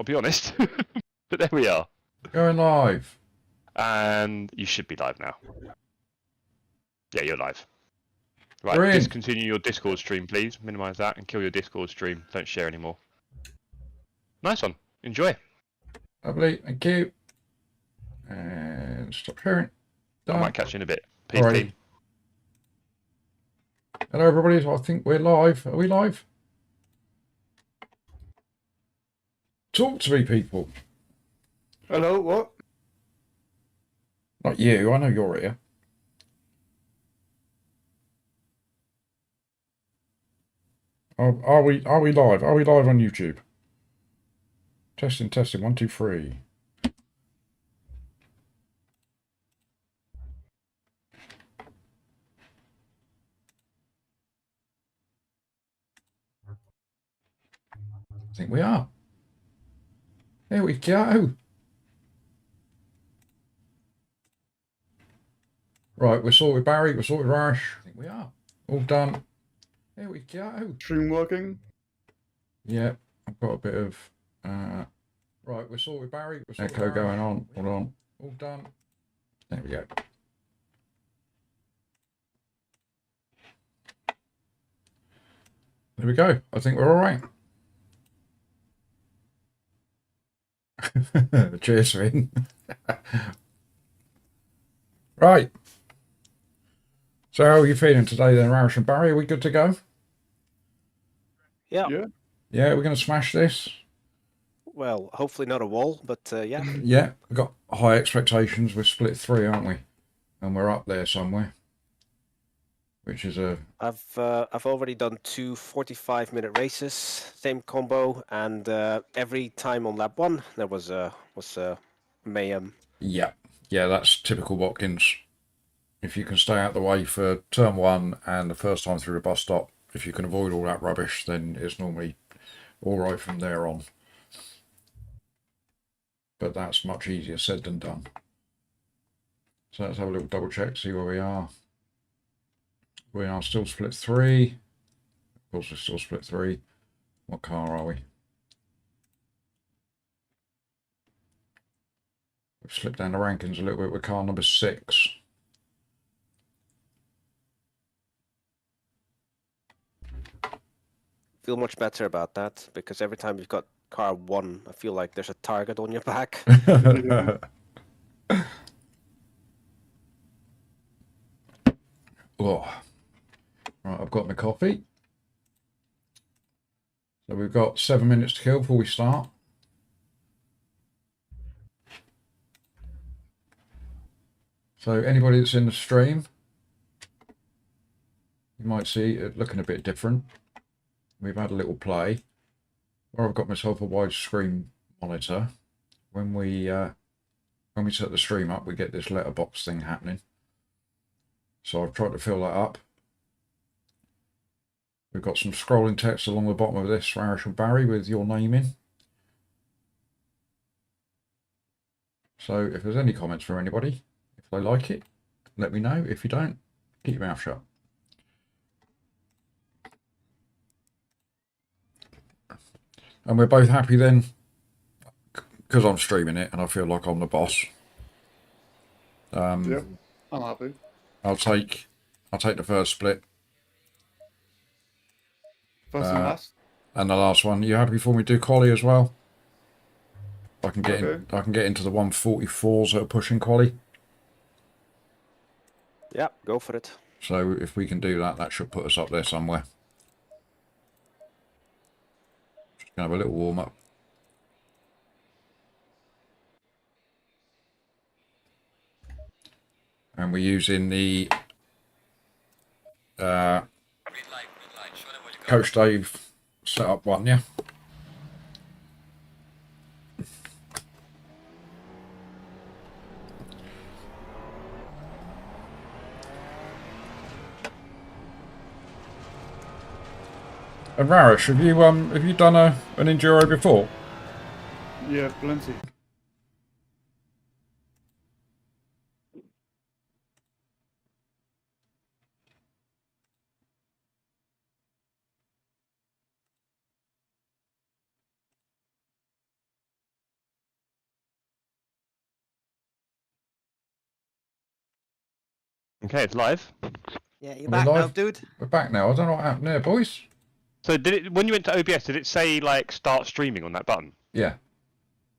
I'll be honest. But there we are. Going live. And you should be live now. Yeah, you're live. We're Right, in. discontinue your Discord stream, please. Minimize that and kill your Discord stream. Don't share anymore. Nice one. Enjoy. Lovely. Thank you. And stop sharing. I Done. might catch you in a bit. Peace, Alrighty. team. Hello, everybody. I think we're live. Are we live? Talk to me, people. Hello, what? Not you. I know you're here. Are we live? Are we live on YouTube? Testing. 1, 2, 3. I think we are. There we go. Right, we're sorted, Barry. We're sorted, Rash. I think we are. All done. There we go. Stream working? Yeah, I've got a bit of... right, we're sorted, Barry. We're sorted, echo going on. Hold on. All done. There we go. There we go. I think we're all right. Cheers, Finn. Right. So how are you feeling today then, Rash and Barry? Are we good to go? Yeah. Yeah, we're going to smash this. Well, hopefully not a wall, but yeah. Yeah, we've got high expectations. We're split 3, aren't we? And we're up there somewhere. Which is a... I've already done 2 45-minute races, same combo, and every time on lap 1 there was mayhem. Yeah, that's typical Watkins. If you can stay out the way for turn 1 and the first time through a bus stop, if you can avoid all that rubbish, then it's normally all right from there on. But that's much easier said than done. So let's have a little double check, see where we are. We are still split 3. Of course, we're still split 3. What car are we? We've slipped down the rankings a little bit. We're car number 6. Feel much better about that, because every time you've got car 1, I feel like there's a target on your back. Oh. Right, I've got my coffee. So we've got 7 minutes to kill before we start. So anybody that's in the stream, you might see it looking a bit different. We've had a little play where I've got myself a widescreen monitor. When we set the stream up, we get this letterbox thing happening. So I've tried to fill that up. We've got some scrolling text along the bottom of this, Rarish and Barry, with your name in. So if there's any comments from anybody, if they like it, let me know. If you don't, keep your mouth shut. And we're both happy then, because I'm streaming it and I feel like I'm the boss. Yep, I'm happy. I'll take the first split. First and last. And the last one. You happy for me to do quali as well? I can get Okay. I can get into the 144s that are pushing quali. Yeah, go for it. So if we can do that, that should put us up there somewhere. Just gonna have a little warm up. And we're using the Coach Dave setup one, yeah. And Rarish, have you done an enduro before? Yeah, plenty. Okay, it's live. Yeah, you're Are we back now, live? dude. We're back now. I don't know what happened there, boys. So did it when you went to OBS? Did it say like start streaming on that button? Yeah,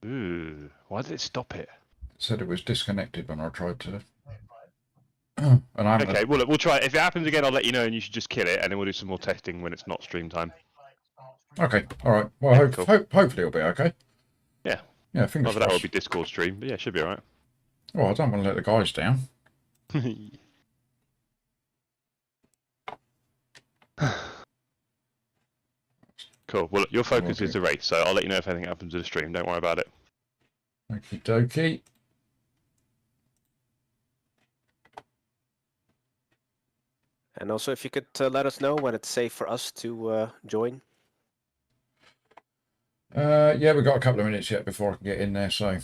Ooh, why did it stop it? it said it was disconnected when I tried to. And I haven't. Okay, well look, we'll try it. If it happens again, I'll let you know, and you should just kill it, and then we'll do some more testing when it's not stream time. Okay, all right. Well, Yeah, cool. hopefully it'll be okay. Yeah. Yeah, fingers Whether that will crossed. be Discord stream, but yeah, should be alright. Well, I don't want to let the guys down. Cool. Well, look, your focus Okay. is the race, so I'll let you know if anything happens to the stream. Don't worry about it. Okie dokie. And also, if you could let us know when it's safe for us to join. Yeah, we've got a couple of minutes yet before I can get in there, so.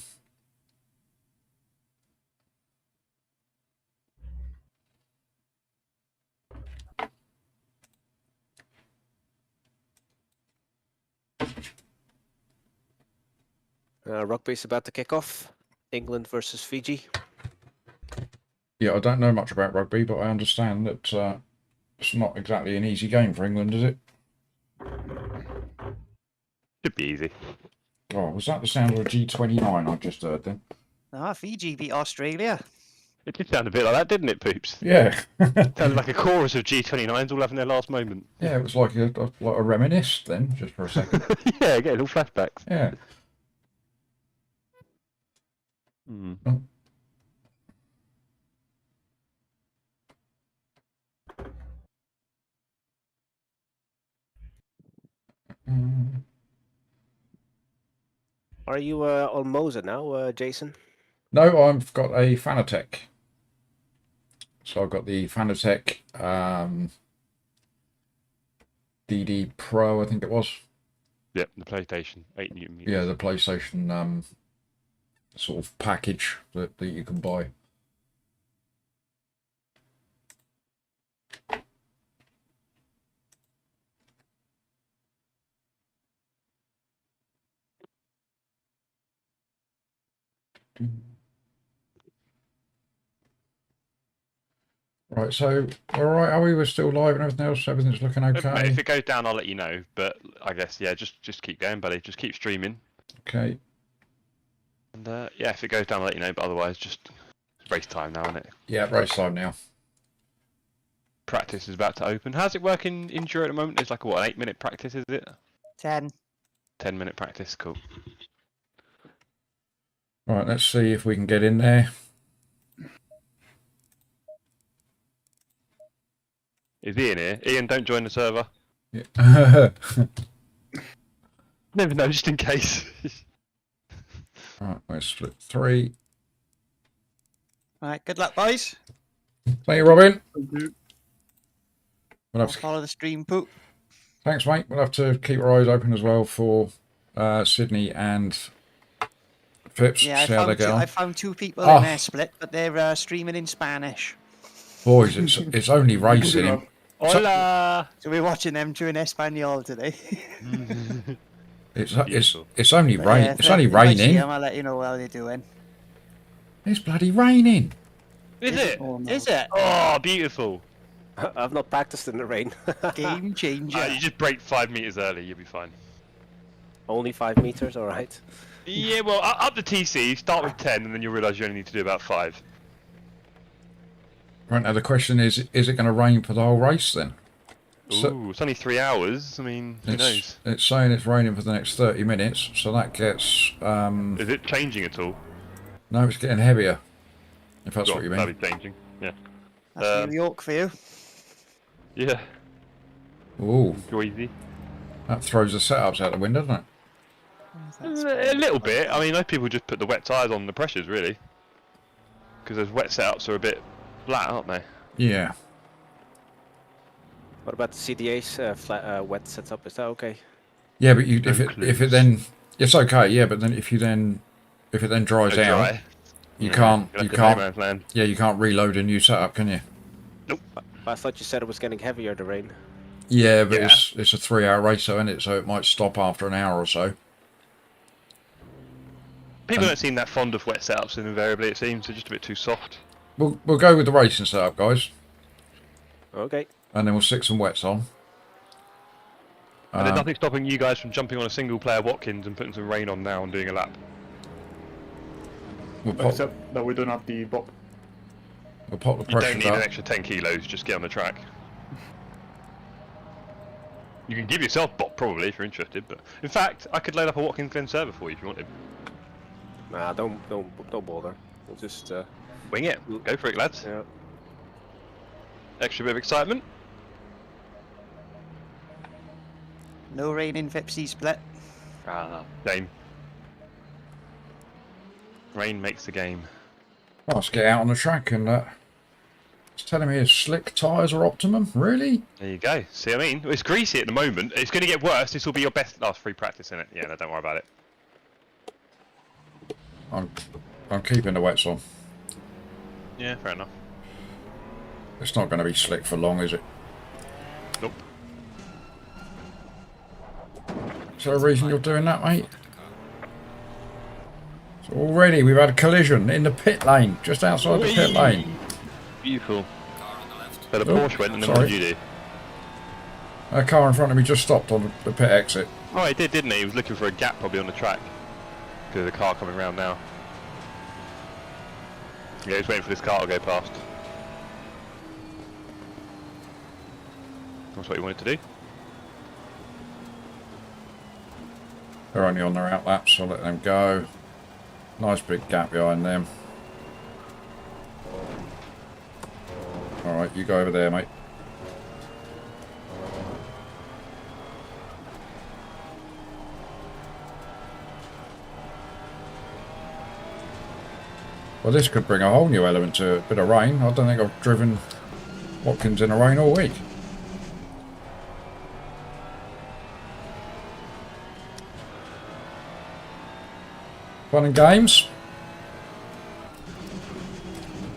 Rugby's about to kick off. England versus Fiji. Yeah, I don't know much about rugby, but I understand that it's not exactly an easy game for England, is it? Should be easy. Oh, was that the sound of a G29 I just heard then? Ah, Fiji beat Australia. It did sound a bit like that, didn't it, Poops? Yeah. Sounded like a chorus of G29s all having their last moment. Yeah, it was like a reminisce then, just for a second. Yeah, getting all flashbacks. Yeah. Hmm. Oh. Mm. Are you on Mosa now, Jason? No, I've got a Fanatec. So I've got the Fanatec DD Pro, I think it was. Yep, the PlayStation 8 Newton meters. Yeah, the PlayStation sort of package that you can buy. Right, so we're all right, are we? We're still live and everything else. Everything's looking okay. If it goes down, I'll let you know. But I guess yeah, just keep going, buddy. Just keep streaming. Okay. And yeah, if it goes down, I'll let you know. But otherwise, just it's race time now, isn't it? Yeah, race time now. Practice is about to open. How's it working in Enduro at the moment? It's like what, an 8-minute practice, is it? 10. 10-minute practice, cool. Right, let's see if we can get in there. Is Ian here? Ian, don't join the server. Yeah. Never know, just in case. Right, let's split 3. Right, good luck, boys. Thank you, Robin. Thank you. We'll I'll have to, follow the stream, Poop. thanks, mate. We'll have to keep our eyes open as well for Sydney and Phipps. Yeah, see how they get on. I found 2 people Oh. in their split, but they're streaming in Spanish. Boys, it's only racing. Hola! So we're watching them doing Espanol today. It's Beautiful. it's only But rain. yeah, It's only if I see raining. 'em, I'll let you know how they're doing. It's bloody raining. Is it? Oh, no. Is it? Oh, beautiful. I've not practiced in the rain. Game changer. You just break 5 meters early, you'll be fine. Only 5 meters, all right. Yeah, well, up the TC, start with 10, and then you'll realise you only need to do about 5. Right, now the question is it going to rain for the whole race then? So- Ooh, it's only 3 hours. I mean, who knows? It's saying it's raining for the next 30 minutes, so that gets Is it changing at all? no, it's getting heavier. If that's Well, what you mean. that'll be changing. Yeah. That's New York for you. Yeah. Ooh, Noisy. that throws the setups out the window, doesn't it? A little bit. I mean, most people just put the wet tyres on the pressures, really. Because those wet setups are a bit flat, aren't they? Yeah. What about the CDA's flat, wet setup? Is that okay? Yeah, but you No if it clues. then it's okay, yeah, but then if it then dries So out, dry. you Yeah, can't you're you like a can't no man's land. yeah, you can't reload a new setup, can you? I thought you said it was getting heavier, the rain. Yeah, but Yeah. it's a 3-hour race, though, isn't it? So it might stop after an hour or so. People don't seem that fond of wet setups, and invariably it seems they're just a bit too soft. we'll go with the racing setup, guys, Okay. and then we'll stick some wets on. And there's nothing stopping you guys from jumping on a single player Watkins and putting some rain on now and doing a lap. We'll pop Except that we don't have the bop. the You don't pressure need an up. extra 10 kilos, just get on the track. You can give yourself bot probably if you're interested, but in fact, I could load up a Watkins Glen server for you if you wanted. Nah, don't bother. We'll just Wing it. Go for it, lads. yeah. Extra bit of excitement. No rain in Vipsy split. Ah, game. Rain makes the game. Let's get out on the track and it's telling me his slick tyres are optimum. Really? There you go. See what I mean? It's greasy at the moment. It's going to get worse. This will be your best last free practice, innit? Yeah, no, don't worry about it. I'm keeping the wets on. Yeah, fair enough. It's not going to be slick for long, is it? Nope. Is there a reason you're doing that, mate? So already we've had a collision in the pit lane, just outside the pit lane. Beautiful. But the Oh, Porsche went, and then what sorry. did you do? A car in front of me just stopped on the pit exit. Oh, he did, didn't he? He was looking for a gap probably on the track. Because of the car coming round now. Yeah, he's waiting for this car to go past. That's what he wanted to do. They're only on their out laps, so I'll let them go. Nice big gap behind them. Alright, you go over there, mate. Well, this could bring a whole new element to a bit of rain. I don't think I've driven Watkins in the rain all week. Fun and games.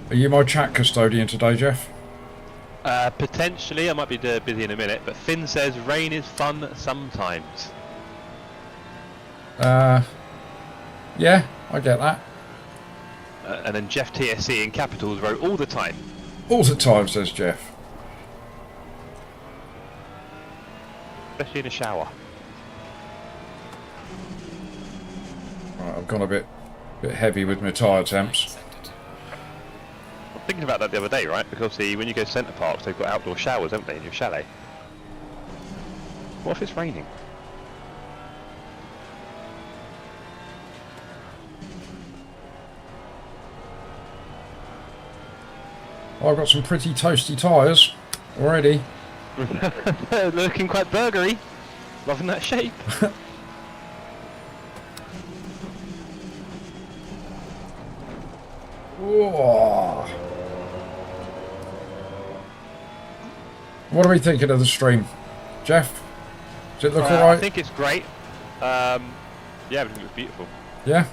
Are you my chat custodian today, Jeff? Potentially, I might be busy in a minute, but Finn says rain is fun sometimes. Yeah, I get that. And then Jeff TSC in capitals wrote all the time. All the time, says Jeff. Especially in a shower. Right, I've gone a bit heavy with my tyre temps. I was thinking about that the other day, right? Because see, when you go to centre parks, they've got outdoor showers, haven't they, in your chalet? What if it's raining? I've got some pretty toasty tyres already. They're looking quite burgery. Loving that shape. Whoa. What are we thinking of the stream, Jeff? Does it look I alright? think it's great. Yeah, everything looks beautiful. Yeah?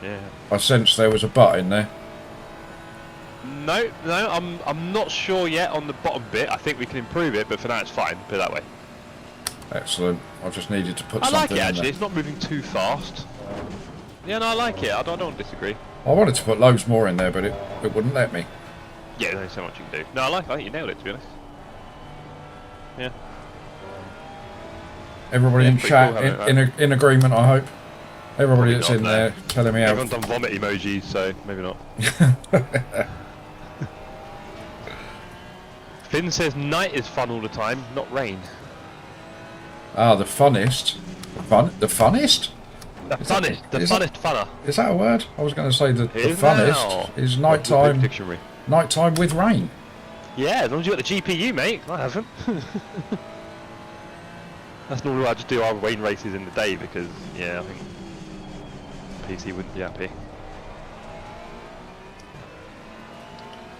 Yeah. I sensed there was a butt in there. No, I'm not sure yet on the bottom bit. I think we can improve it, but for now it's fine. Put it that way. Excellent. I just needed to put I something like it in actually. there. It's not moving too fast. Yeah, no, I like it. I don't disagree. I wanted to put loads more in there, but it wouldn't let me. Yeah, there's only so much you can do. No, I think you nailed it, to be honest. Yeah. Everybody Yeah, in pretty chat cool having it in agreement, I hope. Everybody Probably that's not, in no. there telling me how. Everyone's done vomit emojis, so maybe not. Finn says night is fun all the time, not rain. Ah, the funnest. The funnest? The funnest, the is that- funnest funner. Is that a word? I was going to say the Is funnest now. is What's the nighttime. dictionary? Nighttime with rain. Yeah, as long as you got the GPU, mate. I haven't. That's normally why I just do our rain races in the day because, yeah, I think PC wouldn't be happy.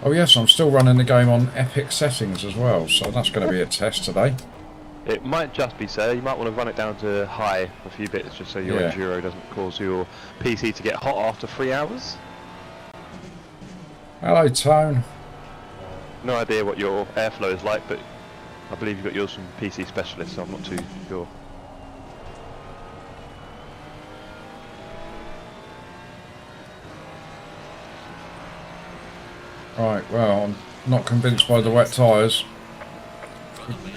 Oh yes, I'm still running the game on epic settings as well, so that's going to be a test today. It might just be so. You might want to run it down to high for a few bits just so your Yeah. enduro doesn't cause your PC to get hot after 3 hours. Hello, Tone. No idea what your airflow is like, but I believe you've got yours from PC Specialist, so I'm not too sure. Right, well, I'm not convinced by the wet tyres.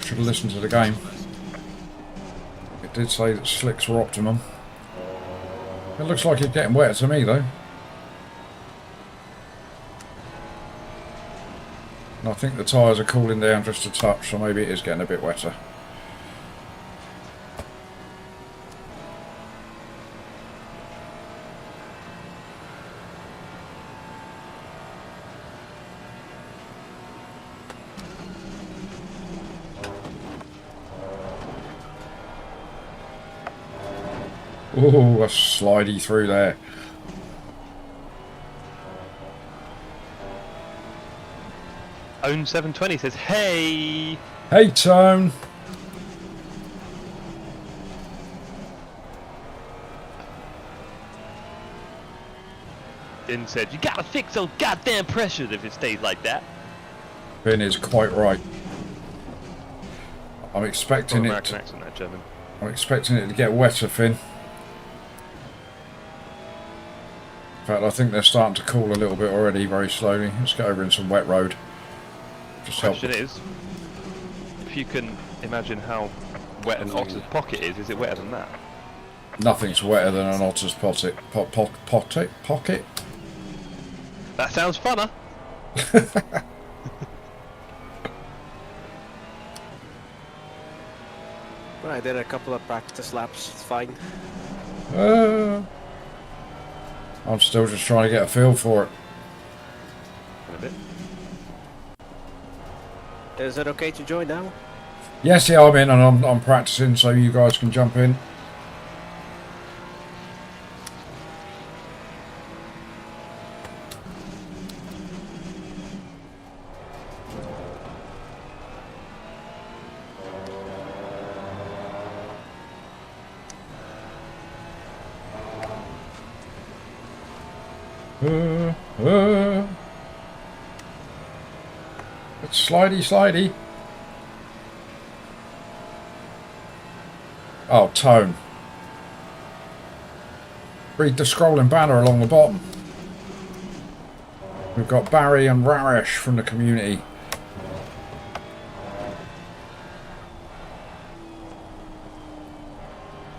Should have listened to the game. It did say that slicks were optimum. It looks like it's getting wetter to me, though. And I think the tyres are cooling down just a touch, so maybe it is getting a bit wetter. Oh, a slidey through there. Own 720 says, hey! Hey, Tone! Din said, you gotta fix those goddamn pressures if it stays like that. Finn is quite right. I'm expecting it. American accent, that German. I'm expecting it to get wetter, Finn. In fact, I think they're starting to cool a little bit already, very slowly. Let's get over in some wet road. Just help. Question is, if you can imagine how wet an otter's pocket is it wetter than that? Nothing's wetter than an otter's pocket. Pocket? That sounds funner. I did a couple of practice laps. It's fine. I'm still just trying to get a feel for it. In a bit. Is it okay to join now? Yes, yeah, I'm in and I'm practicing, so you guys can jump in. It's slidey. Oh, Tone. Read the scrolling banner along the bottom. We've got Barry and Raresh from the community.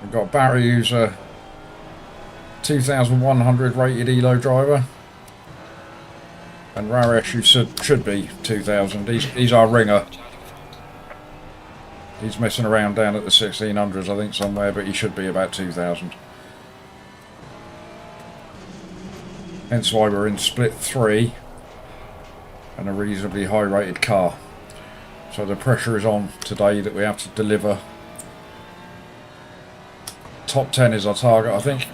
We've got Barry, who's a 2,100 rated ELO driver. And Raresh, who should be 2,000. He's our ringer. He's messing around down at the 1600s, I think, somewhere, but he should be about 2,000. Hence why we're in split 3 and a reasonably high rated car. So the pressure is on today that we have to deliver. Top 10 is our target, I think.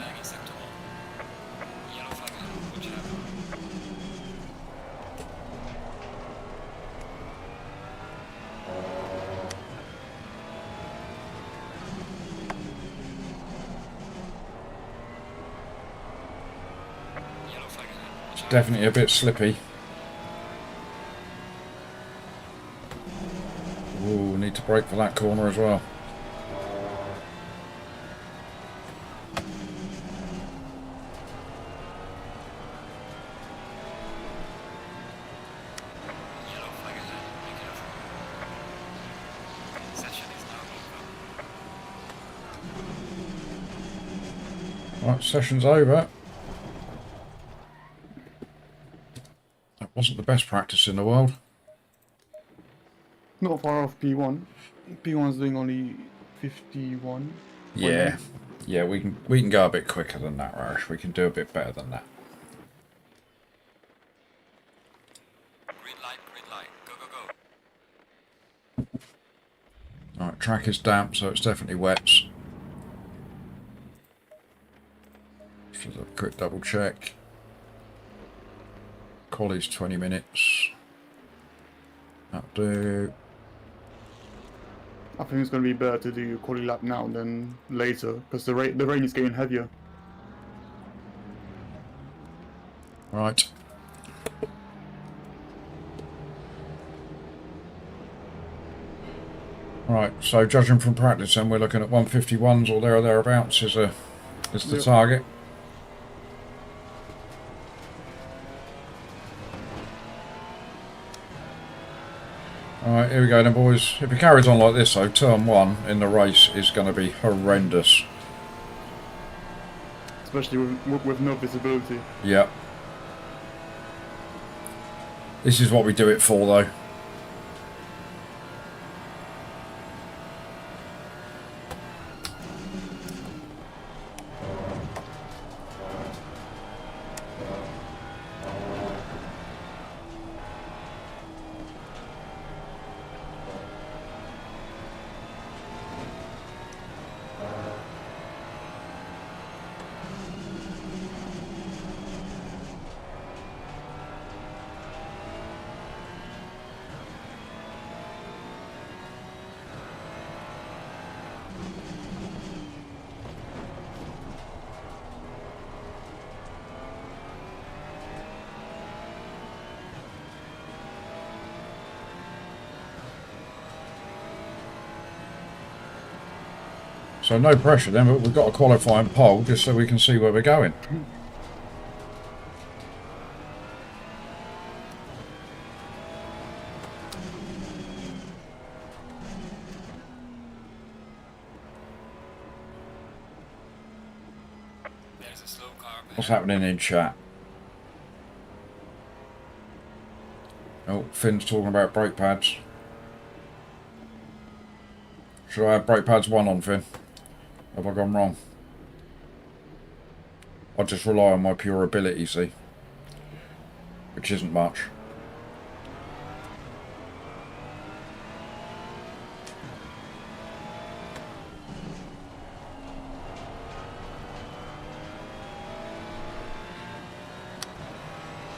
Definitely a bit slippy. Ooh, need to brake for that corner as well. Right, session's over. Wasn't the best practice in the world. Not far off P1. P1's doing only 51. Yeah, yeah, we can go a bit quicker than that, Rash. We can do a bit better than that. Green light, go, go, go. Alright, track is damp, so it's definitely wet. Just a quick double check. Quali's 20 minutes. That'll do. I think it's going to be better to do quali lap now than later, because the rain is getting heavier. Right. Right, so judging from practice then we're looking at 151s or there or thereabouts is the Yep. target. Alright, here we go then, boys. If it carries on like this, though, turn 1 in the race is going to be horrendous. Especially with no visibility. Yep. This is what we do it for, though. So no pressure then, but we've got a qualifying pole just so we can see where we're going. There's a slow car ahead. What's happening in chat? Oh, Finn's talking about brake pads. Should I have brake pads 1 on, Finn? Have I gone wrong? I just rely on my pure ability, see? Which isn't much.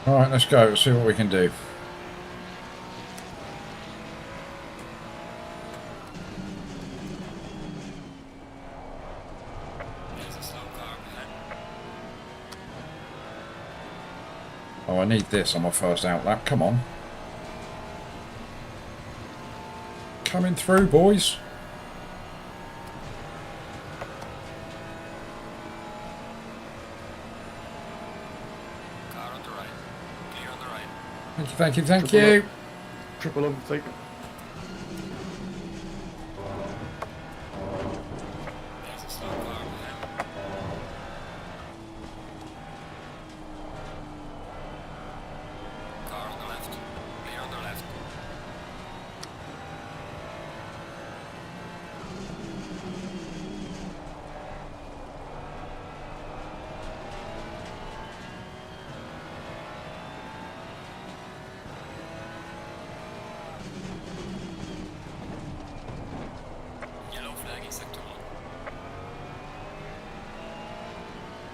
Alright, let's go. Let's see what we can do. There's a slow car ahead. Oh, I need this on my first outlap. Come on. Coming through, boys. Car on the right. Clear on the right. Thank you, thank you, thank Triple you. Triple overtake. There's a slow car ahead. Car on the left. Clear on the left. Yellow flag in sector 1.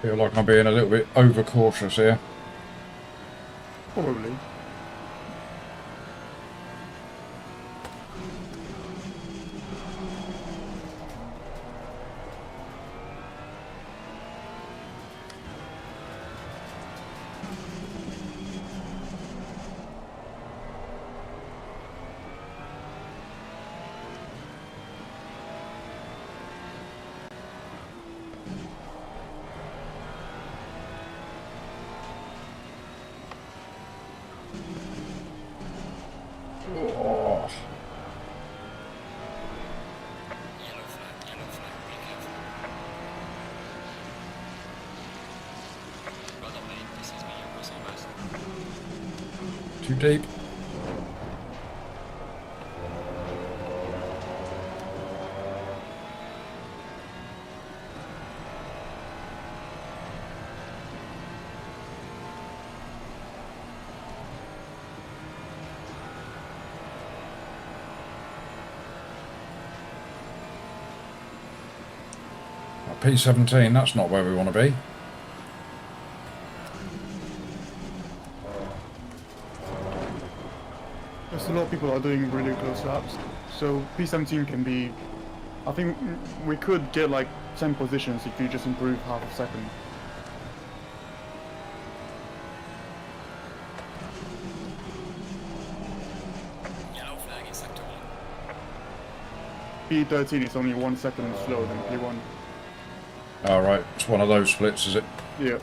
Feel like I'm being a little bit overcautious here. Probably. Oh. Yellow flag, be careful. Well done, mate. This is me, your personal best. Too deep. P17, that's not where we want to be. There's a lot of people are doing really close laps. So P17 can be, I think we could get like 10 positions if you just improve half a second. Yellow flag in sector 1. P13 is only 1 second slower than P1. Alright, it's one of those splits, is it? Yeah.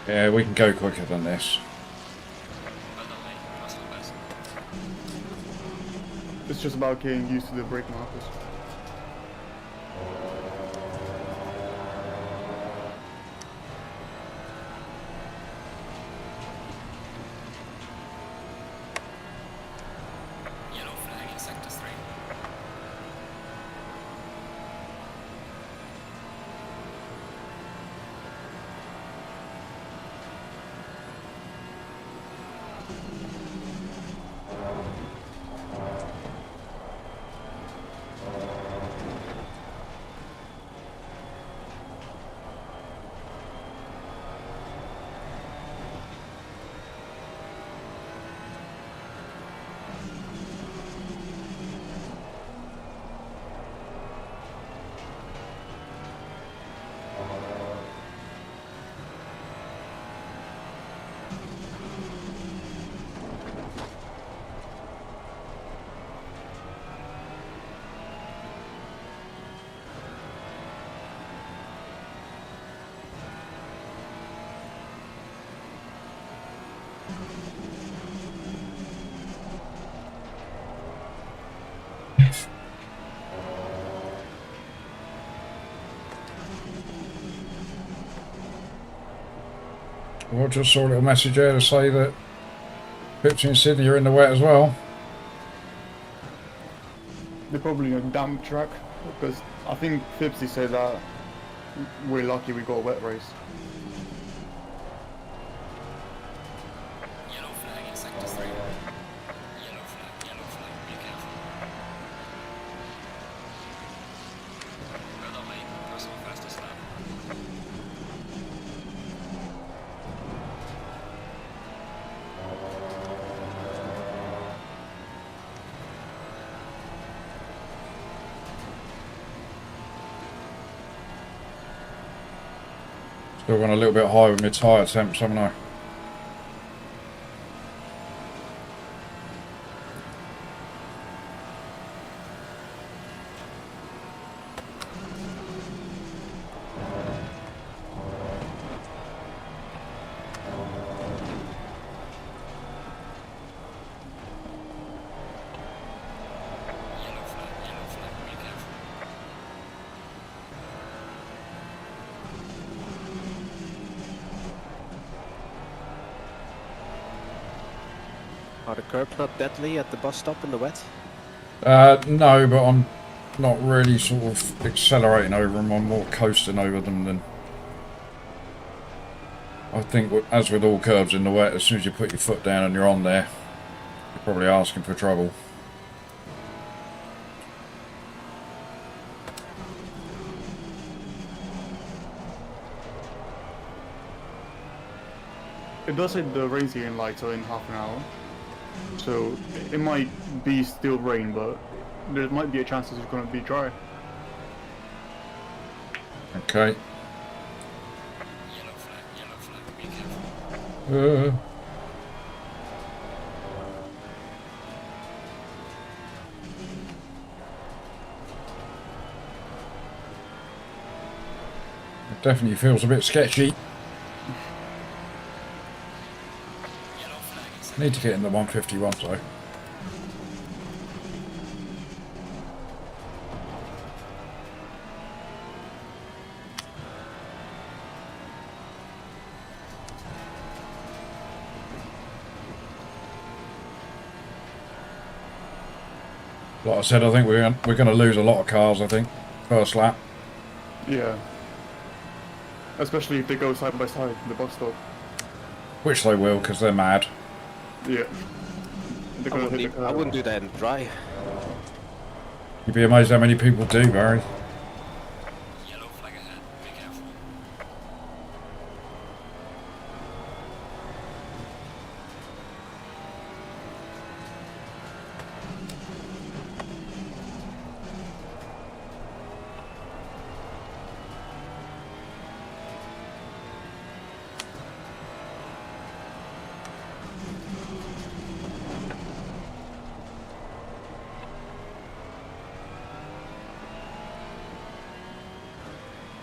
Yeah, we can go quicker than this. Well done, mate. Personal best. It's just about getting used to the brake markers. Yellow flag in sector 3. Well, just saw a little message here to say that Pipsy and Sydney are in the wet as well. They're probably on a damp track because I think Fipsy said that we're lucky we got a wet race. Yellow flag in sector 3. Yellow flag, be careful. Well done, mate. Personal fastest lap. Still gone a little bit high with my tyre temps, haven't I? Yellow flag, be careful. Are the curbs not deadly at the bus stop in the wet? No, but I'm not really sort of accelerating over them. I'm more coasting over them than... I think, as with all curbs in the wet, as soon as you put your foot down and you're on there, you're probably asking for trouble. It does say the rain seeing lights are in half an hour, so it might be still rain, but there might be a chance it's going to be dry. Okay. Yellow flag, be careful. It definitely feels a bit sketchy. Yellow flag in sector Need to get in the 151 though. Like I said, I think we're going to lose a lot of cars, I think, first lap. Yeah. Especially if they go side by side, the bus stop. Which they will, because they're mad. Yeah. They're I going to wouldn't, hit the I curb. wouldn't do that in dry. You'd be amazed how many people do, Barry. Yellow flag ahead, be careful.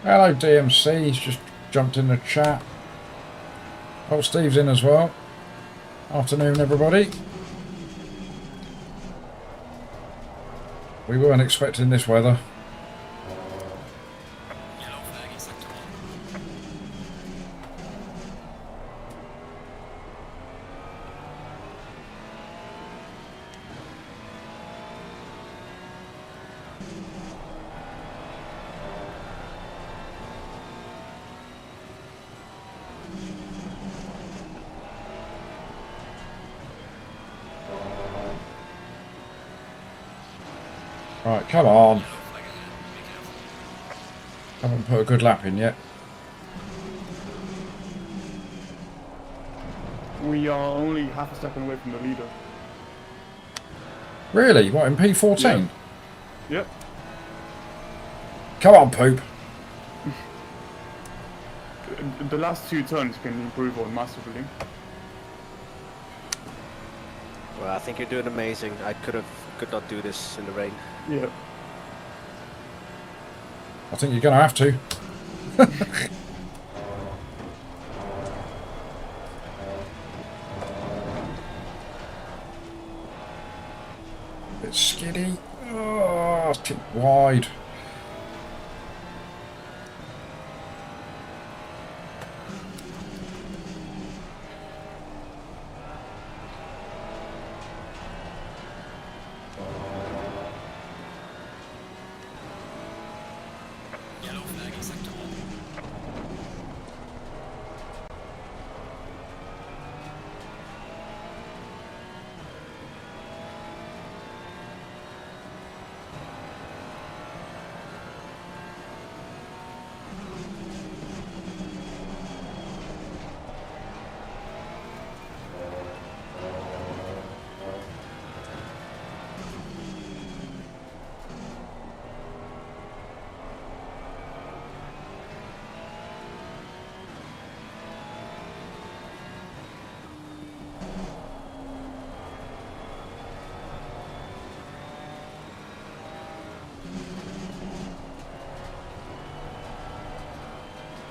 Hello DMC, he's just jumped in the chat. Oh, Steve's in as well. Afternoon, everybody. We weren't expecting this weather. Yellow flag in sector 1. Right, come on. Yellow flag ahead. Be careful. Haven't put a good lap in yet. We are only half a second away from the leader. Really? What, in P14? Yep. Come on, Poop. The last 2 turns can improve on massively. Well, I think you're doing amazing. I could not do this in the rain. Yeah. I think you're going to have to. Bit skiddy. Oh, it's too wide. Yellow flag in sector 1.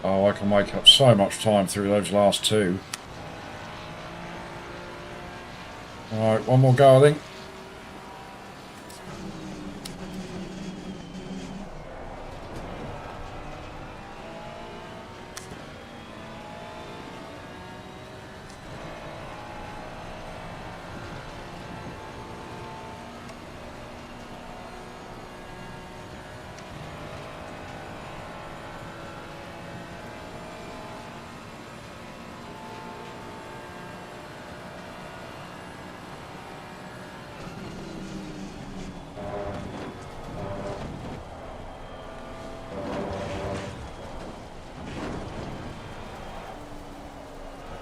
Oh, I can make up so much time through those last 2. Alright, one more go, I think.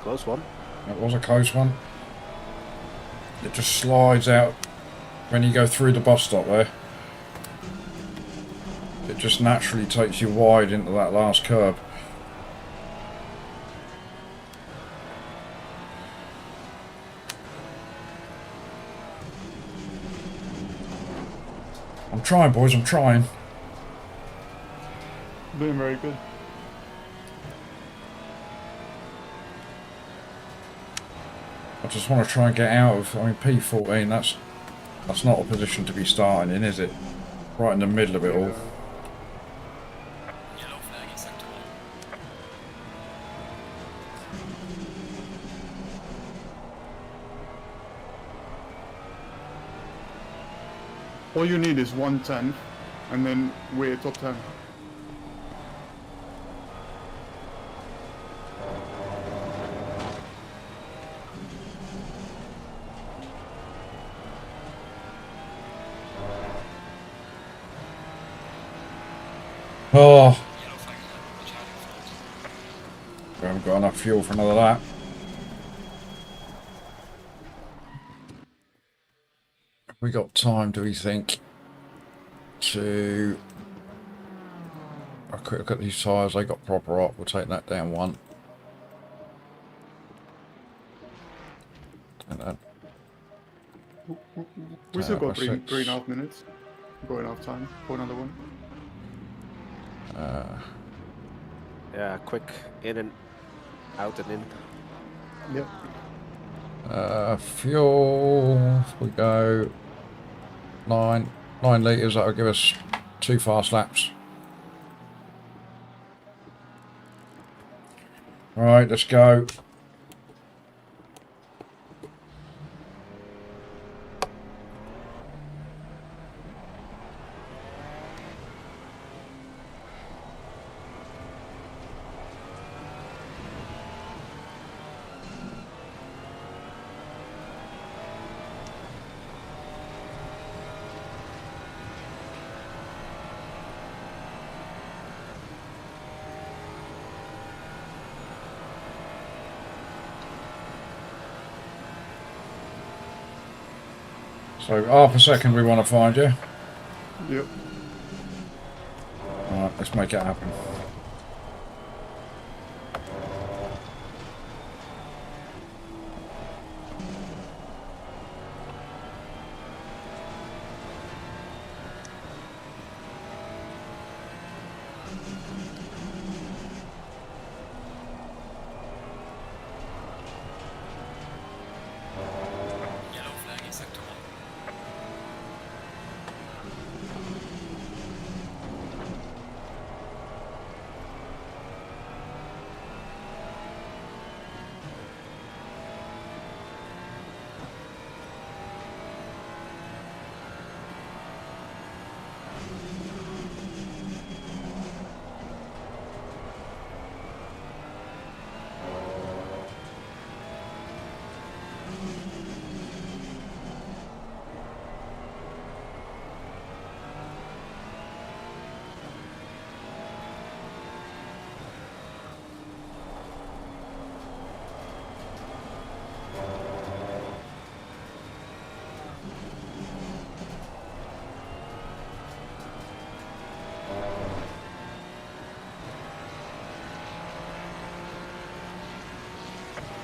Close one. That was a close one. It just slides out when you go through the bus stop there. It just naturally takes you wide into that last curb. I'm trying, boys, I'm trying. Doing very good. I just want to try and get out of, I mean, P14, that's not a position to be starting in, is it? Right in the middle of it all. Yellow flag in sector 1. All you need is 110, and then we're top 10. Oh, Yellow flag ahead. Charging front. we haven't got enough fuel for another lap. Have we got time, do we think, to... A quick look at these tyres, they got proper up, we'll take that down 1. Take that. We still got Six. 3.5 minutes. Got enough time for another one. Yeah, quick in and out and in. Yep. Fuel, we go 9 litres, that'll give us 2 fast laps. Right, let's go. So half a second we want to find you. Yep. Alright, let's make it happen. Yellow flag in sector 1.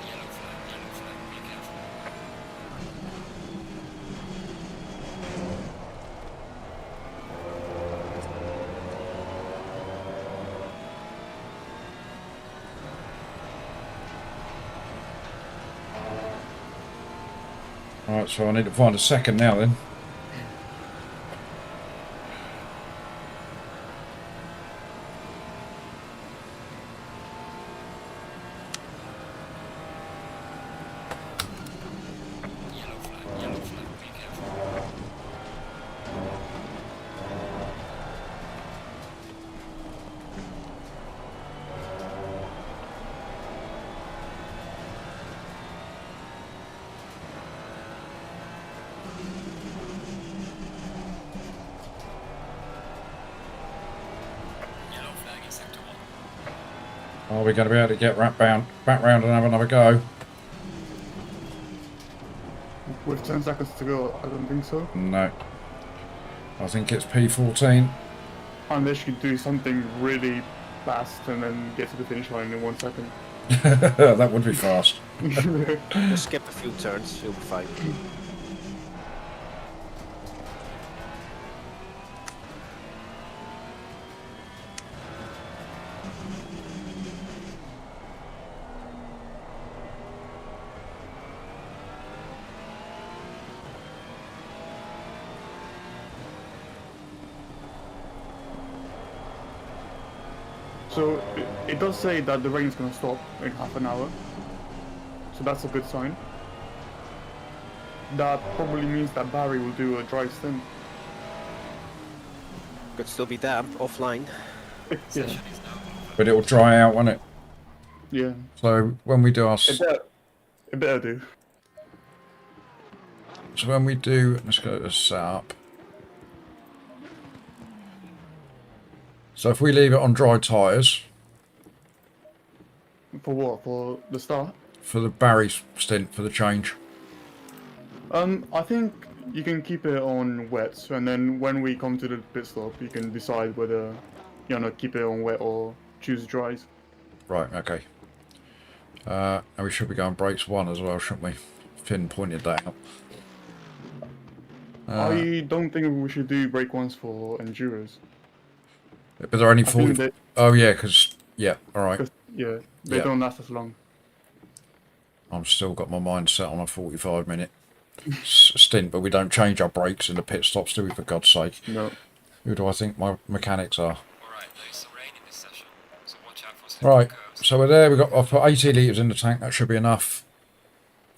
Yellow flag, be careful. Alright, so I need to find a second now then. Yellow flag, be careful. Yellow flag in sector 1. Are we going to be able to get back round and have another go? With 10 seconds to go, I don't think so. No. I think it's P14. Unless you do something really fast and then get to the finish line in 1 second. That would be fast. Just skip a few turns, you'll be fine. So it does say that the rain's gonna stop in half an hour. So that's a good sign. That probably means that Barry will do a dry stint. Could still be damp, offline. Yeah, Session is now over. But it will dry out, won't it? yeah. So when we do our... It better do. So when we do... Let's go to setup. So if we leave it on dry tyres... For what? For the start? For the Barry stint, for the change. I think you can keep it on wet, and then when we come to the pit stop, you can decide whether you wanna keep it on wet or choose dries. Right, okay. And we should be going brakes 1 as well, shouldn't we? Finn pointed that out. I don't think we should do brake ones for endurers. But they're only I think 40... Oh yeah, because... Yeah, alright. yeah, they Yeah. don't last as long. I'm still got my mind set on a 45-minute stint, but we don't change our brakes in the pit stops, do we, for God's sake? No. Who do I think my mechanics are? Alright, there's some rain in this session, so watch out for Right, slippery curves. so we're there. I've put 80 litres in the tank. That should be enough.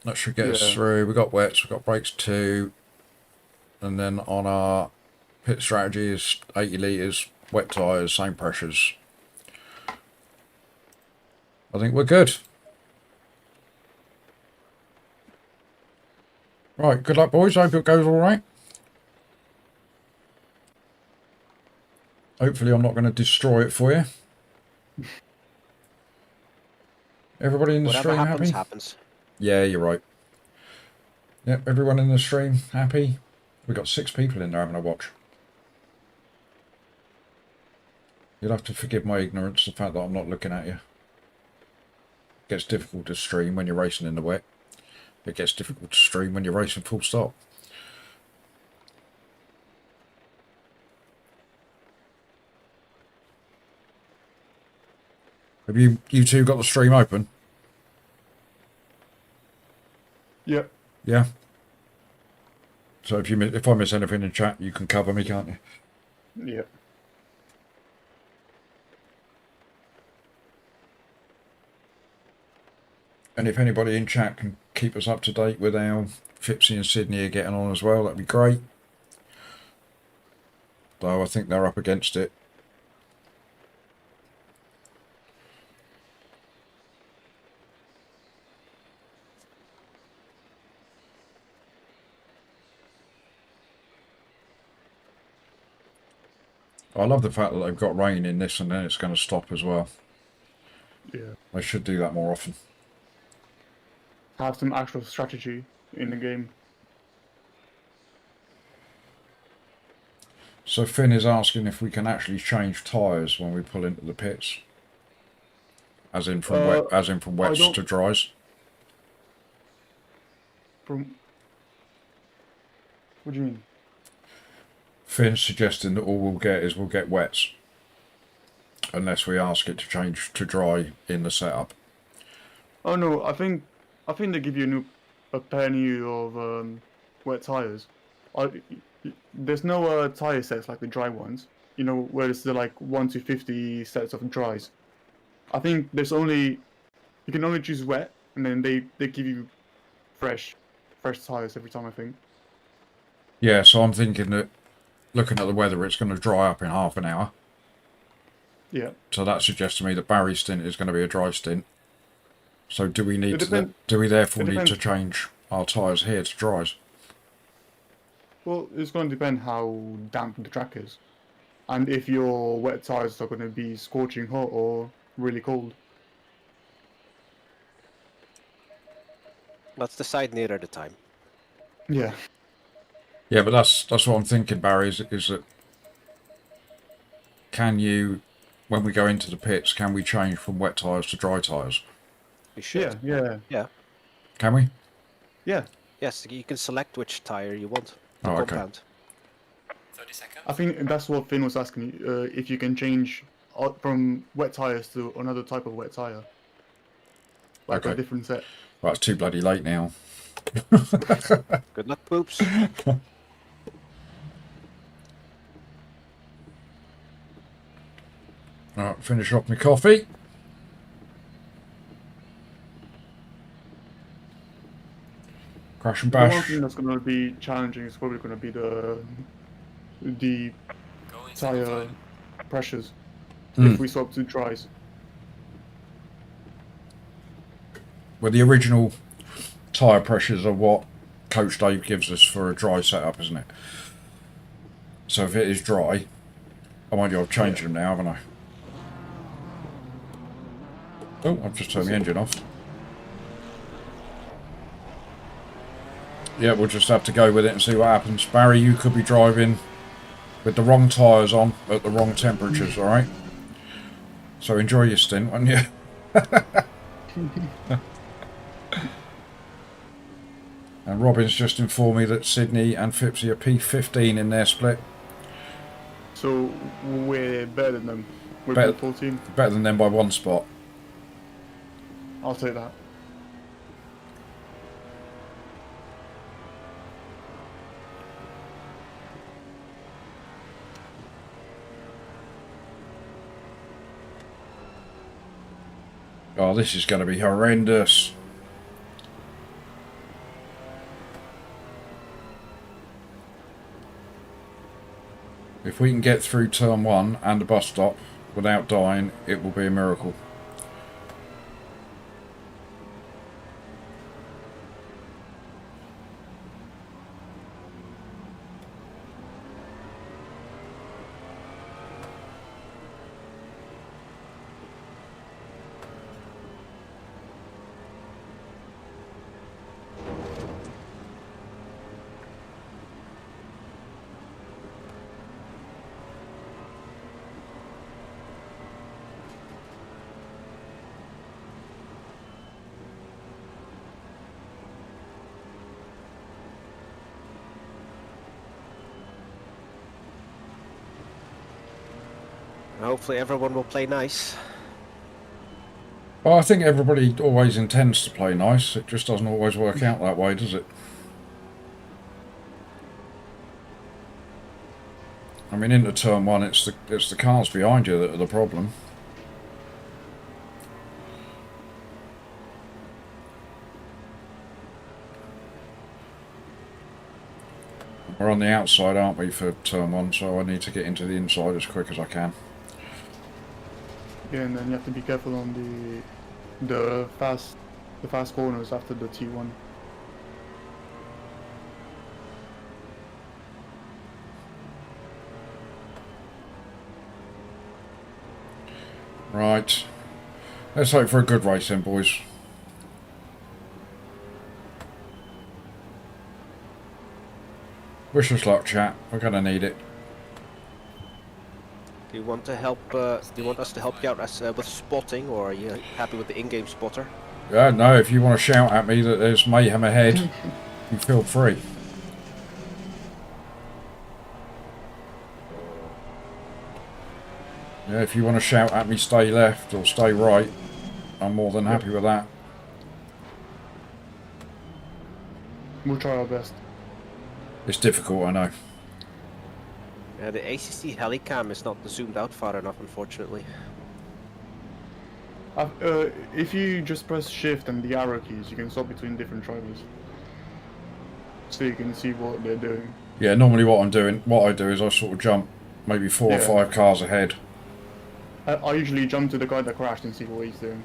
That should get us Yeah. through. We've got wets, we've got brakes 2. And then on our pit strategy is 80 litres, wet tyres, same pressures. I think we're good. Right, good luck, boys. Hope it goes all right. Hopefully I'm not going to destroy it for you. Everybody in the Whatever stream happens, happy? happens. Yeah, you're right. Yep, everyone in the stream happy? We've got 6 people in there having a watch. You'll have to forgive my ignorance, the fact that I'm not looking at you. It gets difficult to stream when you're racing in the wet. It gets difficult to stream when you're racing full stop. Have you two got the stream open? Yeah. Yeah. So if I miss anything in chat, you can cover me, can't you? Yeah. And if anybody in chat can keep us up to date with how Fipsy and Sydney are getting on as well, that'd be great. Though I think they're up against it. I love the fact that they've got rain in this and then it's going to stop as well. Yeah. They should do that more often. Have some actual strategy in the game. So Finn is asking if we can actually change tyres when we pull into the pits. As in from wets don't- to dries. From. What do you mean? Finn's suggesting that all we'll get wets. Unless we ask it to change to dry in the setup. Oh no, I think they give you a pair new of wet tires. There's no tire sets like the dry ones. You know, where it's the like 1 to 50 sets of dries. I think you can only choose wet, and then they give you fresh tires every time. I think. Yeah, so I'm thinking that looking at the weather, it's going to dry up in half an hour. Yeah. So that suggests to me that Barry's stint is going to be a dry stint. So do we need It we therefore need depends. to change our tyres here to dries? Well, it's going to depend how damp the track is, and if your wet tires are going to be scorching hot or really cold. Let's decide nearer the time. Yeah. Yeah, but that's what I'm thinking, Barry, is that can you, when we go into the pits, can we change from wet tyres to dry tyres? We should. Yeah. Can we? Yeah. Yes, you can select which tire you want. The Oh, okay. compound. 30 seconds. I think that's what Finn was asking you, if you can change from wet tires to another type of wet tire. Like a Okay. different set. Well, it's too bloody late now. Good luck, poops. Alright, finish off my coffee. Crash and The one bash. thing that's going to be challenging is probably going to be the Go into the tire line. pressures Mm. if we swap to dries. Well, the original tyre pressures are what Coach Dave gives us for a dry setup, isn't it? So if it is dry, I mind you, I've changed them now, haven't I? Oh, I've just turned the engine off. Yeah, we'll just have to go with it and see what happens. Barry, you could be driving with the wrong tyres on at the wrong temperatures, alright? So enjoy your stint, won't you? And Robin's just informed me that Sydney and Fipsy are P15 in their split. So we're better than them. We're Better- P14. Better than them by 1 spot. I'll take that. Oh, this is going to be horrendous. If we can get through turn 1 and the bus stop without dying, it will be a miracle. Hopefully everyone will play nice. Well, I think everybody always intends to play nice. It just doesn't always work out that way, does it? I mean, into turn 1, it's the cars behind you that are the problem. We're on the outside, aren't we, for turn 1, so I need to get into the inside as quick as I can. Yeah, and then you have to be careful on the fast corners after the T1. Right. Let's hope for a good race then, boys. Wish us luck, chat. We're going to need it. Do you want to help? Do you want us to help you out with spotting, or are you happy with the in-game spotter? Yeah, no, if you want to shout at me that there's mayhem ahead, you feel free. Yeah, if you want to shout at me, stay left or stay right, I'm more than happy with that. We'll try our best. It's difficult, I know. Yeah, the ACC helicam is not zoomed out far enough, unfortunately. If you just press shift and the arrow keys, you can swap between different drivers. So you can see what they're doing. Yeah, normally what I do is I sort of jump maybe 4 or 5 cars ahead. I usually jump to the guy that crashed and see what he's doing.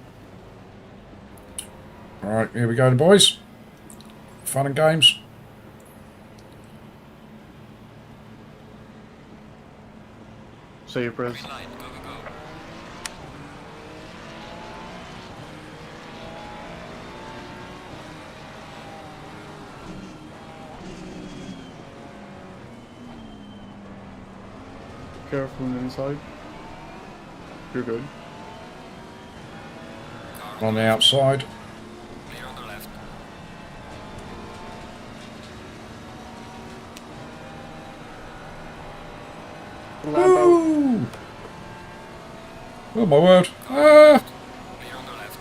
Alright, here we go, the boys. Fun and games. So you press. Green light, go, go, go. Careful on the inside. You're good. Car On the outside. clear on the left. Woo! Oh my word. Ah! Clear on the left.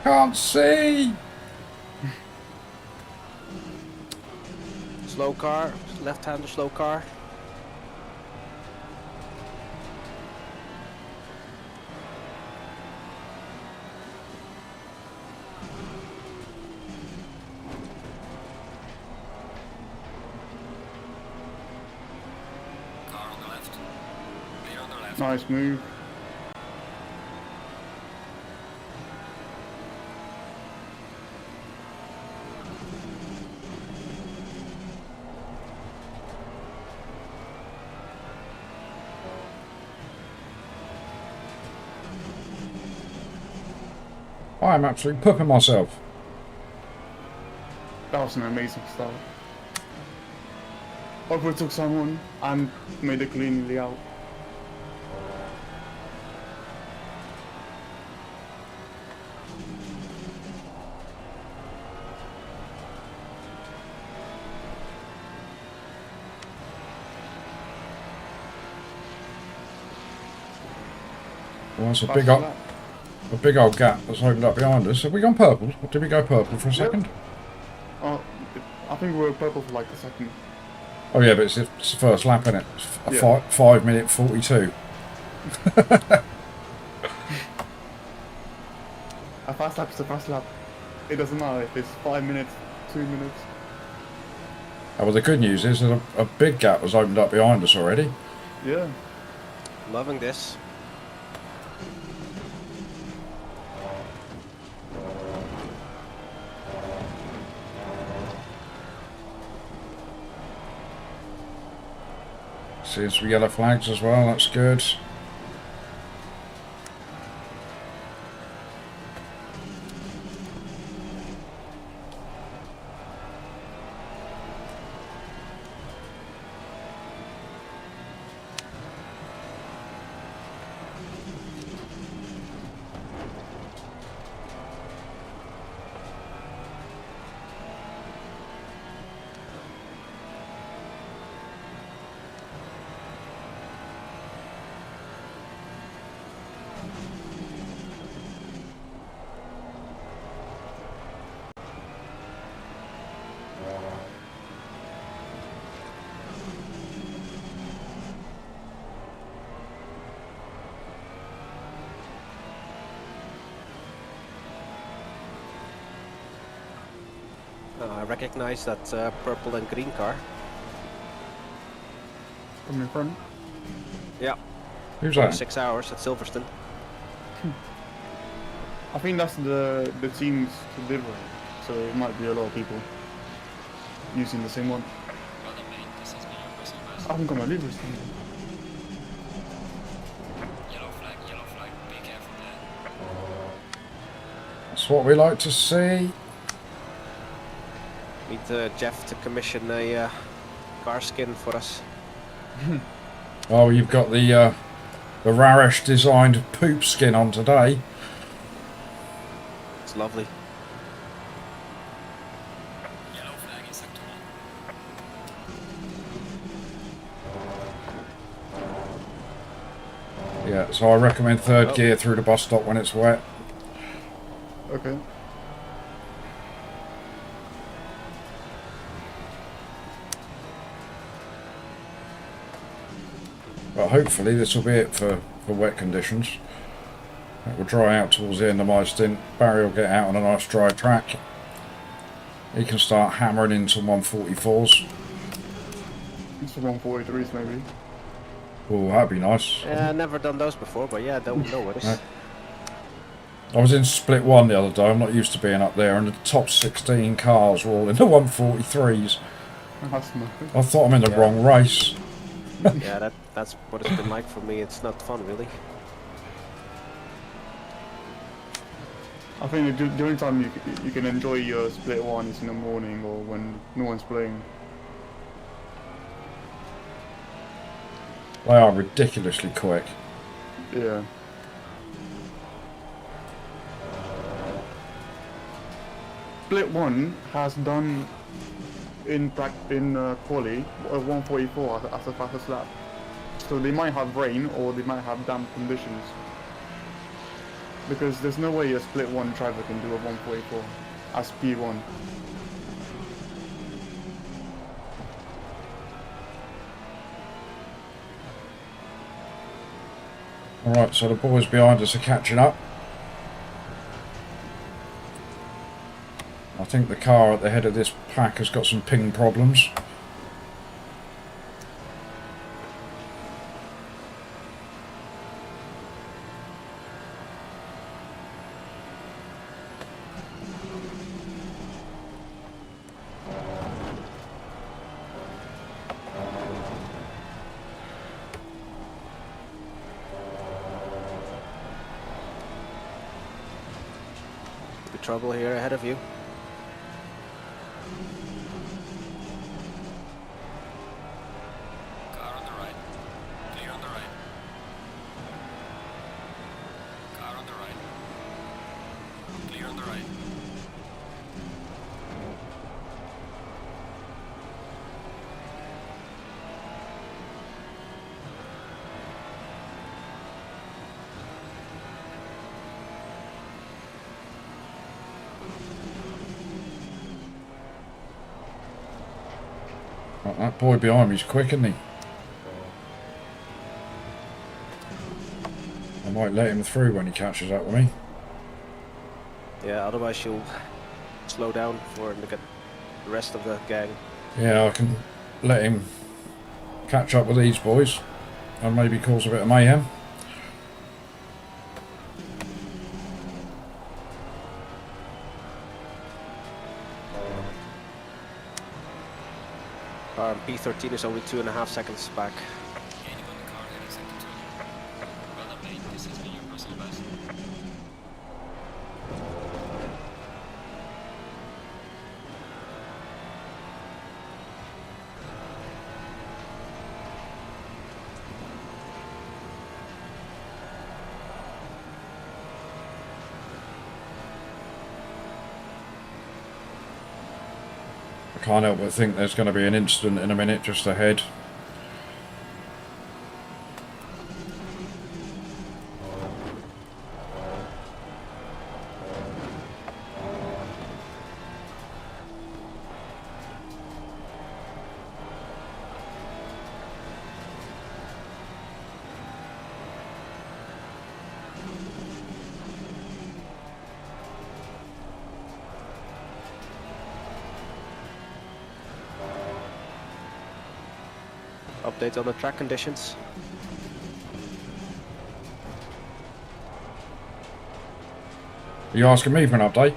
Can't see! Slow car, left-hander slow car. Car on the left. Clear on the left. Nice move. I'm absolutely pooping myself. That was an amazing start. Overtook someone and made it cleanly out. Well, that's Fastest lap. a big old gap that's opened up behind us. Have we gone purple? Or did we go purple for a second? Oh, I think we were purple for like a second. Oh yeah, but it's the first lap, isn't it? It's a Yeah. 5 minute 42. A fast lap is a fast lap. It doesn't matter if it's 5 minutes, 2 minutes. Oh, well, the good news is that a big gap was opened up behind us already. Yeah. Loving this. See some yellow flags as well, that's good. I recognize that purple and green car. From in front. Yeah, Who's that? 6 hours at Silverstone. I think that's the team's delivery. So it might be a lot of people using the same one. Well done, mate. This has been your personal best. I haven't got my livery. Yellow flag, be careful there. That's what we like to see. Need Jeff to commission a car skin for us. Oh, you've got the Raresh designed poop skin on today. It's lovely. Yellow flag in sector 1. Yeah, so I recommend third Oh. gear through the bus stop when it's wet. Okay. But hopefully this will be it for wet conditions. It will dry out towards the end of my stint. Barry will get out on a nice dry track. He can start hammering into 144s. It's for 143s maybe. Oh, that'd be nice. Yeah, never done those before, but yeah, don't know what it is. No. I was in split one the other day. I'm not used to being up there, and the top 16 cars were all in the 143s. That's nice. I thought I'm in the Yeah. wrong race. Yeah, that's what it's been like for me. It's not fun, really. I think the only time you can enjoy your split one is in the morning or when no one's playing. They are ridiculously quick. Yeah. Split one has done in quali 144 as the fastest lap. So they might have rain or they might have damp conditions. Because there's no way a split one driver can do a 144 as P1. Alright, so the boys behind us are catching up. I think the car at the head of this pack has got some ping problems. The trouble here ahead of you. Car on the right. Clear on the right. Car on the right. Clear on the right. Oh, that boy behind me's quick, isn't he? I might let him through when he catches up with me. Yeah, otherwise you'll slow down for the rest of the gang. Yeah, I can let him catch up with these boys and maybe cause a bit of mayhem. P13 is only 2.5 seconds back. Gaining on the car here in sector 2. Well done, mate. This has been your personal best. I can't help but think there's going to be an incident in a minute just ahead. Update on the track conditions. Are you asking me for an update?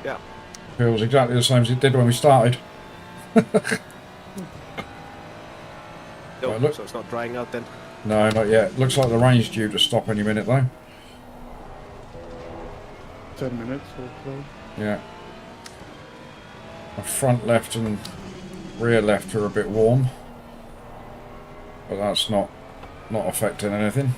Yeah. Feels exactly the same as it did when we started. No, Right, look. so it's not drying out then. No, not yet. Looks like the rain's due to stop any minute though. 10 minutes or so. Yeah. My front left and rear left are a bit warm. But that's not affecting anything.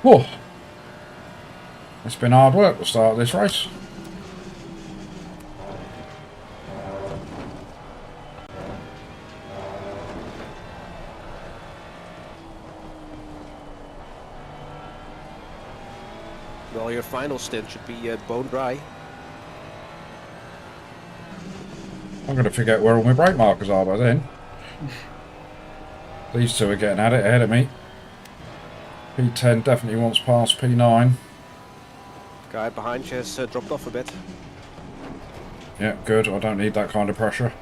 Whoa! It's been hard work to start this race. Well, your final stint should be bone dry. I'm going to forget where all my brake markers are by then. These two are getting at it ahead of me. P10 definitely wants past P9. Guy behind you has dropped off a bit. Yeah, good. I don't need that kind of pressure.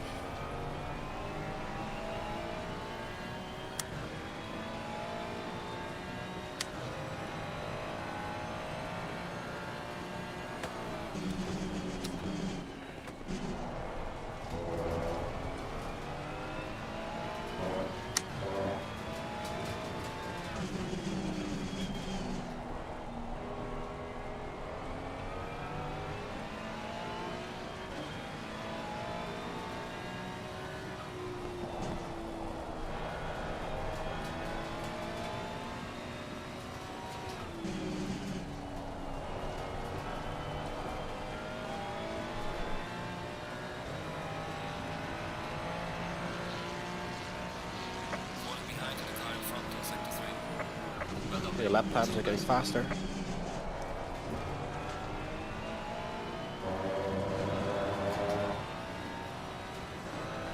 Falling behind in the car in front in sector 3. Well done, Your mate. lap times are getting faster.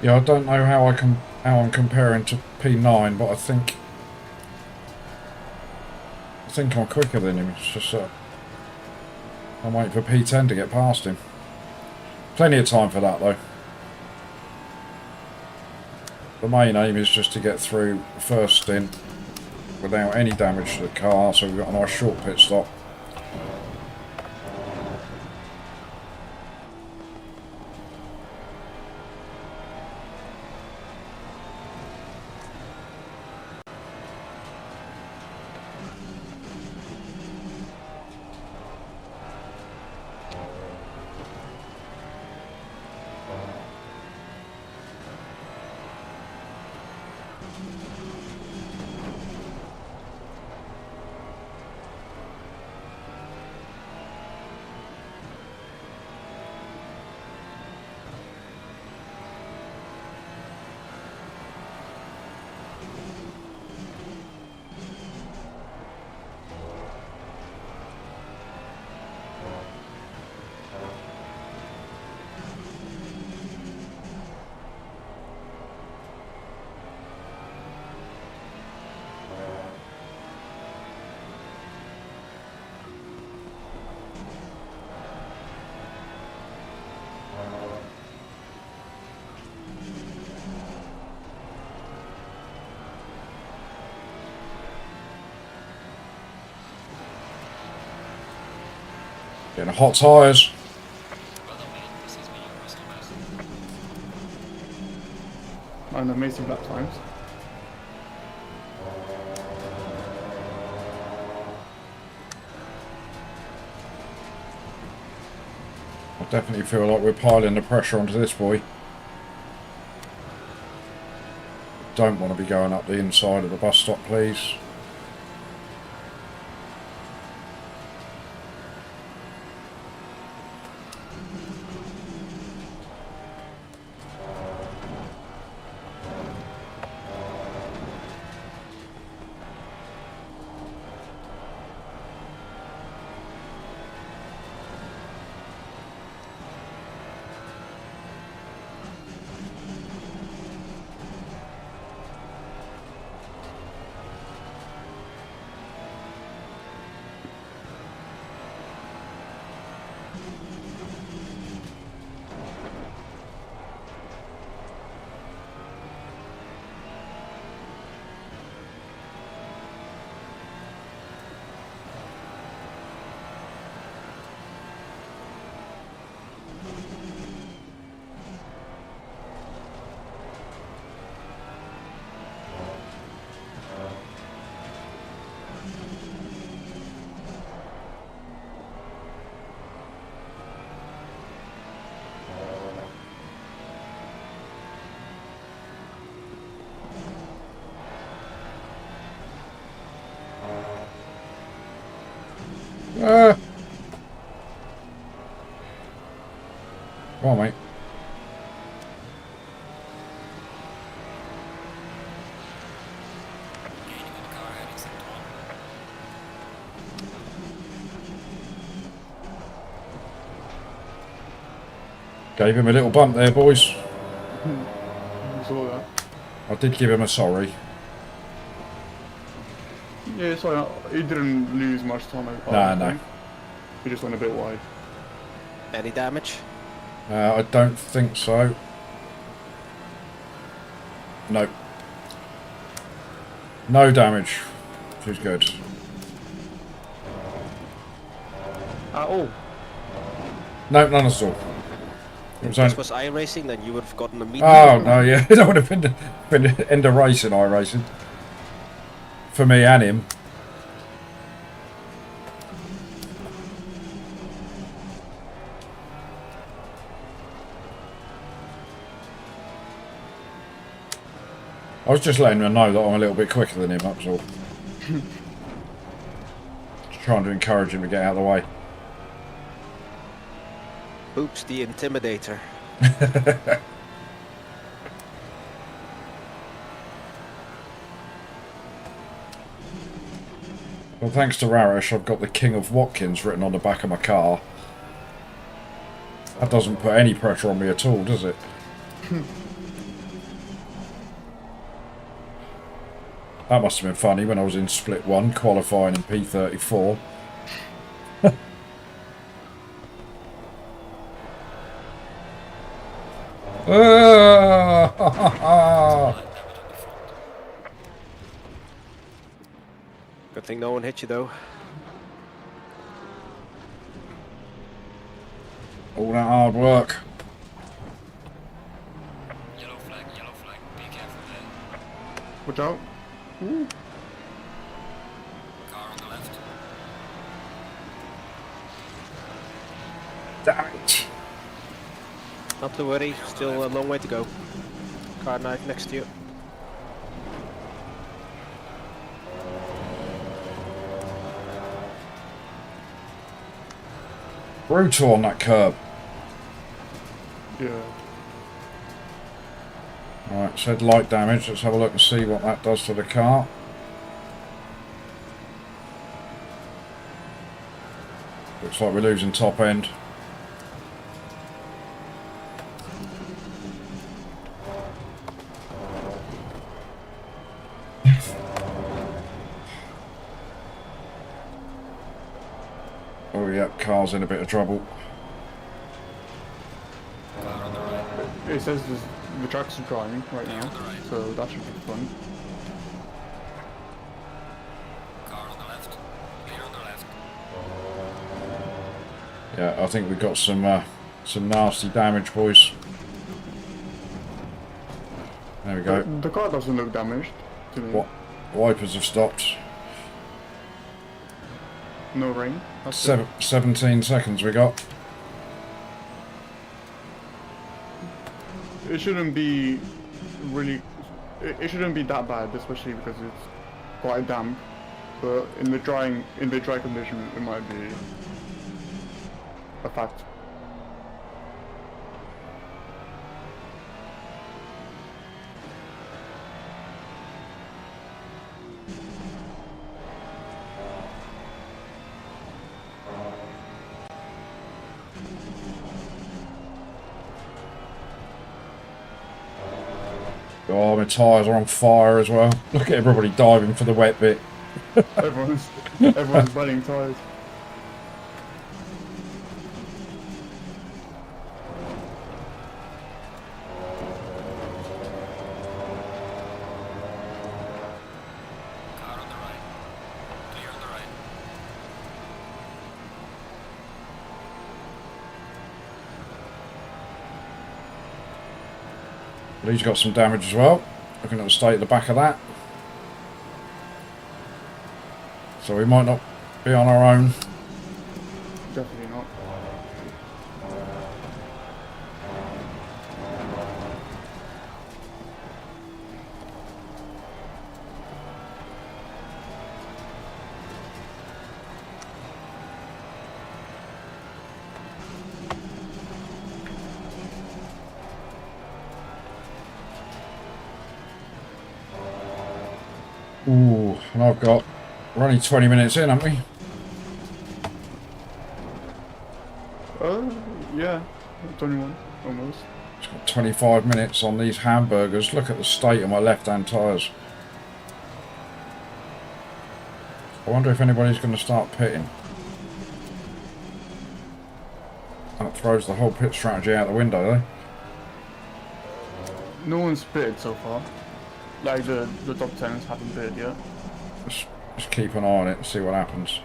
Yeah, I don't know how I'm comparing to P9, but I think I'm quicker than him. It's just I'm waiting for P10 to get past him. Plenty of time for that though. The main aim is just to get through the first stint without any damage to the car, so we've got a nice short pit stop. Getting hot tyres. Well done, mate. This is me, your personal best. And amazing lap times. I definitely feel like we're piling the pressure onto this boy. Don't want to be going up the inside of the bus stop, please. Come on, mate. Gaining on the car, heading sector 1. Gave him a little bump there, boys. You saw that. I did give him a sorry. Yeah, sorry, he didn't lose much time. No. He just went a bit wide. Any damage? I don't think so. No. No damage. Which is good. At all. No, none at all. It was If only... this was iRacing, then you would have gotten a medium. Oh, no, yeah. That would have been end of racing, iRacing. For me and him. I was just letting him know that I'm a little bit quicker than him, that was all. Just trying to encourage him to get out of the way. Oops, the Intimidator. Well, thanks to Rarish, I've got the King of Watkins written on the back of my car. That doesn't put any pressure on me at all, does it? That must have been funny when I was in Split 1, qualifying in P34. Good thing no one hit you though. All that hard work. Yellow flag, be careful there. Watch out. Ooh. Car on the left. Damn it. Not to worry, still a long way to go. Car knife next to you. Brutal on that curb. Yeah. Right, said light damage. Let's have a look and see what that does to the car. Looks like we're losing top end. Oh yep, car's in a bit of trouble. Car on the right. It says the track's drying right now, so that should be fun. Car on the left. Clear on the left. Yeah, I think we've got some nasty damage, boys. There we go. The car doesn't look damaged to me. What? Wipers have stopped. No rain. That's good. 17 seconds we got. It shouldn't be really. It shouldn't be that bad, especially because it's quite damp. But in the dry condition, it might be a fact. Oh, my tyres are on fire as well. Look at everybody diving for the wet bit. Everyone's burning tires. Car on the right. Clear on the right. But he's got some damage as well. Looking at the state of the back of that. So we might not be on our own. Definitely not. Ooh, and we're only 20 minutes in, aren't we? Yeah, 21 almost. It's got 25 minutes on these hamburgers. Look at the state of my left-hand tyres. I wonder if anybody's going to start pitting. That throws the whole pit strategy out the window, though. No one's pitted so far. Like the top 10s haven't pitted yet. Just keep an eye on it and see what happens.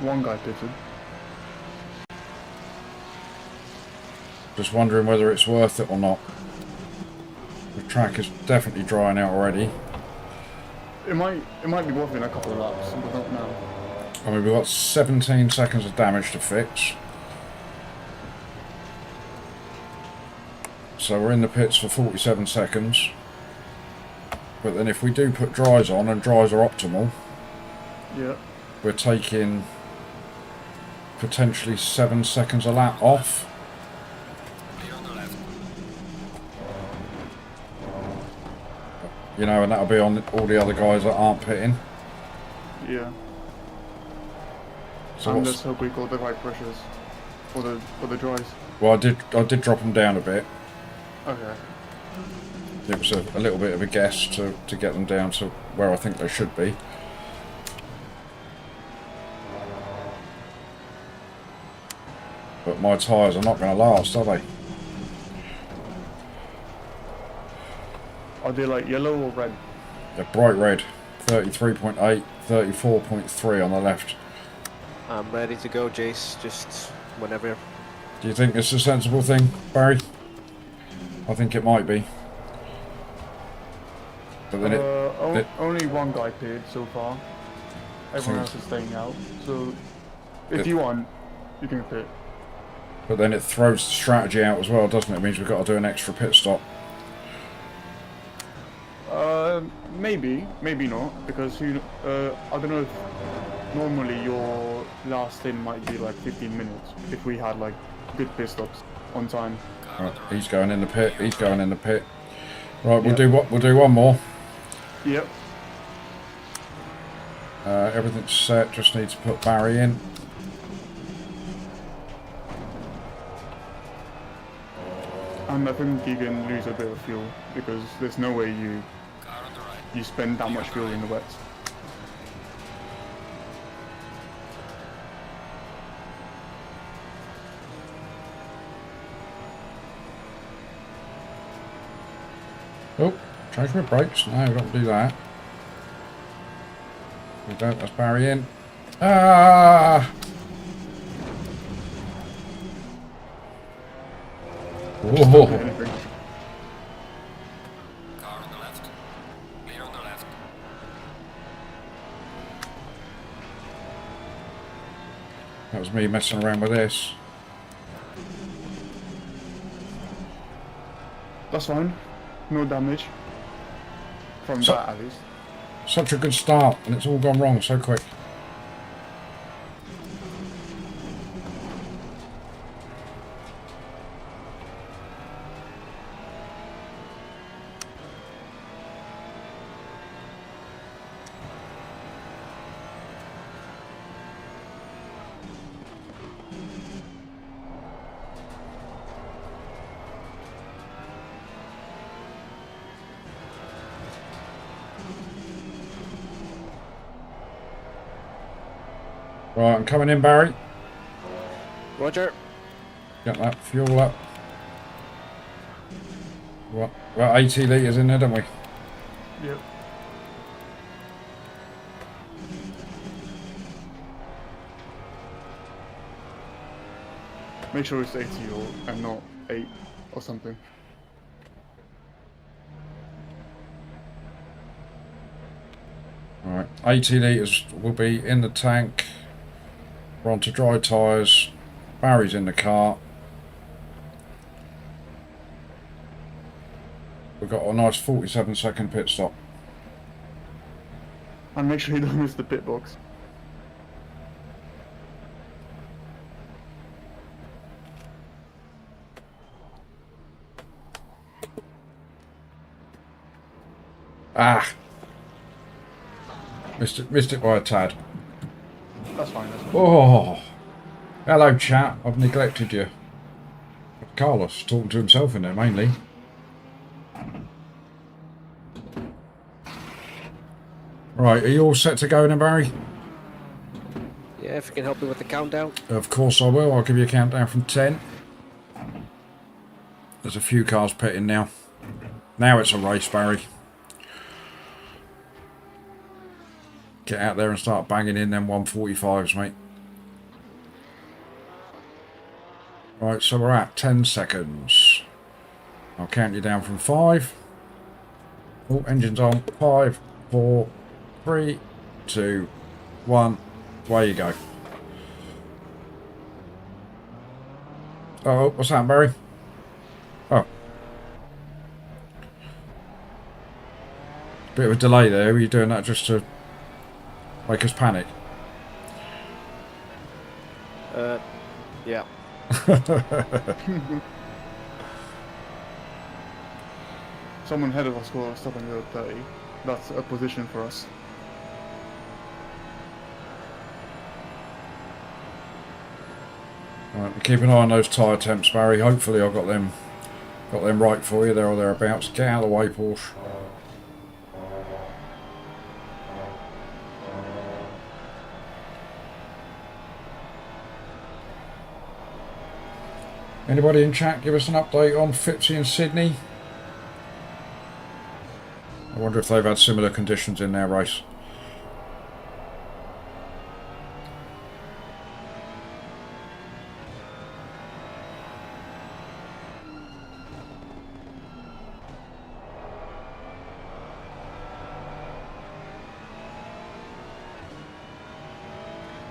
One guy pitted. Just wondering whether it's worth it or not. The track is definitely drying out already. It might be worth it in a couple of laps, but not now. I mean, we've got 17 seconds of damage to fix. So we're in the pits for 47 seconds. But then if we do put dries on, and dries are optimal, Yeah. we're taking potentially 7 seconds a lap off. Clear on the left. You know, and that'll be on all the other guys that aren't pitting. Yeah. So And what's, let's hope we got the right pressures for the dries. well, I did drop them down a bit. Okay. It was a little bit of a guess to get them down to where I think they should be. But my tyres are not going to last, are they? Are they like yellow or red? They're bright red. 33.8, 34.3 on the left. I'm ready to go, Jace. Just whenever. Do you think it's a sensible thing, Barry? I think it might be. But then Only one guy pitted so far. Everyone else is staying out. So, if you want, you can pit. but then it throws the strategy out as well, doesn't it? It means we've got to do an extra pit stop. Maybe, maybe not, because I don't know if normally your last in might be like 15 minutes if we had like good pit stops on time. Right, he's going in the pit. He's going in the pit. Right, we'll do what? We'll do one more. Yep. Everything's set. Just need to put Barry in. And I think you can lose a bit of fuel because there's no way Car on the right. you spend that much fuel in the wet. Change my brakes. No, don't do that. We don't. That's Barry in. Ah! Just don't do Whoa. anything. Car on the left. Clear on the left. That was me messing around with this. That's fine. No damage. From So- that, at least. Such a good start, and it's all gone wrong so quick. Right, I'm coming in, Barry. Roger. Get that fuel up. What? About 80 litres in there, don't we? Yep. Make sure it's 80 or and not 8 or something. Alright, 80 litres will be in the tank. We're on to dry tyres. Barry's in the car. We've got a nice 47-second pit stop. And make sure you don't miss the pit box. Ah! Missed it by a tad. That's fine, that's fine. Oh! Hello, chap. I've neglected you. Carlos talking to himself in there, mainly. Right, are you all set to go then, Barry? Yeah, if you can help me with the countdown. Of course I will. I'll give you a countdown from 10. There's a few cars pitting now. Now it's a race, Barry. Get out there and start banging in them 145s, mate. Right, so we're at 10 seconds. I'll count you down from 5. Oh, engine's on. 5, 4, 3, 2, 1. Away you go. Oh, what's that, Barry? Oh. Bit of a delay there. Were you doing that just to make us panic? Yeah. Someone ahead of us will stop on the 30. That's a position for us. Right, keep an eye on those tyre temps, Barry. Hopefully I've got them right for you, there or thereabouts. Get out of the way, Porsche. Anybody in chat give us an update on Fipsy and Sydney? I wonder if they've had similar conditions in their race.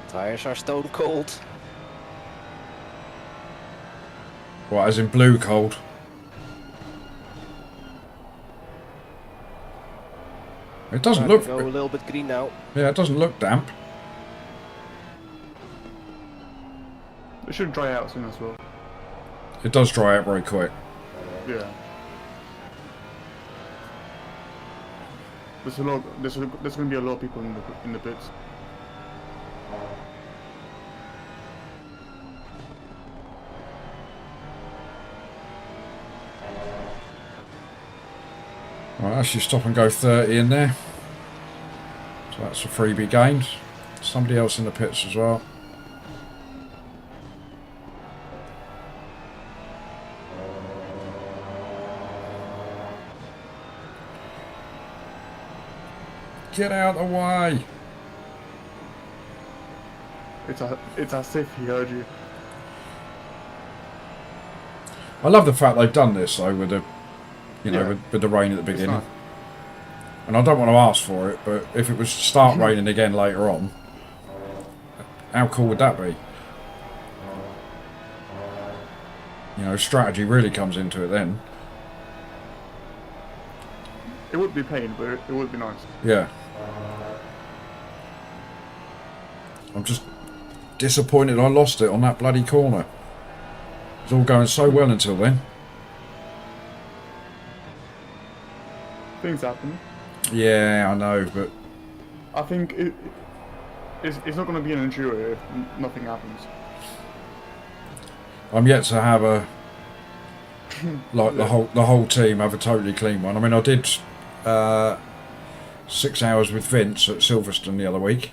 Tires are stone cold. What, as in blue cold? It doesn't Starting look... to go a little bit green now. Yeah, it doesn't look damp. It should dry out soon as well. It does dry out very quick. Yeah. There's a lot. There's going to be a lot of people in the pits. Right, that's your stop and go 30 in there. So that's a freebie gained. Somebody else in the pits as well. Get out of the way. It's as if he heard you. I love the fact they've done this though with the, Yeah. with the rain at the It's beginning. nice. And I don't want to ask for it, but if it was to start raining again later on, how cool would that be? Strategy really comes into it then. It would be pain, but it would be nice. Yeah. I'm just disappointed I lost it on that bloody corner. It was all going so well until then. Things happen. Yeah, I know, but I think it's not going to be an enduro if nothing happens. I'm yet to have a the whole team have a totally clean one. I mean, I did 6 hours with Vince at Silverstone the other week,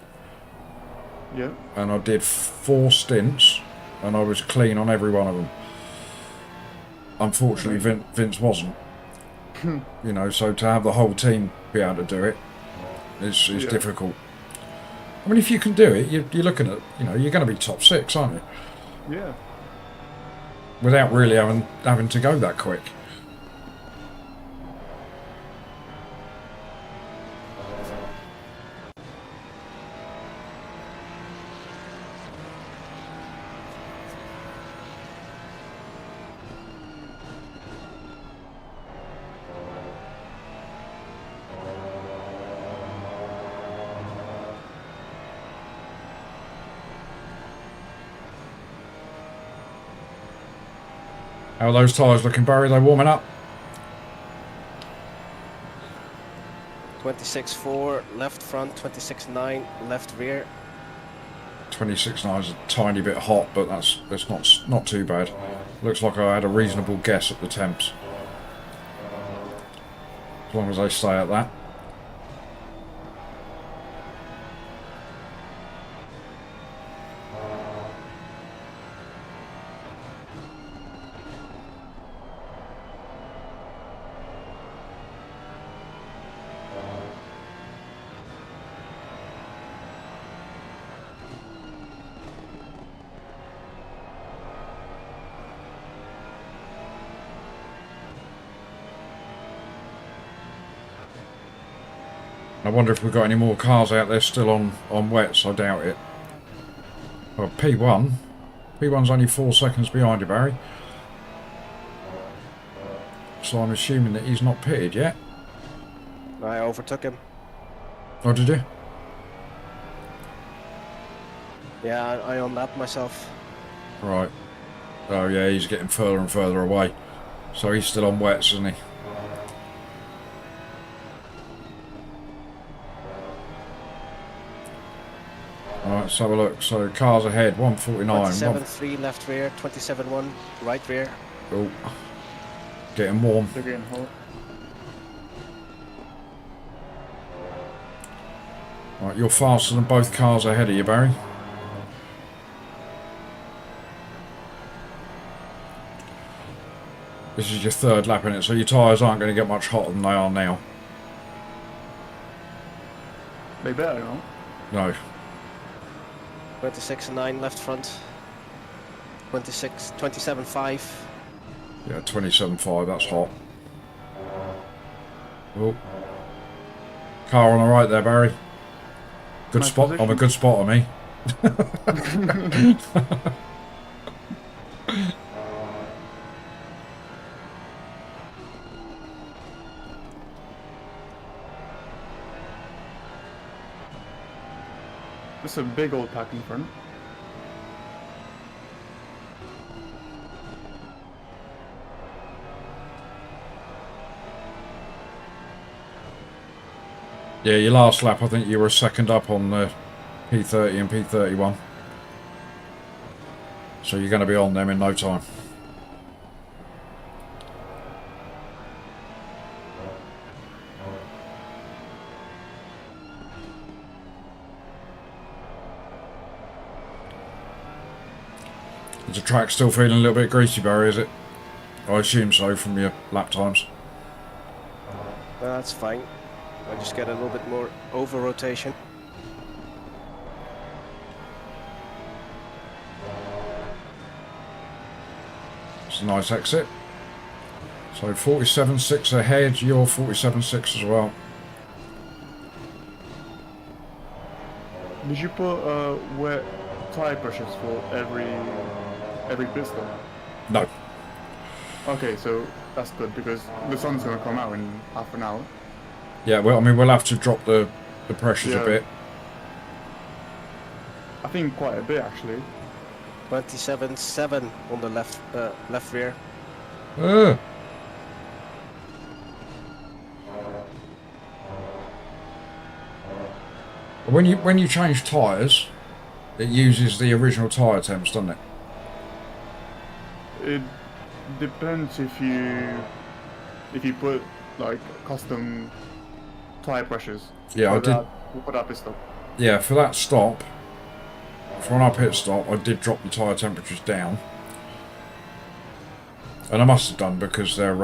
Yeah. and I did 4 stints, and I was clean on every one of them. Unfortunately, Vince wasn't. So to have the whole team be able to do it is Yeah. difficult. I mean, if you can do it, you're looking at, you're going to be top 6, aren't you? Yeah. Without really having to go that quick. How are those tyres looking, Barry? They warming up? 26.4 left front, 26.9 left rear. 26.9 is a tiny bit hot, but that's not too bad. Looks like I had a reasonable guess at the temps. As long as they stay at that. I wonder if we've got any more cars out there still on wets. I doubt it. Well, P1. P1's only 4 seconds behind you, Barry. So I'm assuming that he's not pitted yet. I overtook him. Oh, did you? Yeah, I unlapped myself. Right. Oh, yeah, he's getting further and further away. So he's still on wets, isn't he? Alright, let's have a look. So cars ahead, 149. 27.3 left rear, 27.1 right rear. Oh, getting warm. They're getting hot. Right, you're faster than both cars ahead of you, Barry. This is your 3rd lap in it, so your tyres aren't going to get much hotter than they are now. They better not. No. 26.9 left front. 27.5. Yeah, 27.5, that's hot. Oh. Car on the right there, Barry. Good Nice spot. position. I'm a good spot on me. It's a big old pack in front. Yeah, your last lap, I think you were 2nd up on the P30 and P31. So you're going to be on them in no time. Is the track still feeling a little bit greasy, Barry, is it? I assume so from your lap times. That's fine. I just get a little bit more over rotation. It's a nice exit. So 47.6 ahead, you're 47.6 as well. Did you put wet tire pressures for every pit stop? No. Okay, so that's good because the sun's gonna come out in half an hour. Yeah, well, I mean, we'll have to drop the pressures a Yeah. bit. I think quite a bit actually. 27.7 on the left rear. Uh. When you change tyres, it uses the original tyre temps, doesn't it? It depends if you put like custom tire pressures. Yeah, I did. For that pit stop. Yeah, for that stop, for our pit stop, I did drop the tyre temperatures down. And I must have done because they're,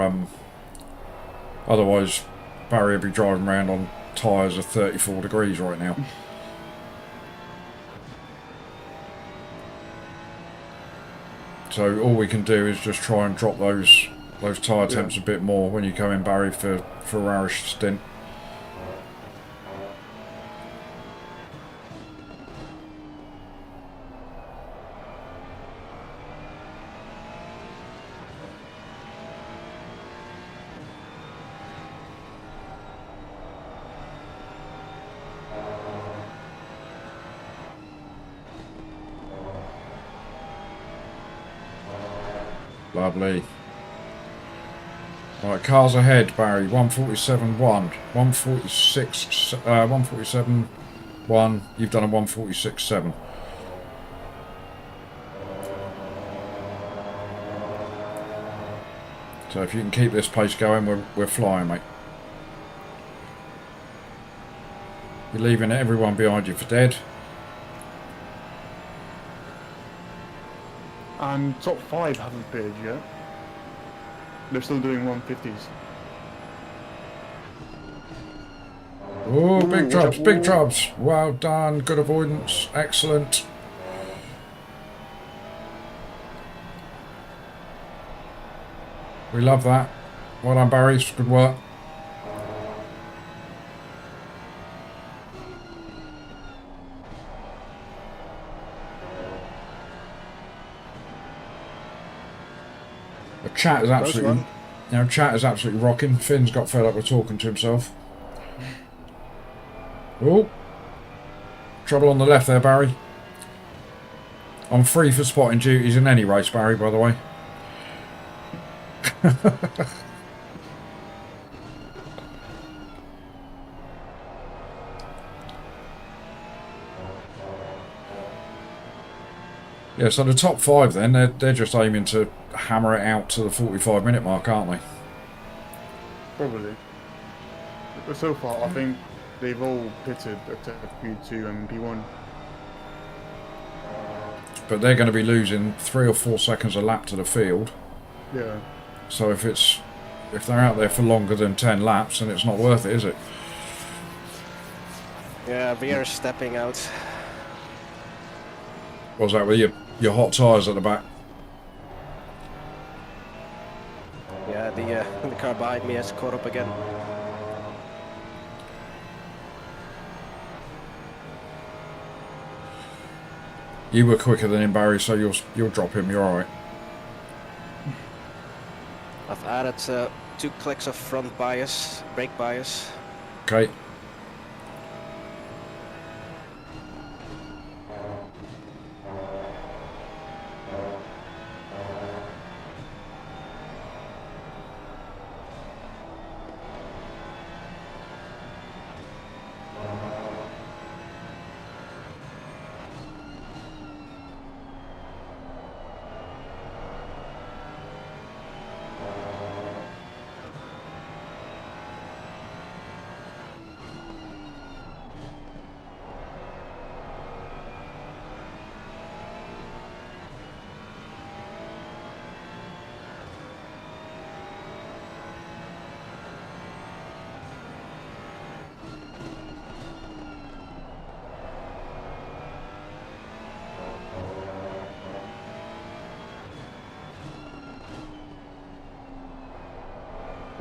otherwise Barry would be driving around on tyres of 34 degrees right now. So all we can do is just try and drop those tyre temps a bit more when you come in, Barry, for a hourish stint. Lovely. Right, cars ahead, Barry. 147.1, 146, 147.1. You've done a 146.7. So if you can keep this pace going, we're flying, mate. You're leaving everyone behind you for dead. And top 5 haven't pitted yet. They're still doing 150s. Oh, big Ooh, drops, ooh. big drops. Well done, good avoidance, excellent. We love that. Well done, Barry, good work. The chat is absolutely, chat is absolutely rocking. Finn's got fed up with talking to himself. Oh, trouble on the left there, Barry. I'm free for spotting duties in any race, Barry, by the way. Yeah, so the top 5 then, they're just aiming to hammer it out to the 45-minute mark, aren't they? Probably. But so far, I think they've all pitted except P2 and P1. But they're going to be losing 3 or 4 seconds a lap to the field. Yeah. So if they're out there for longer than 10 laps, then it's not worth it, is it? Yeah, we are stepping out. What's that with your hot tyres at the back? Yeah, the car behind me has caught up again. You were quicker than him, Barry, so you'll drop him. You're all right. I've added 2 clicks of front bias, brake bias. Okay.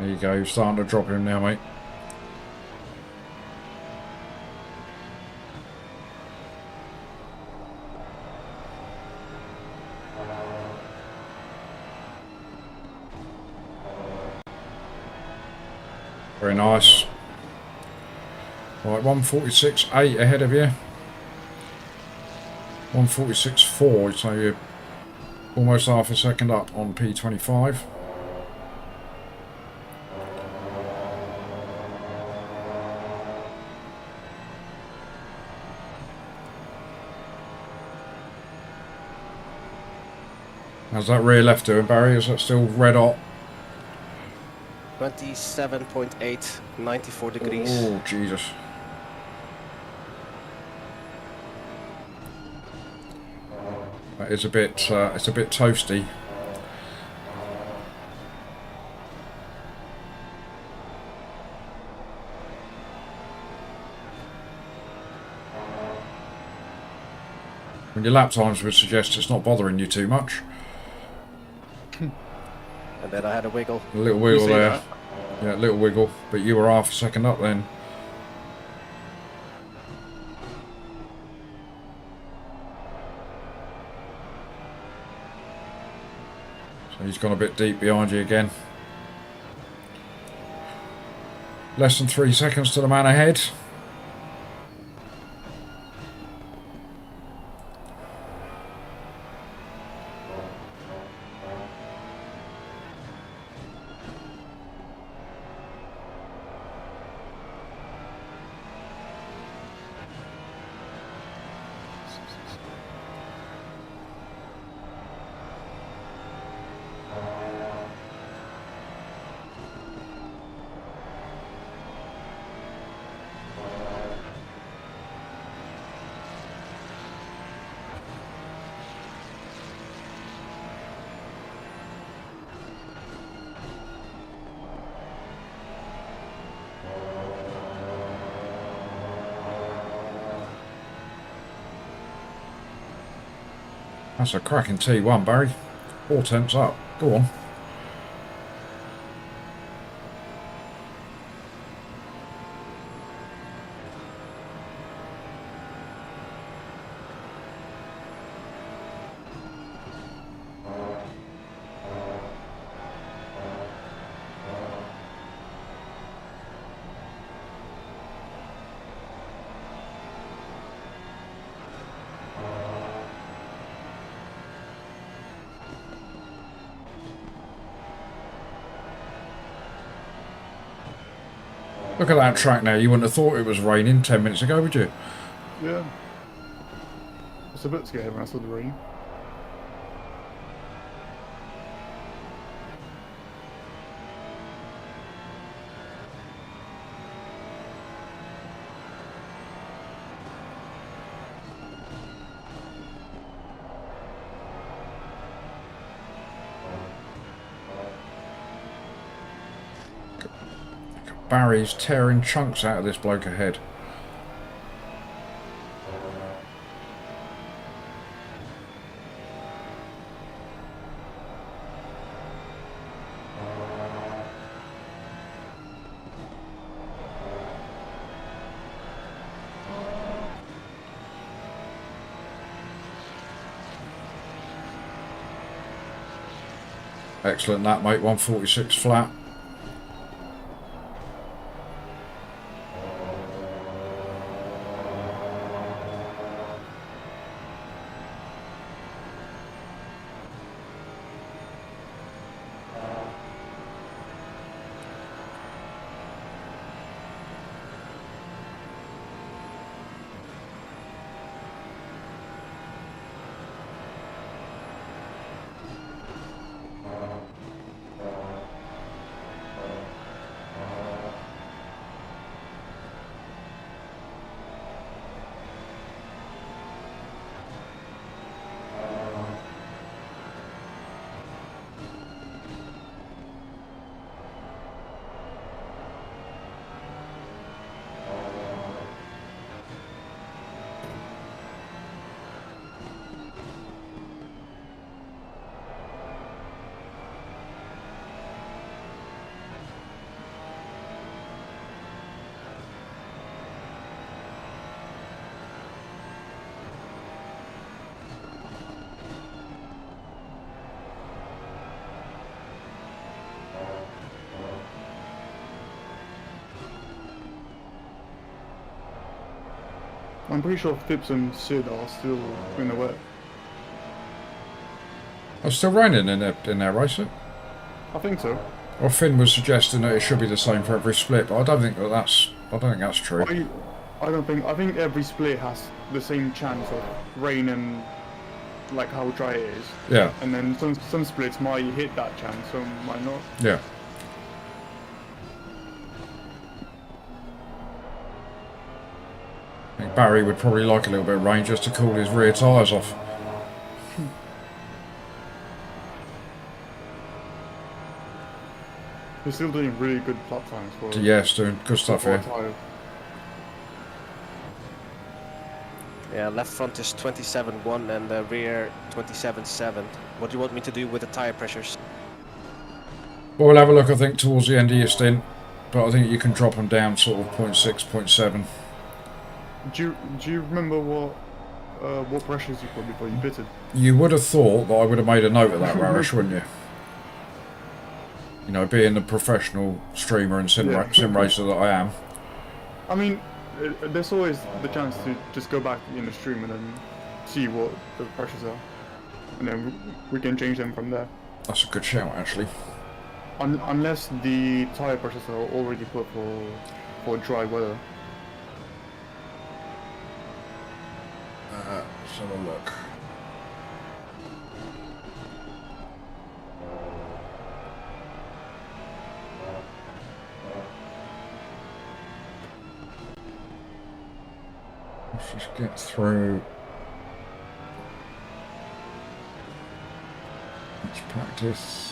There you go, you're starting to drop him now, mate. Very nice. Right, 146.8 ahead of you. 146.4, so you're almost half a second up on P25. How's that rear left doing, Barry? Is that still red hot? 27.8, 94 degrees. Oh, Jesus. That is a bit, it's a bit toasty. When your lap times would suggest it's not bothering you too much. And then I had a wiggle. A little wiggle see there. that? Yeah, a little wiggle. But you were half a second up then. So he's gone a bit deep behind you again. Less than 3 seconds to the man ahead. That's a cracking T1, Barry. 4 tenths up. Go on. Look at that track now. You wouldn't have thought it was raining 10 minutes ago, would you? Yeah. It's a bit scary when I saw the rain. Barry's tearing chunks out of this bloke ahead. Excellent that, mate. 146 flat. I'm pretty sure Phipps and Sid are still in the wet. It's still raining in their race. I think so. Well, Finn was suggesting that it should be the same for every split, but I don't think that's true. I think every split has the same chance of rain and like how dry it is. Yeah, And then some splits might hit that chance, some might not. yeah. I think Barry would probably like a little bit of rain just to cool his rear tyres off. They're still doing really good lap times for. Yes, doing good stuff for here. tyre. Yeah, left front is 27.1 and the rear 27.7. What do you want me to do with the tire pressures? Well, we'll have a look, I think, towards the end of your stint, but I think you can drop them down sort of 0.6, 0.7. Do you remember what pressures you put before you pitted? You would have thought that I would have made a note of that, Rarish, wouldn't you? You know, being the professional streamer and sim racer that I am. I mean, there's always the chance to just go back in the stream and then see what the pressures are, and then we can change them from there. That's a good shout, actually. Unless the tire pressures are already put for dry weather. Let's have a look. Let's just get through. Let's practice.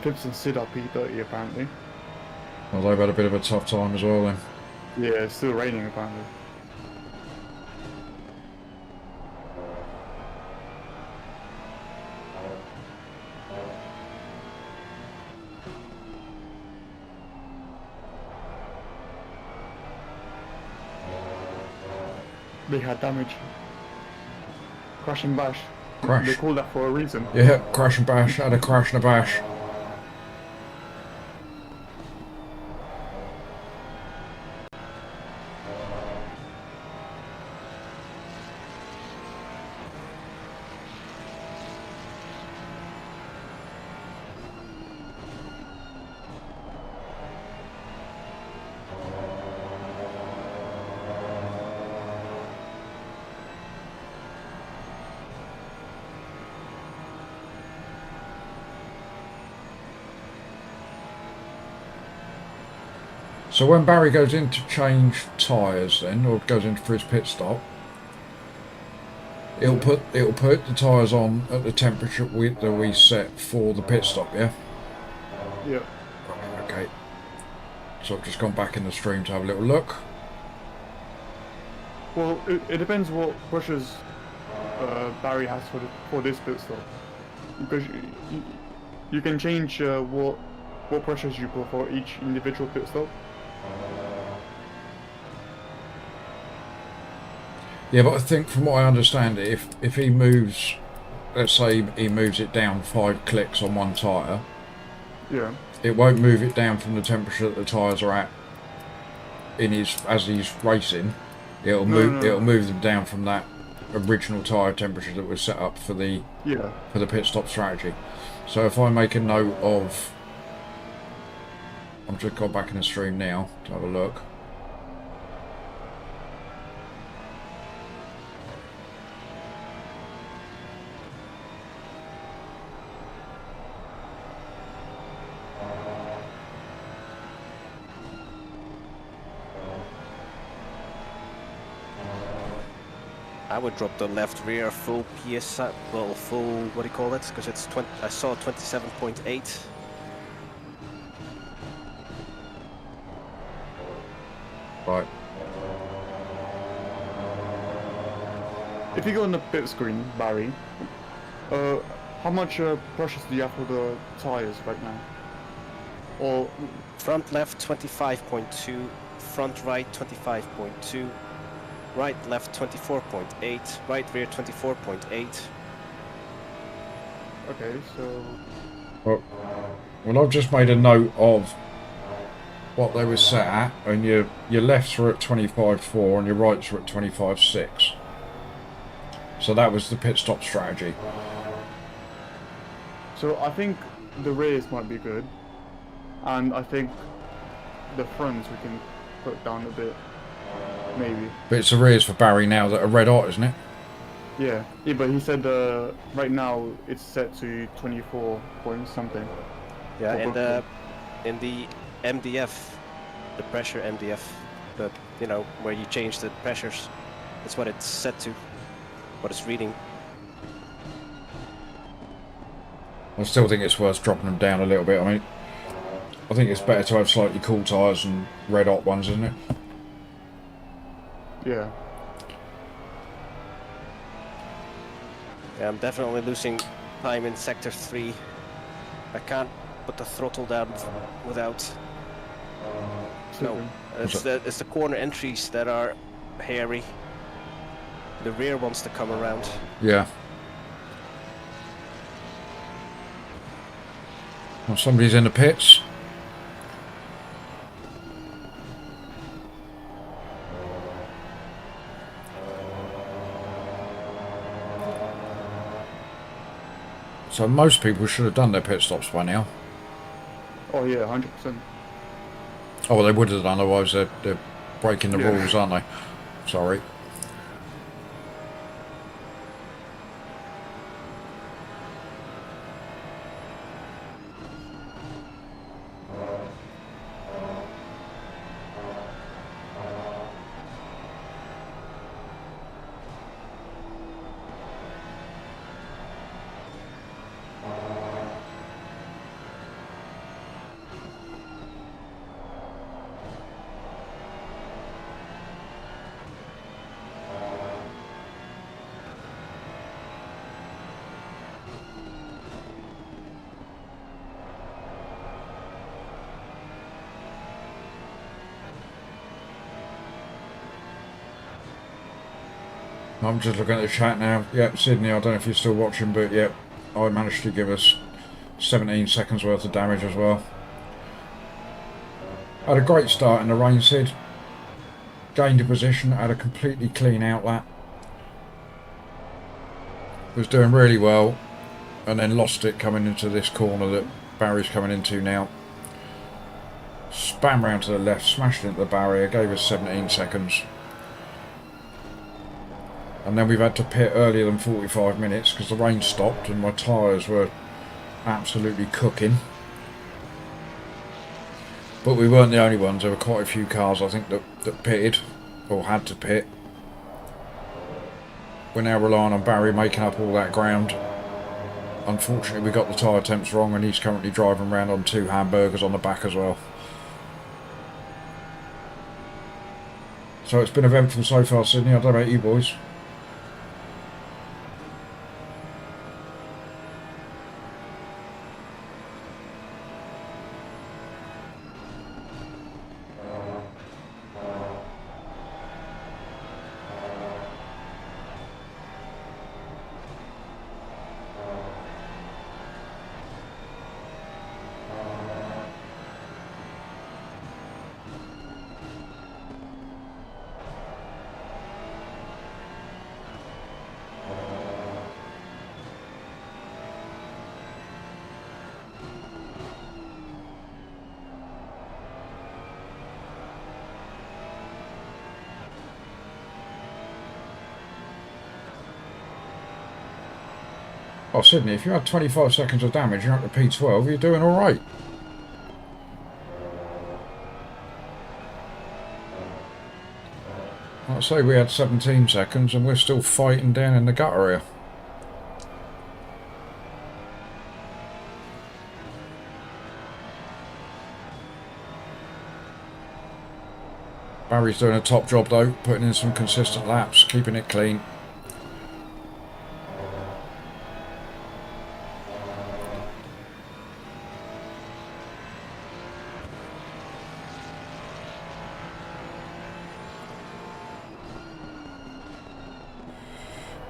Phipps and Sid are P30 apparently. Well, they've had a bit of a tough time as well then. Yeah, it's still raining apparently. They had damage. Crash and bash. Crash. They call that for a reason. Yeah, crash and bash. Had a crash and a bash. So when Barry goes in to change tyres then, or goes in for his pit stop, it'll put the tyres on at the temperature that we set for the pit stop, yeah? Yeah. Okay. So I've just gone back in the stream to have a little look. Well, it depends what pressures Barry has for this pit stop, because you can change what pressures you put for each individual pit stop. Yeah, but I think from what I understand, if he moves, let's say he moves it down 5 clicks on one tyre, Yeah. it won't move it down from the temperature that the tyres are at as he's racing. It'll move them down from that original tyre temperature that was set up for the pit stop strategy. So if I make a note of, I'm just going back in the stream now to have a look. I would drop the left rear full PSI, well, full, what do you call it? Because it's 20, I saw 27.8. Right. If you go on the pit screen, Barry, how much pressures do you have for the tires right now? Or Front left 25.2, front right 25.2, right left 24.8, right rear 24.8. okay, so Well, I've just made a note of what they were set at, and your lefts were at 25.4 and your rights were at 25.6. So that was the pit stop strategy. so I think the rears might be good, and I think the fronts we can put down a bit, maybe. But it's the rears for Barry now that are red hot, isn't it? Yeah, but he said right now it's set to 24 point something. Yeah, For in the MDF, the pressure MDF, you know, where you change the pressures, that's what it's set to, what it's reading. I still think it's worth dropping them down a little bit. I mean, I think it's better to have slightly cool tyres than red hot ones, isn't it? Yeah. Yeah, I'm definitely losing time in sector 3. I can't put the throttle down without. No, it's the corner entries that are hairy. The rear wants to come around. Yeah. Well, somebody's in the pits. So most people should have done their pit stops by now. Oh yeah, 100%. Oh, well, they would have done, otherwise they're breaking the rules, aren't they? Sorry. I'm just looking at the chat now. Yep, Sydney, I don't know if you're still watching, but yep, I managed to give us 17 seconds worth of damage as well. Had a great start in the rain, Sid. Gained a position, had a completely clean outlet. Was doing really well, and then lost it coming into this corner that Barry's coming into now. Spam round to the left, smashed into the barrier, gave us 17 seconds. And then we've had to pit earlier than 45 minutes because the rain stopped and my tyres were absolutely cooking. But we weren't the only ones. There were quite a few cars, I think, that pitted or had to pit. We're now relying on Barry making up all that ground. Unfortunately, we got the tyre temps wrong and he's currently driving around on 2 hamburgers on the back as well. So it's been eventful so far, Sydney. I don't know about you boys. Oh, Sydney, if you had 25 seconds of damage, you're up to P12, you're doing all right. I'd say we had 17 seconds and we're still fighting down in the gutter here. Barry's doing a top job though, putting in some consistent laps, keeping it clean.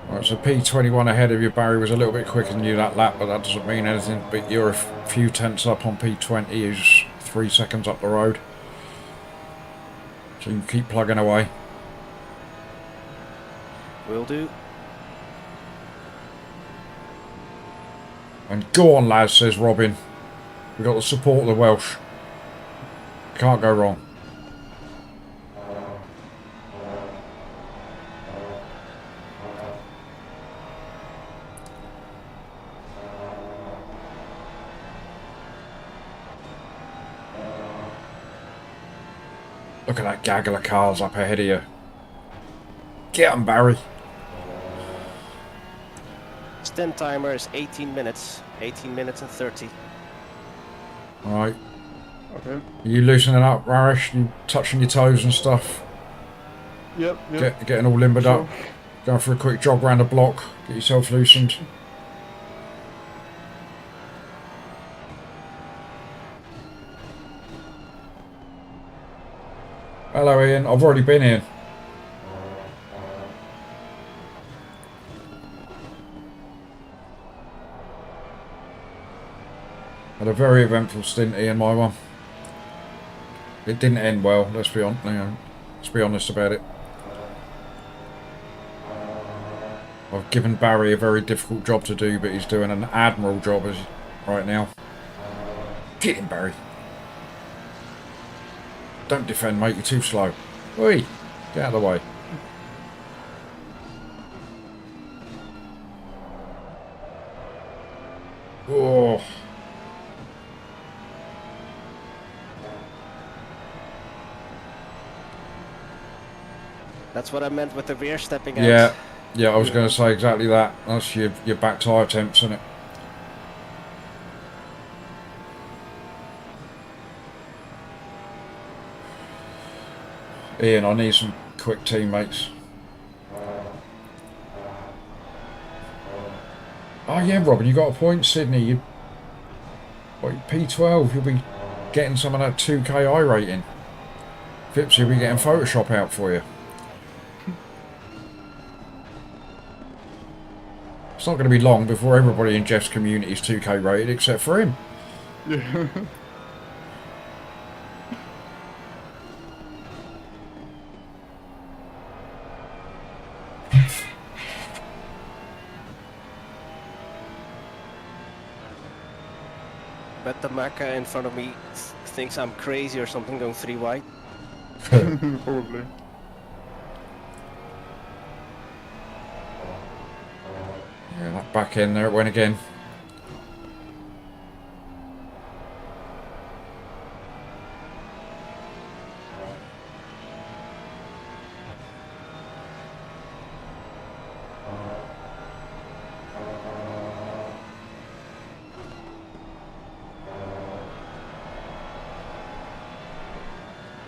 Right, so P21 ahead of you. Barry was a little bit quicker than you that lap, but that doesn't mean anything. But you're a few tenths up on P20, who's 3 seconds up the road. So you can keep plugging away. Will do. And go on, lads, says Robin. We've got the support of the Welsh. Can't go wrong. Look at that gaggle of cars up ahead of you. Get 'em, Barry. Stint timer is 18 minutes. 18 minutes and 30. Alright. Okay. Are you loosening up, Rarish? You touching your toes and stuff? Yep. Yep. Getting all limbered Sure. up? Going for a quick jog around the block. Get yourself loosened. Hello, Ian. I've already been in. Had a very eventful stint, Ian, my one. It didn't end well, let's be honest about it. I've given Barry a very difficult job to do, but he's doing an admirable job right now. Get him, Barry. Don't defend, mate, you're too slow. Oi, get out of the way. Oh. That's what I meant with the rear stepping out. Yeah, I was going to say exactly that. That's your back tyre temps, isn't it? Ian, I need some quick teammates. Oh yeah, Robin, you got a point. Sydney, P12, you'll be getting some of that 2K I rating. Phipps, you'll be getting Photoshop out for you. It's not going to be long before everybody in Jeff's community is 2K rated except for him. Yeah. Bet the Macca in front of me thinks I'm crazy or something going 3 wide. Probably. Yeah, that back end there it went again.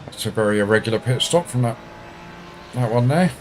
That's a very irregular pit stop from that one there.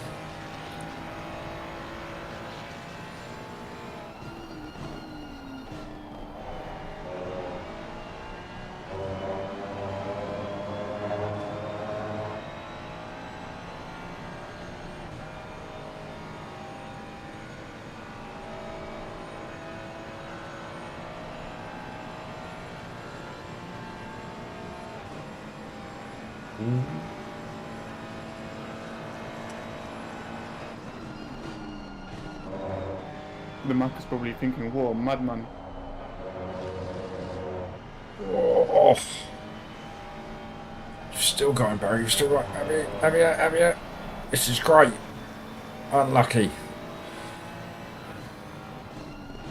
The Mac is probably thinking, whoa, madman. Oh. You're still going, Barry. You're still right. Have you? This is great. Unlucky.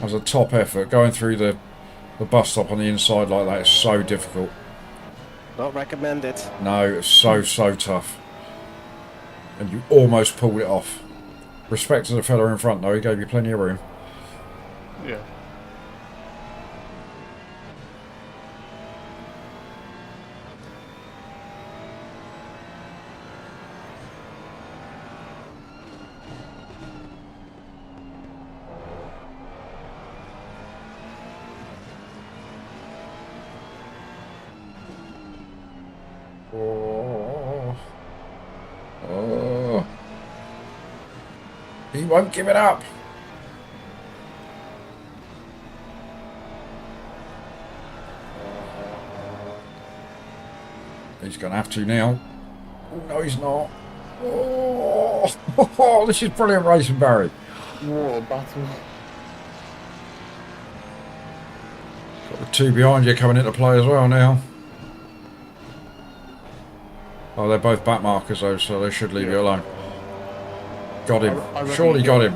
As a top effort, going through the bus stop on the inside like that is so difficult. Don't recommend it. No, it's so tough. And you almost pulled it off. Respect to the fella in front though, he gave you plenty of room. Yeah. Oh. Oh. He won't give it up. He's going to have to now. Oh, no, he's not. Oh, this is brilliant racing, Barry. What a battle. Got the two behind you coming into play as well now. Oh, they're both back markers though, so they should leave you alone. Got him. I reckon Surely he got him.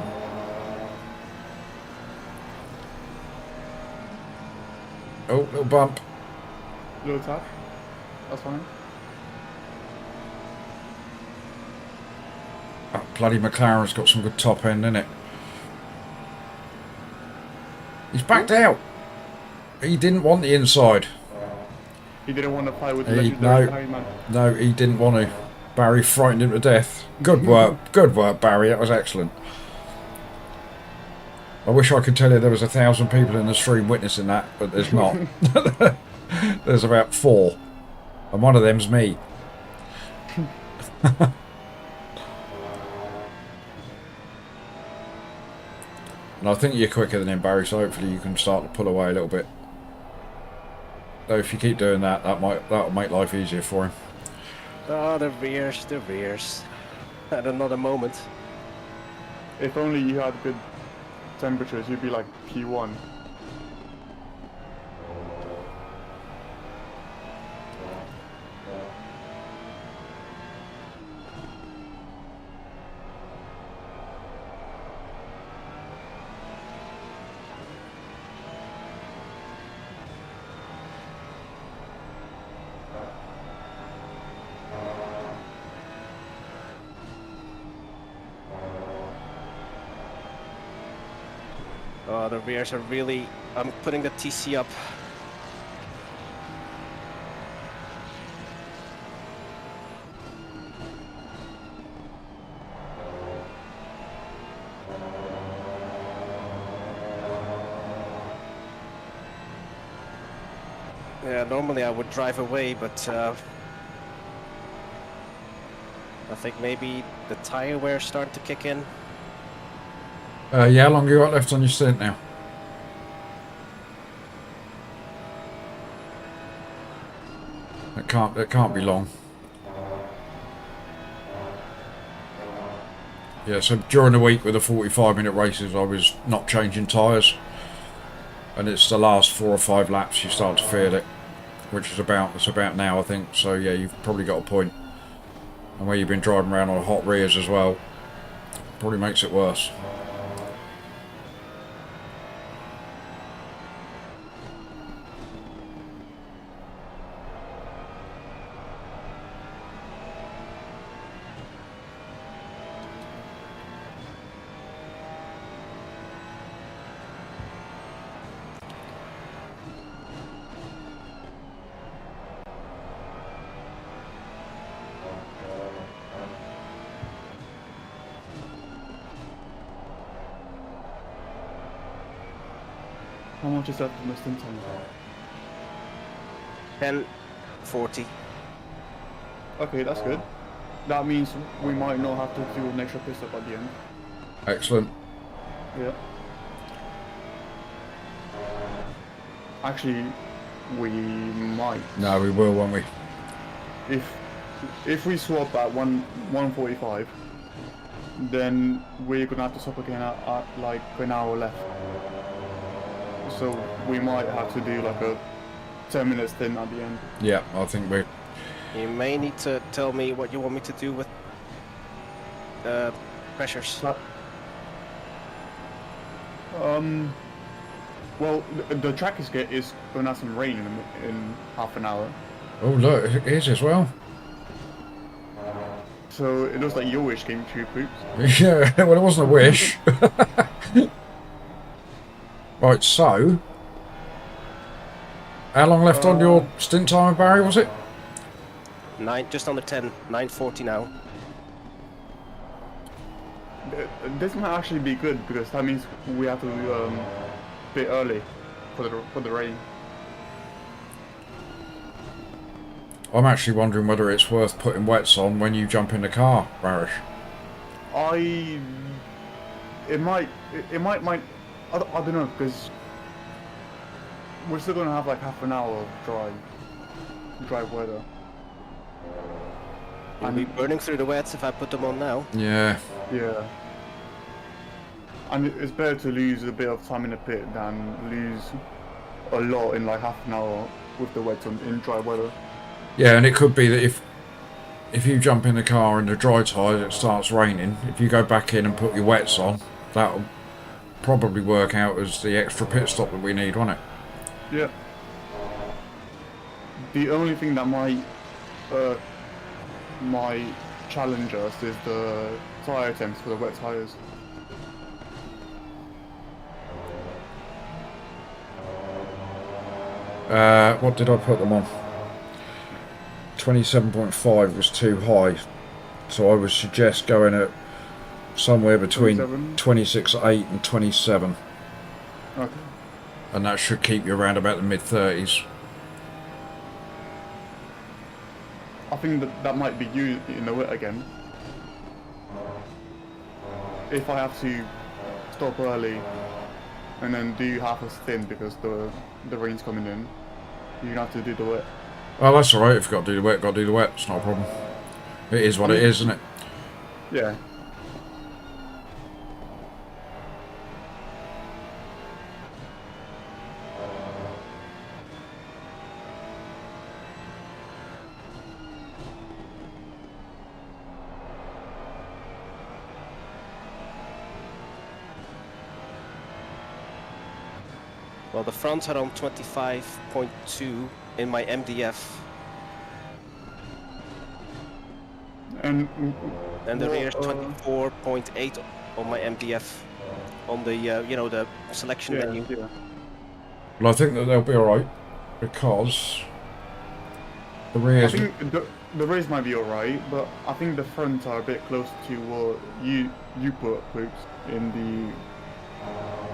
Oh, little bump. Little tap. That's fine. That bloody McLaren's got some good top end, innit? He's backed out. He didn't want the inside. He didn't want to fight with the He, legendary Harry man. no, he didn't want to. Barry frightened him to death. Good work. Good work, Barry. That was excellent. I wish I could tell you there was 1,000 people in the stream witnessing that, but there's not. There's about 4. And one of them's me. And I think you're quicker than him, Barry, so hopefully you can start to pull away a little bit. Though if you keep doing that, that'll make life easier for him. Oh, the rears. At another moment. If only you had good temperatures, you'd be like P1. Oh, the rears are really... I'm putting the TC up. Yeah, normally I would drive away, but I think maybe the tire wear starting to kick in. Yeah, how long you got left on your stint now? It can't be long. Yeah, so during the week with the 45-minute races, I was not changing tyres, and it's the last 4 or 5 laps you start to feel it, which is about now, I think. So yeah, you've probably got a point. And where you've been driving around on hot rears as well, probably makes it worse. How much is that for my stint time? 10:40. Okay, that's good. That means we might not have to do an extra pit stop at the end. Excellent. Yeah. Actually, we might. No, we will, won't we? If we swap at 1:45, then we're gonna have to stop again at like an hour left. So we might have to do like a 10-minute stint at the end. Yeah, I think we. You may need to tell me what you want me to do with pressures. Well, the track is going to have some rain in half an hour. Oh, look, it is as well. So it looks like your wish came true, Poops. Yeah, well, it wasn't a wish. Right, so... How long left on your stint timer, Barry, was it? Just under 10, 9:40 now. This might actually be good because that means we have to bit early for the rain. I'm actually wondering whether it's worth putting wets on when you jump in the car, Barish. It might, I don't know, because we're still gonna have like half an hour of dry weather. You'll be burning through the wets if I put them on now. Yeah. Yeah. And it's better to lose a bit of time in the pit than lose a lot in like half an hour with the wets in dry weather. Yeah, and it could be that if you jump in the car in the dry tide, it starts raining. If you go back in and put your wets on, that'll probably work out as the extra pit stop that we need, won't it? Yeah. The only thing that might challenge us is the tyre temps for the wet tyres. What did I put them on? 27.5 was too high, so I would suggest going at somewhere between 26.8 and 27. Okay. And that should keep you around about the mid-30s. I think that might be you in the wet again. If I have to stop early and then do half a stint because the rain's coming in, you're gonna have to do the wet. Well, that's alright. If you've got to do the wet, got to do the wet. It's not a problem. It is what it is, isn't it? Yeah. Well, the fronts are on 25.2 in my MDF, And and the rear is well, 24.8 on my MDF on the you know, the selection yeah, menu. yeah. Well, I think that they'll be alright because the I rears. think the race might be alright, but I think the fronts are a bit close to what you put Poops in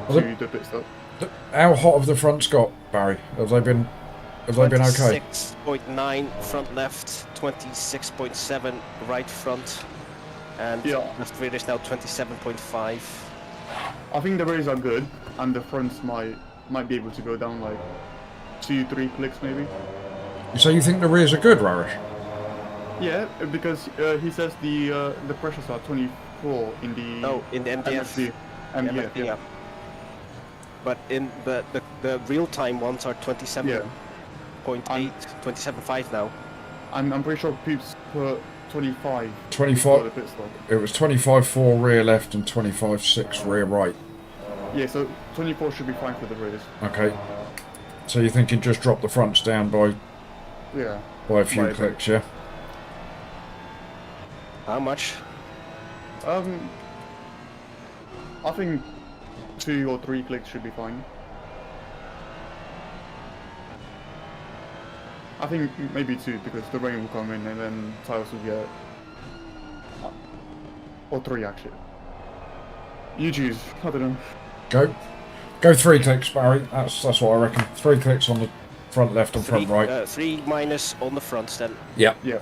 Well, the pit stop. How hot have the fronts got, Barry? Have they been okay? 26.9 front left, 26.7 right front, and Yeah. left rear is now 27.5. I think the rays are good, and the fronts might be able to go down like 2-3 clicks maybe. So you think the rears are good, Rarish? Yeah, because he says the pressures are 24 in the No, in the MDF. MFD. MDF, yeah. But in the real time ones are 27.8, I'm- 27.5 now. I'm pretty sure Poops put 25. 25. for the pit stop. It was 25.4 rear left and 25.6 rear right. Yeah, so 24 should be fine for the rears. Okay. So you're thinking just drop the fronts down by Yeah. a few By a bit. clicks, yeah? How much? I think 2 or 3 clicks should be fine. I think maybe 2 because the rain will come in and then tires will get... Or 3 actually. You choose, I don't know. Go 3 clicks, Barry. That's what I reckon. 3 clicks on the front left and front right. 3 minus on the fronts then. Yep. Yeah.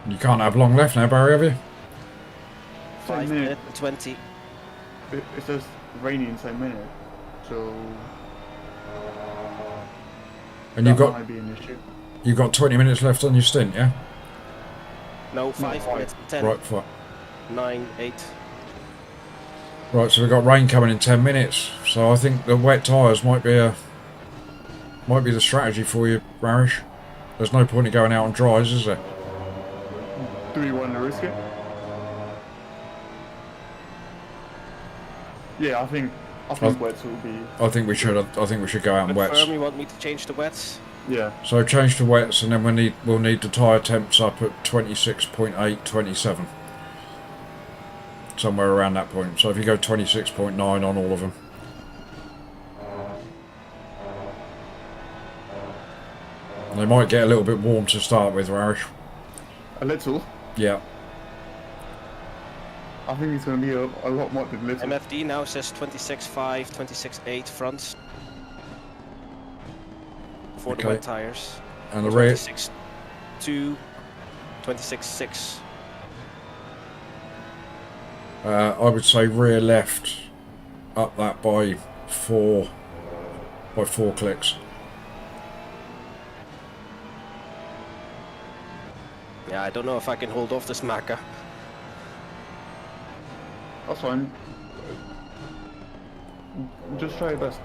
You can't have long left now, Barry, have you? 5 minute. minutes and 20. It says raining in 10 minutes, so And that might be an issue. you've got 20 minutes left on your stint, yeah? No, 5 5. minutes, 10, Right, fine. 9, 8. Right, so we've got rain coming in 10 minutes. So I think the wet tyres might be a Might be the strategy for you, Rarish. There's no point in going out on dries, is there? Do we want to risk it? Yeah, I think wets will be. I think we should. I think we should go out on wets. Confirm you want me to change to wets? Yeah. So change to wets, and then we'll need the tyre temps up at 26.8, 27. Somewhere around that point. So if you go 26.9 on all of them. They might get a little bit warm to start with, Rarish. A little. Yeah. I think it's going to be a lot more than little. MFD now says 26.5, 26.8 fronts. For the wet tires. And the rear. 26.2, 26.6. I would say rear left up that by 4 clicks. Yeah, I don't know if I can hold off this Macca. That's fine. Just try your best.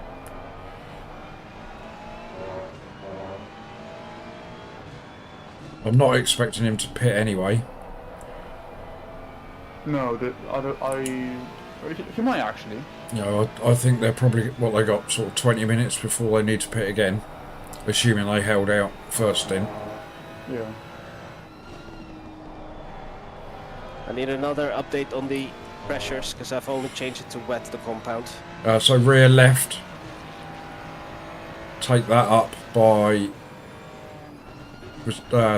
I'm not expecting him to pit anyway. No, he might actually. You know, I think they're probably, they got sort of 20 minutes before they need to pit again. Assuming they held out first stint. Yeah. I need another update on the pressures, because I've only changed it to wet, the compound. So rear left. Take that up by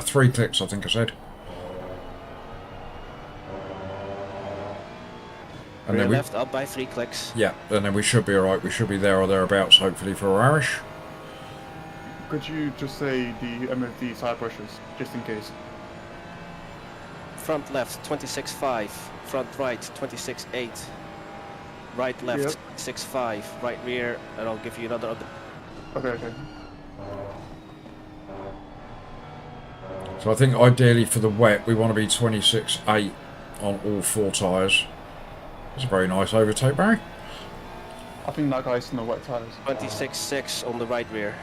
3 clicks, I think I said. And Rear then left up by 3 clicks. Yeah, and then we should be alright. We should be there or thereabouts, hopefully, for Irish. Could you just say the MFD side pressures, just in case? Front left 26.5, front right 26.8, right left 26.5, right rear, and I'll give you another update. Okay. So I think ideally for the wet, we want to be 26.8 on all 4 tyres. That's a very nice overtake, Barry. I think that guy's in the wet tires. 26.6 on the right rear.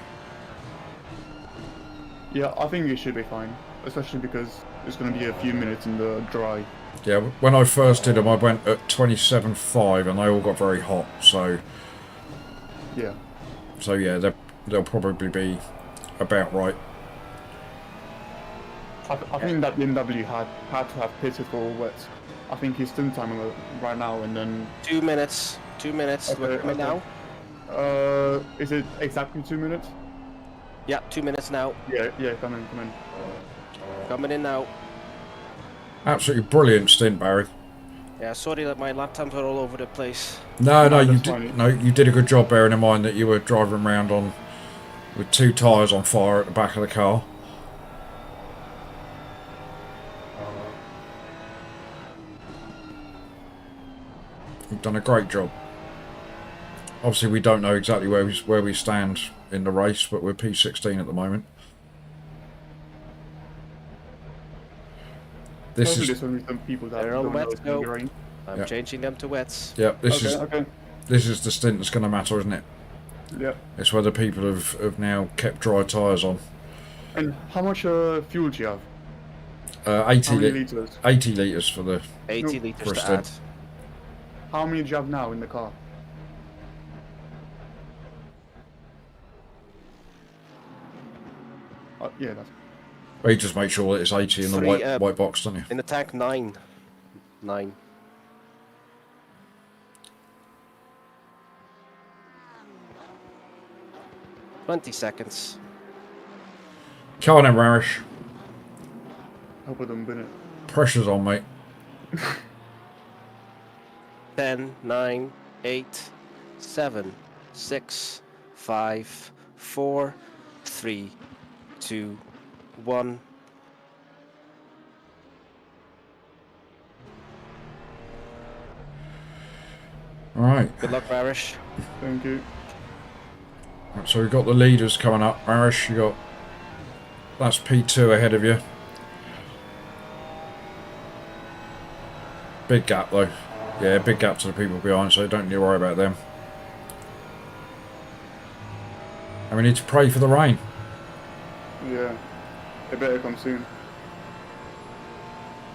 Yeah, I think it should be fine, especially because it's going to be a few minutes in the dry. Yeah, when I first did them, I went at 27.5 and they all got very hot, so... Yeah. So yeah, they'll probably be about right. I think that BMW had to have pitted for all wets. I think he's stint timing right now and then... 2 minutes. 2 minutes. Okay, We're coming now. Is it exactly 2 minutes? Yeah, 2 minutes now. Yeah, come in. Coming in now. Absolutely brilliant stint, Barry. Yeah, sorry that my lap times are all over the place. No, that's you did a good job, bearing in mind that you were driving around with 2 tyres on fire at the back of the car. You've done a great job. Obviously, we don't know exactly where we stand in the race, but we're P16 at the moment. This is some people that They're on don't know wet, it's gonna be no. rain. I'm changing them to wets. yeah. Okay. This is the stint that's going to matter, isn't it? Yeah. It's whether people have now kept dry tyres on. And how much fuel do you have? 80 How many liters? 80 litres for the 80 for litres a to stint. add. How many do you have now in the car? Yeah, that's... You just make sure that it's 80 in the 3, white box, don't you? In the tank, 9. 9. "20 seconds. Come on then, Rarish. Hope I don't bin it. Pressure's on, mate. 10, 9, 8, 7, 6, 5, 4, 3, 2, 1. Alright. Good luck, Rarish. Thank you. Right, so we've got the leaders coming up. Rarish, you got... That's P2 ahead of you. Big gap, though. Yeah, big gap to the people behind, so don't need to worry about them. And we need to pray for the rain. Yeah. It better come soon.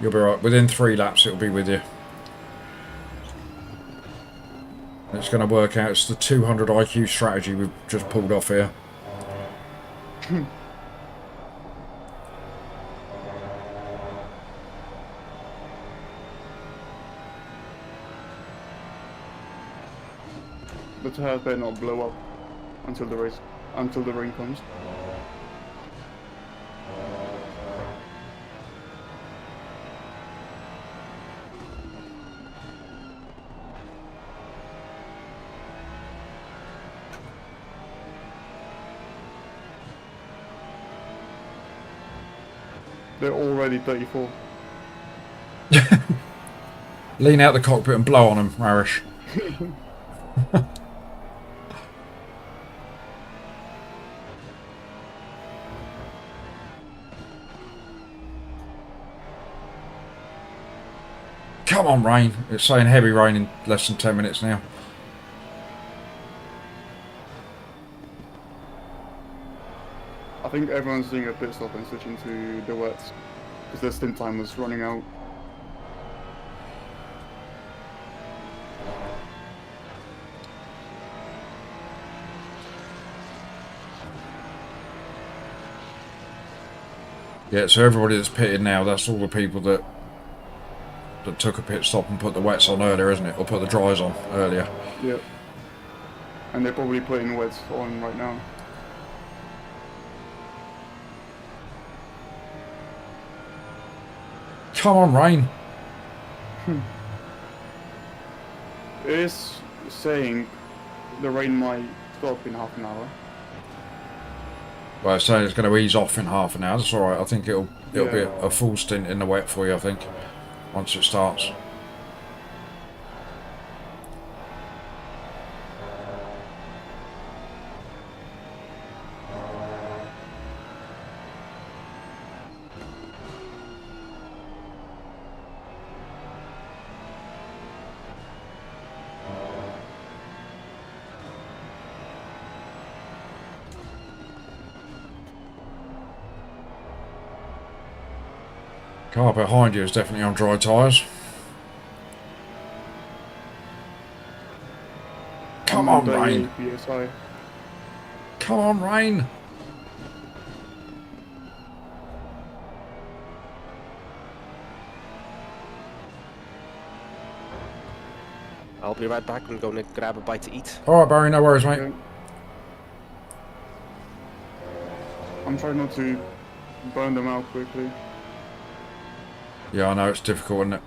You'll be right. Within 3 laps, it'll be with you. It's going to work out. It's the 200 IQ strategy we've just pulled off here. The tires better not blow up until the rain comes. They're already 34. Lean out the cockpit and blow on them, Marish. Come on, rain. It's saying heavy rain in less than 10 minutes now. I think everyone's doing a pit stop and switching to the wets because their stint time was running out. Yeah, so everybody that's pitted now, that's all the people that took a pit stop and put the wets on earlier, isn't it? Or put the dries on earlier. Yep. And they're probably putting wets on right now. Come on, rain. It's saying the rain might stop in half an hour. Well, it's saying it's going to ease off in half an hour. That's alright. I think it'll be Yeah. a full stint in the wet for you, I think, once it starts. Car behind you is definitely on dry tyres. Come on, rain. PSI. Come on, rain. I'll be right back. I'm going to grab a bite to eat. Alright, Barry, no worries, mate. Okay. I'm trying not to burn them out quickly. Yeah, I know, it's difficult, isn't it?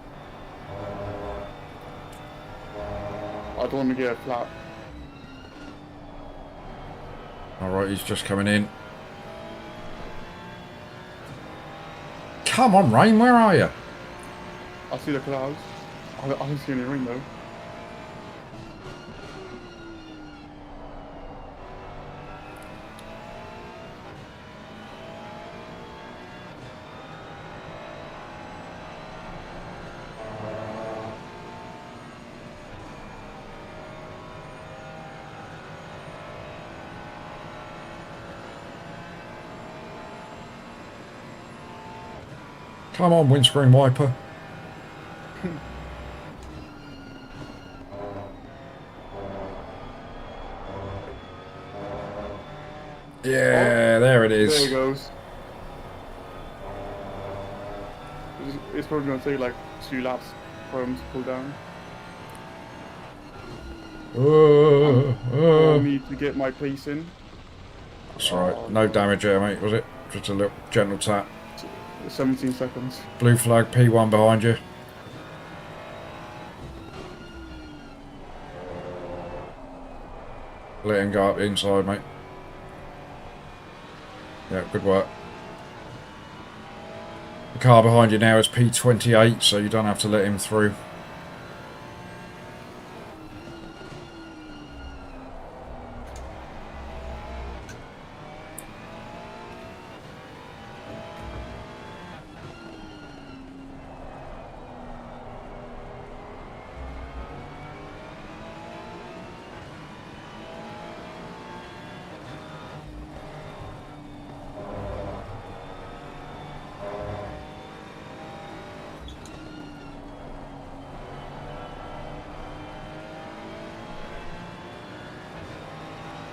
I don't want to get a flat. Alright, he's just coming in. Come on, rain, where are you? I see the clouds. I don't see any rain though. Come on, windscreen wiper. Yeah, there it is. There it goes. It's probably going to take like 2 laps for him to pull down. For me to get my pace in. That's alright. No damage there, mate, was it? Just a little gentle tap. 17 seconds. Blue flag, P1 behind you. Let him go up the inside, mate. Yeah, good work. The car behind you now is P28, so you don't have to let him through.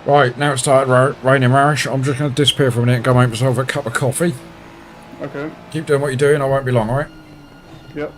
Right, now it's started raining Marish. I'm just going to disappear for a minute and go make myself a cup of coffee. Okay. Keep doing what you're doing, I won't be long, alright? Yep.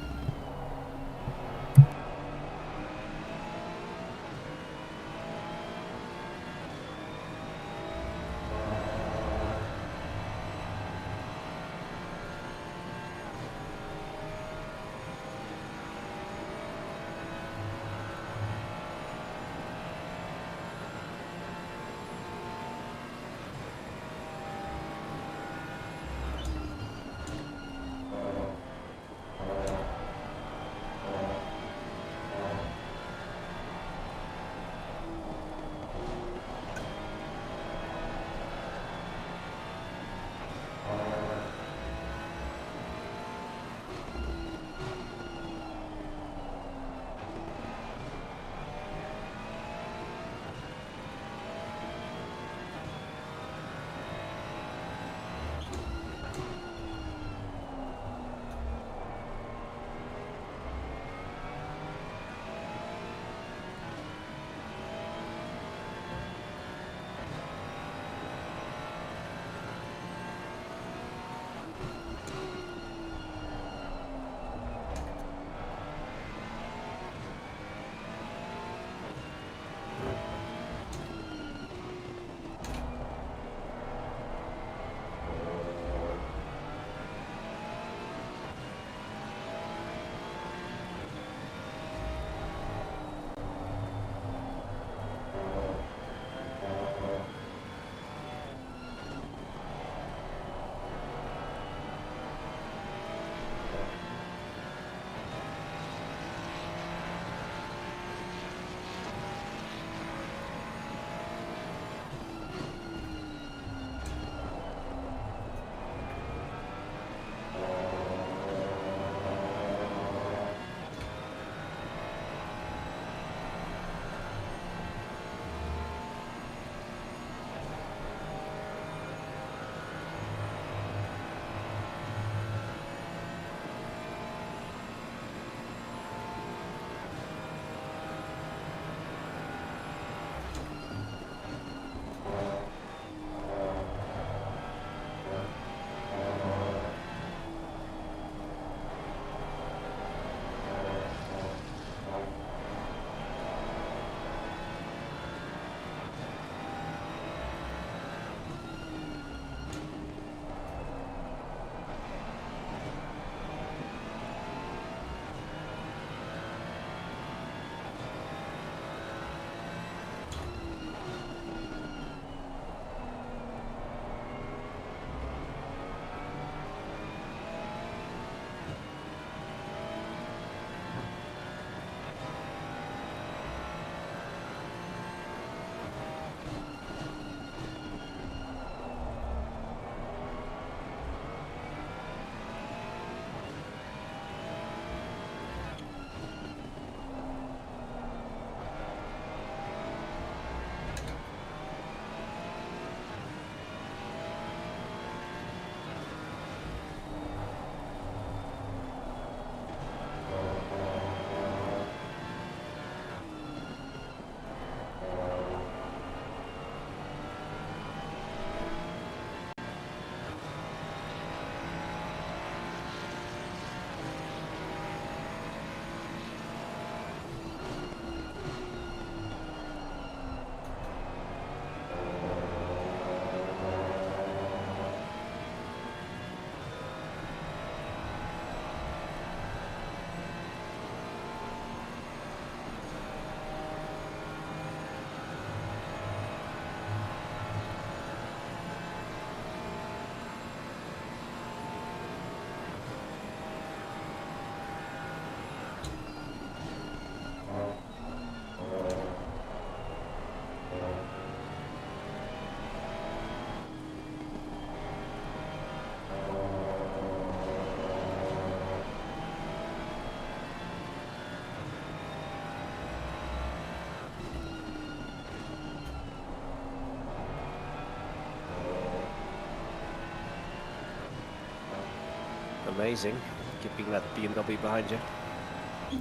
Amazing, keeping that BMW behind you.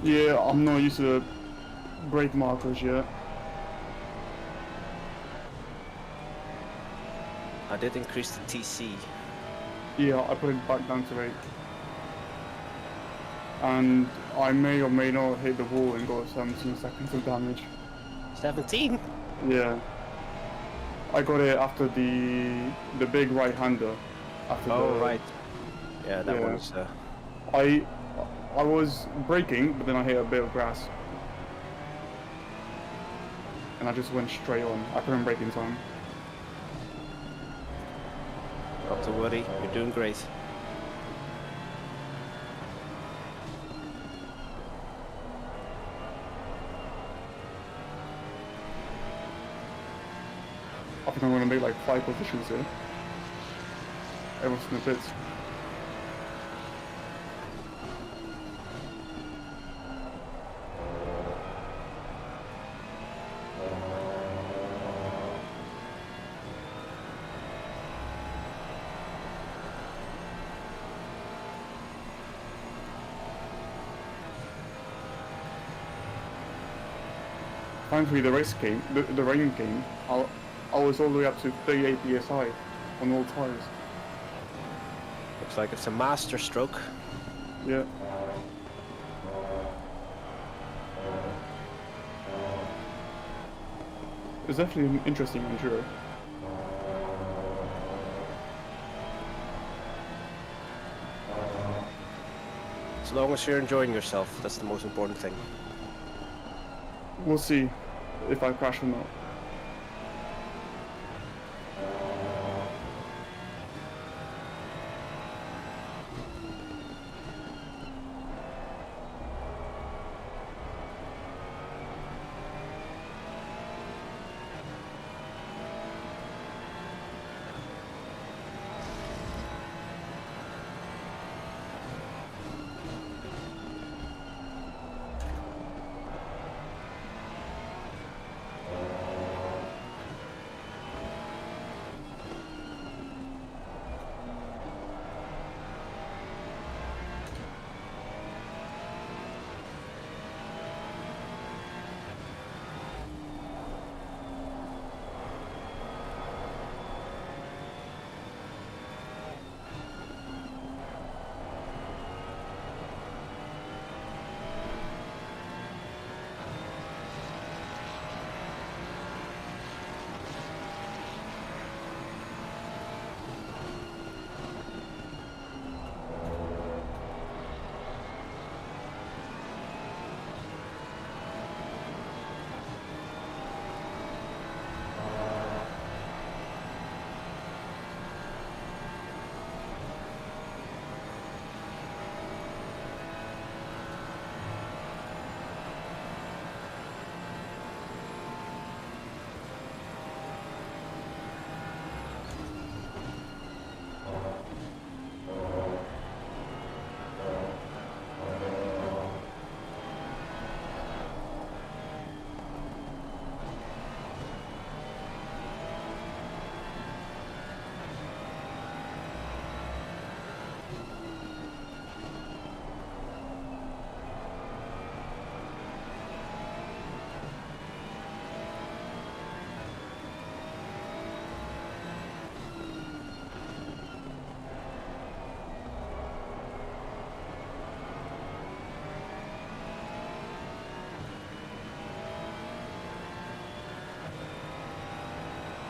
Yeah, I'm not used to the brake markers yet. I did increase the TC. Yeah, I put it back down to 8. And I may or may not hit the wall and got 17 seconds of damage. 17? Yeah. I got it after the big right-hander. After Oh, right. Yeah, that Yeah. one's... I was braking, but then I hit a bit of grass. And I just went straight on. I couldn't brake in time. Not to worry, you're doing great. I think I'm gonna make like 5 positions here. Everyone's in the pits. Thankfully the race came, the rain came. I was all the way up to 38 psi on all tires. Looks like it's a master stroke. Yeah. It's definitely an interesting enduro. As long as you're enjoying yourself, that's the most important thing. We'll see if I crash or not.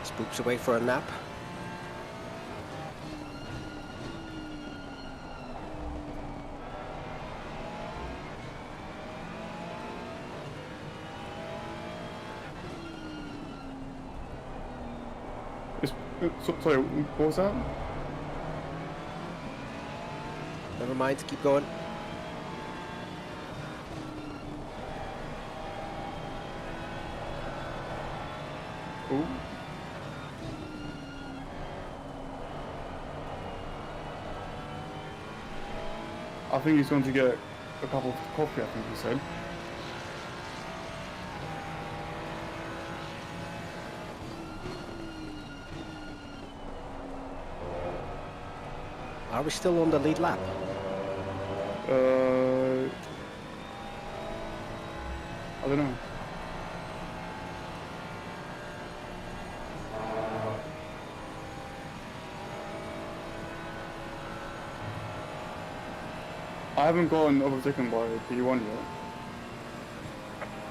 Spooks away for a nap. Sorry, what was that? Never mind, keep going. Oh. I think he's going to get a cup of coffee, I think he said. Are we still on the lead lap? I don't know. I haven't gotten overtaken by P1 yet.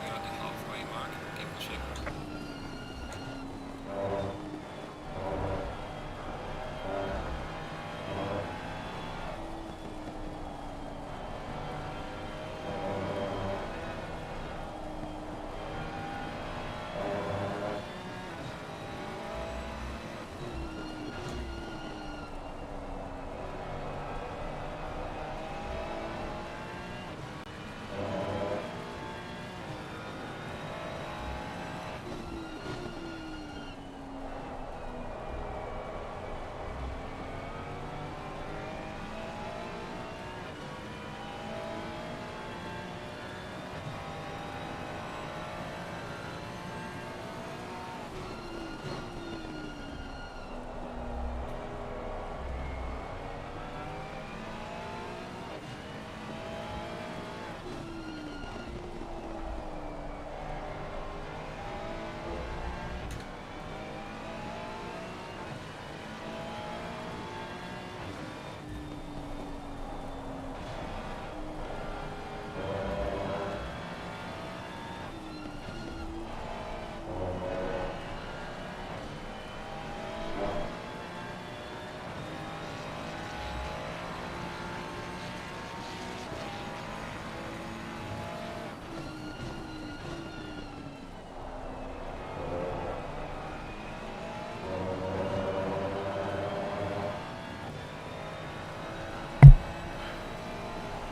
We are at the halfway mark. Give it a check.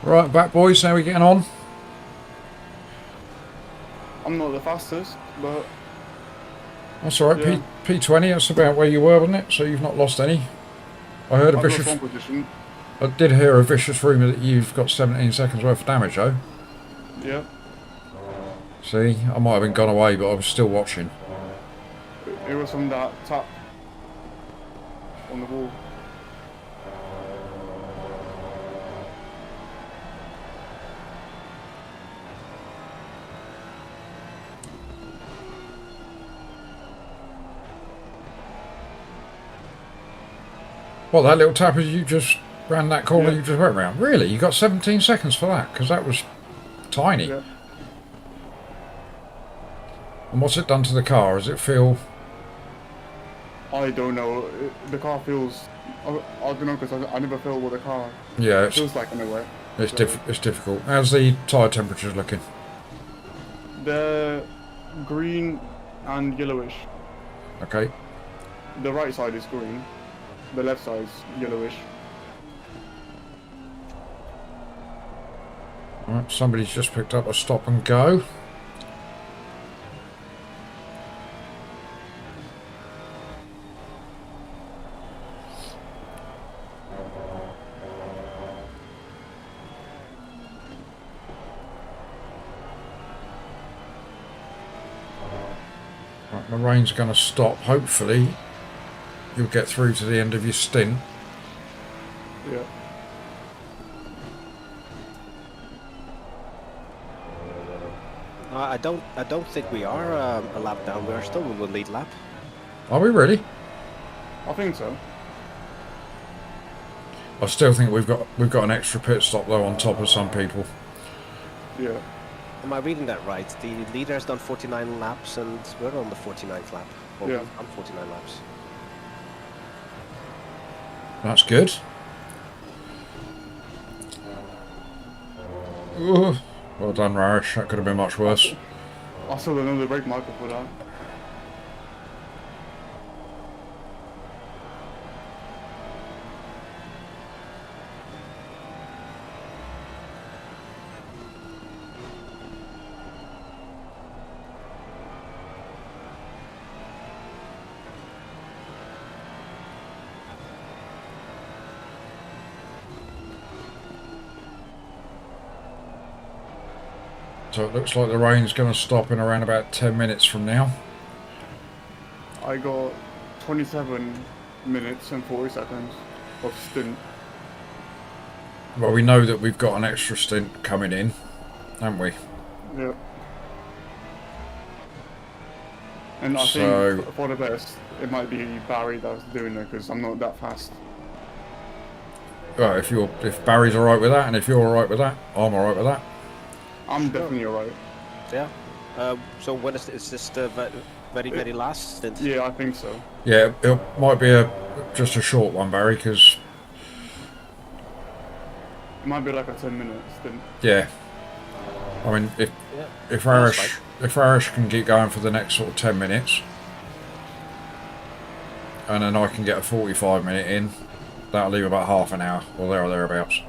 Right, back boys, how are we getting on? I'm not the fastest, but That's alright, Yeah. P20, that's about where you were, wasn't it? So you've not lost any. I heard a I've lost vicious... one position. I did hear a vicious rumour that you've got 17 seconds worth of damage, though. Yeah. See, I might have been gone away, but I was still watching. It was from that tap on the wall. What, that little tap as you just ran that corner Yeah. you just went round? Really? You got 17 seconds for that? Because that was tiny. Yeah. And what's it done to the car? Does it feel... I don't know. The car feels. I don't know because I never feel what the car Yeah, it's, feels like anyway. it's, So- it's difficult. How's the tyre temperatures looking? They're green and yellowish. Okay. The right side is green. The left side is yellowish. Right, somebody's just picked up a stop and go. Right, the rain's going to stop. Hopefully, you'll get through to the end of your stint. Yeah. I don't think we are a lap down. We are still in the lead lap. Are we really? I think so. I still think we've got an extra pit stop though on top of some people. Yeah. Am I reading that right? The leader has done 49 laps and we're on the 49th lap. Or Yeah. on 49 laps. That's good. Ooh, well done, Rarish. That could have been much worse. I saw another brake marker for that. So it looks like the rain's going to stop in around about 10 minutes from now. I got 27 minutes and 40 seconds of stint. Well, we know that we've got an extra stint coming in, haven't we? Yeah. And I So- think for the best, it might be Barry that's doing it because I'm not that fast. Well, if Barry's alright with that, and if you're alright with that, I'm alright with that. I'm definitely alright. Yeah. So when is this the very last stint? Yeah, I think so. Yeah, it might be just a short one, Barry, because It might be like a 10-minute stint. yeah, I mean if Yeah. if That's Arish can keep going for the next sort of 10 minutes, and then I can get a 45-minute in, that'll leave about half an hour or there or thereabouts.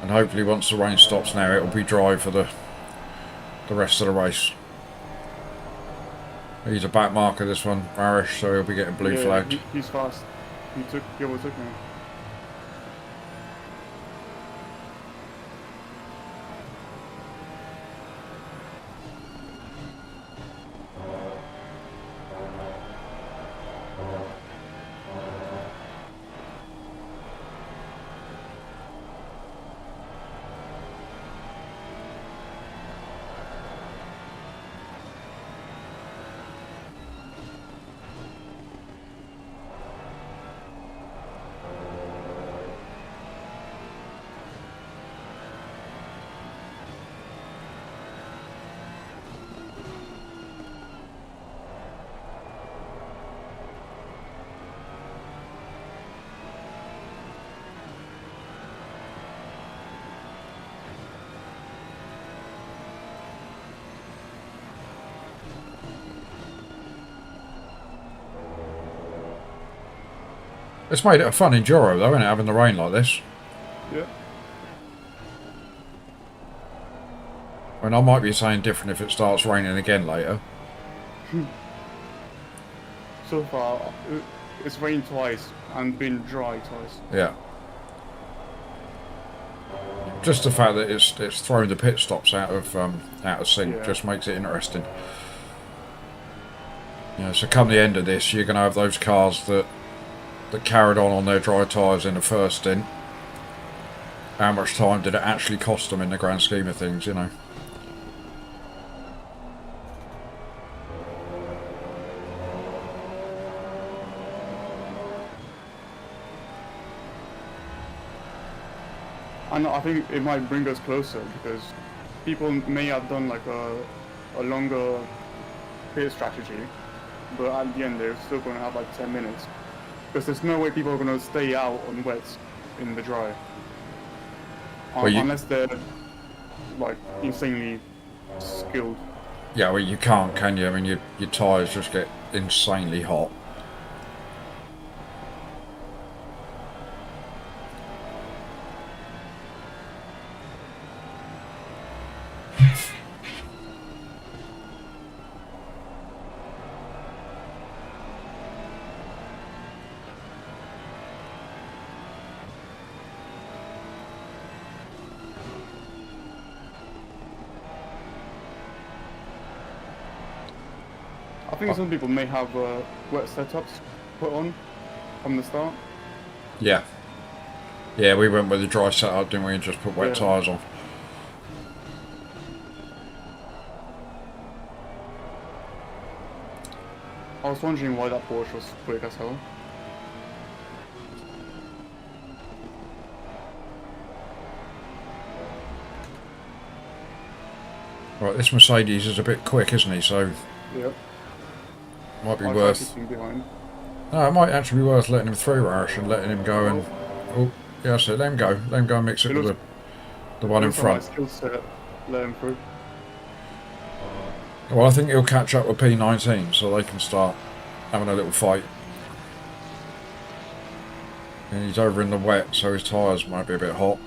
And hopefully once the rain stops now, it'll be dry for the rest of the race. He's a back marker, this one, Arish, so he'll be getting blue flagged. He's fast. He overtook me. It's made it a fun enduro though, isn't it, having the rain like this? Yeah. I mean, I might be saying different if it starts raining again later. So far, it's rained twice and been dry twice. Yeah. Just the fact that it's thrown the pit stops out of sync Yeah. just makes it interesting. You know, so come the end of this, you're going to have those cars that carried on their dry tyres in the first stint. How much time did it actually cost them in the grand scheme of things, you know? And I think it might bring us closer because people may have done like a longer pit strategy, but at the end they're still going to have like 10 minutes. Because there's no way people are going to stay out on wets in the dry. Unless they're like insanely skilled. Yeah, well, you can't, can you? I mean, your tyres just get insanely hot. I think some people may have wet setups put on from the start. Yeah. Yeah, we went with the dry setup, didn't we, and just put wet tyres on. I was wondering why that Porsche was quick as hell. Right, this Mercedes is a bit quick, isn't he? So Yep. might be I worth. keeping behind. No, it might actually be worth letting him through, Rash, and letting him go and. Oh, yeah, so let him go. Let him go and mix it with the one in front. Skill set, let him through. Well, I think he'll catch up with P19, so they can start having a little fight. And he's over in the wet, so his tyres might be a bit hot.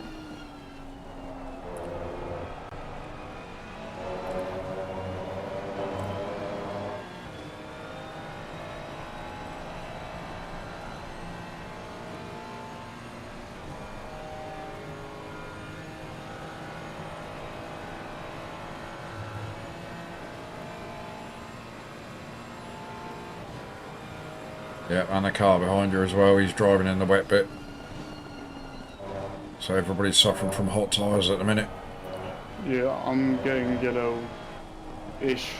Yeah, and a car behind you as well. He's driving in the wet bit. So everybody's suffering from hot tyres at the minute. Yeah, I'm getting yellow-ish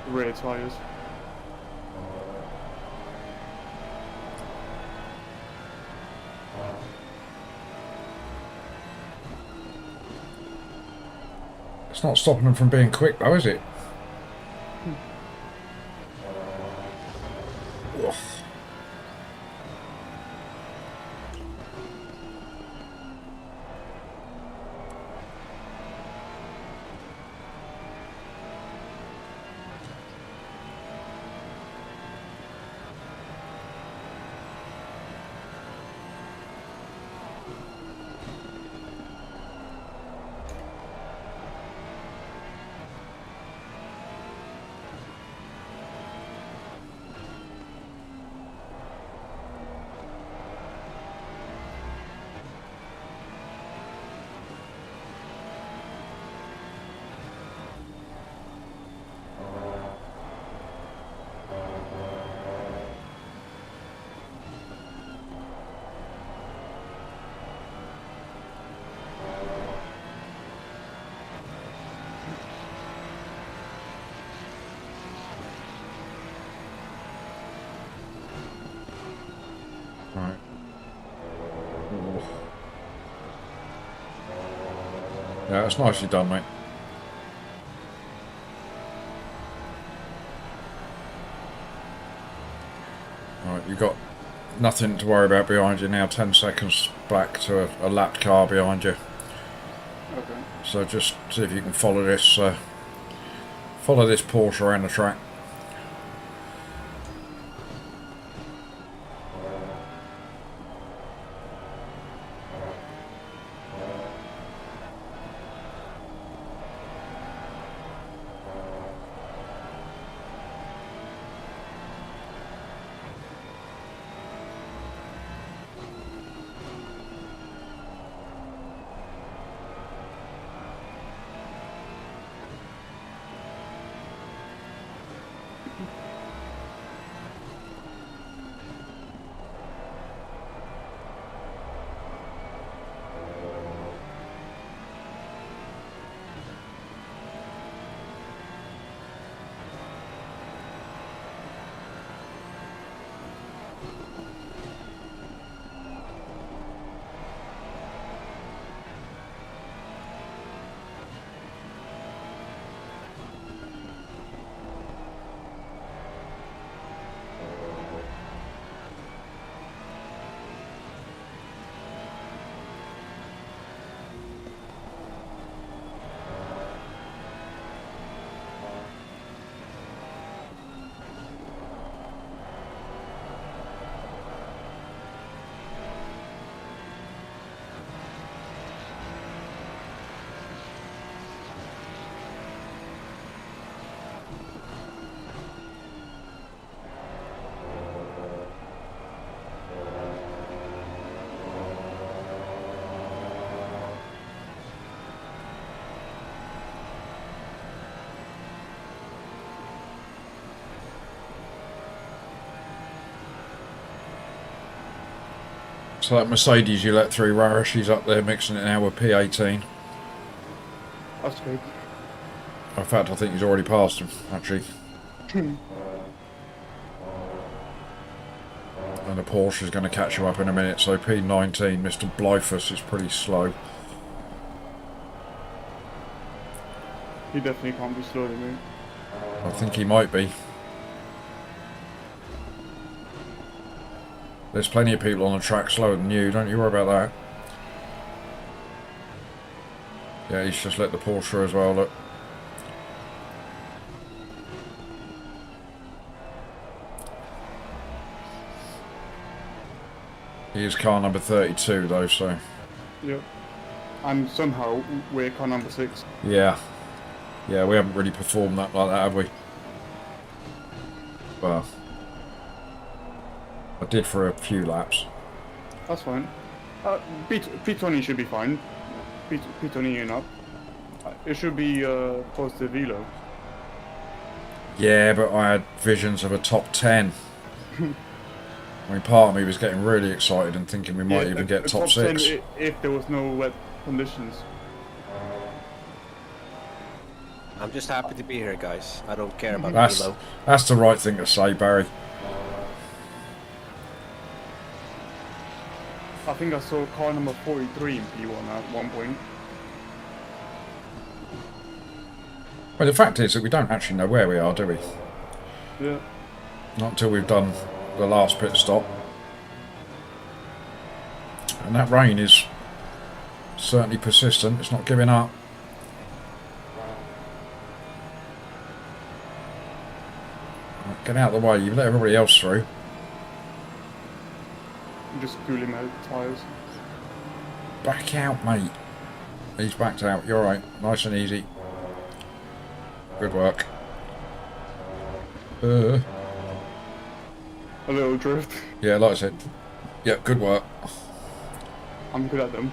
rear tyres. It's not stopping them from being quick though, is it? Ugh. Right. Ugh. Yeah, it's nicely done, mate. Right, you've got nothing to worry about behind you now. 10 seconds back to a lapped car behind you. Okay. So just see if you can follow this Porsche around the track. So that Mercedes you let through, Rara, she's up there mixing it now with P18. That's good. In fact, I think he's already passed him, actually. And the Porsche is going to catch him up in a minute. So P19, Mr. Blyfus, is pretty slow. He definitely can't be slower than me. I think he might be. There's plenty of people on the track slower than you, don't you worry about that. Yeah, he's just let the Porsche as well, look. He is car number 32 though, so... Yep. And somehow we're car number 6. Yeah. Yeah, we haven't really performed that like that, have we? Well... I did for a few laps. That's fine. P20 should be fine. P20 and up. It should be positive velo. Yeah, but I had visions of a top 10. I mean, part of me was getting really excited and thinking we might even get top 6. 10 if there was no wet conditions. I'm just happy to be here, guys. I don't care about That's, velo. that's the right thing to say, Barry. I think I saw car number 43 in P1 at one point. Well, the fact is that we don't actually know where we are, do we? Yeah. Not until we've done the last pit stop. And that rain is certainly persistent. It's not giving up. Right, get out of the way. You've let everybody else through. Just cooling my tyres. Back out, mate. He's backed out. You're right. Nice and easy. Good work. A little drift. Yeah, like I said. Yeah, good work. I'm good at them.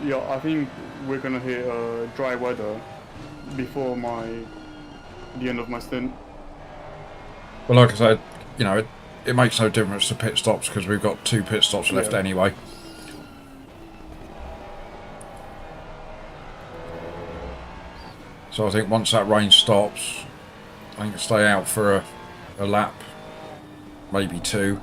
Yeah, I think we're gonna hit dry weather before the end of my stint. Well, like I said, you know, it makes no difference to pit stops because we've got 2 pit stops left anyway. So I think once that rain stops, I think stay out for a lap, maybe 2.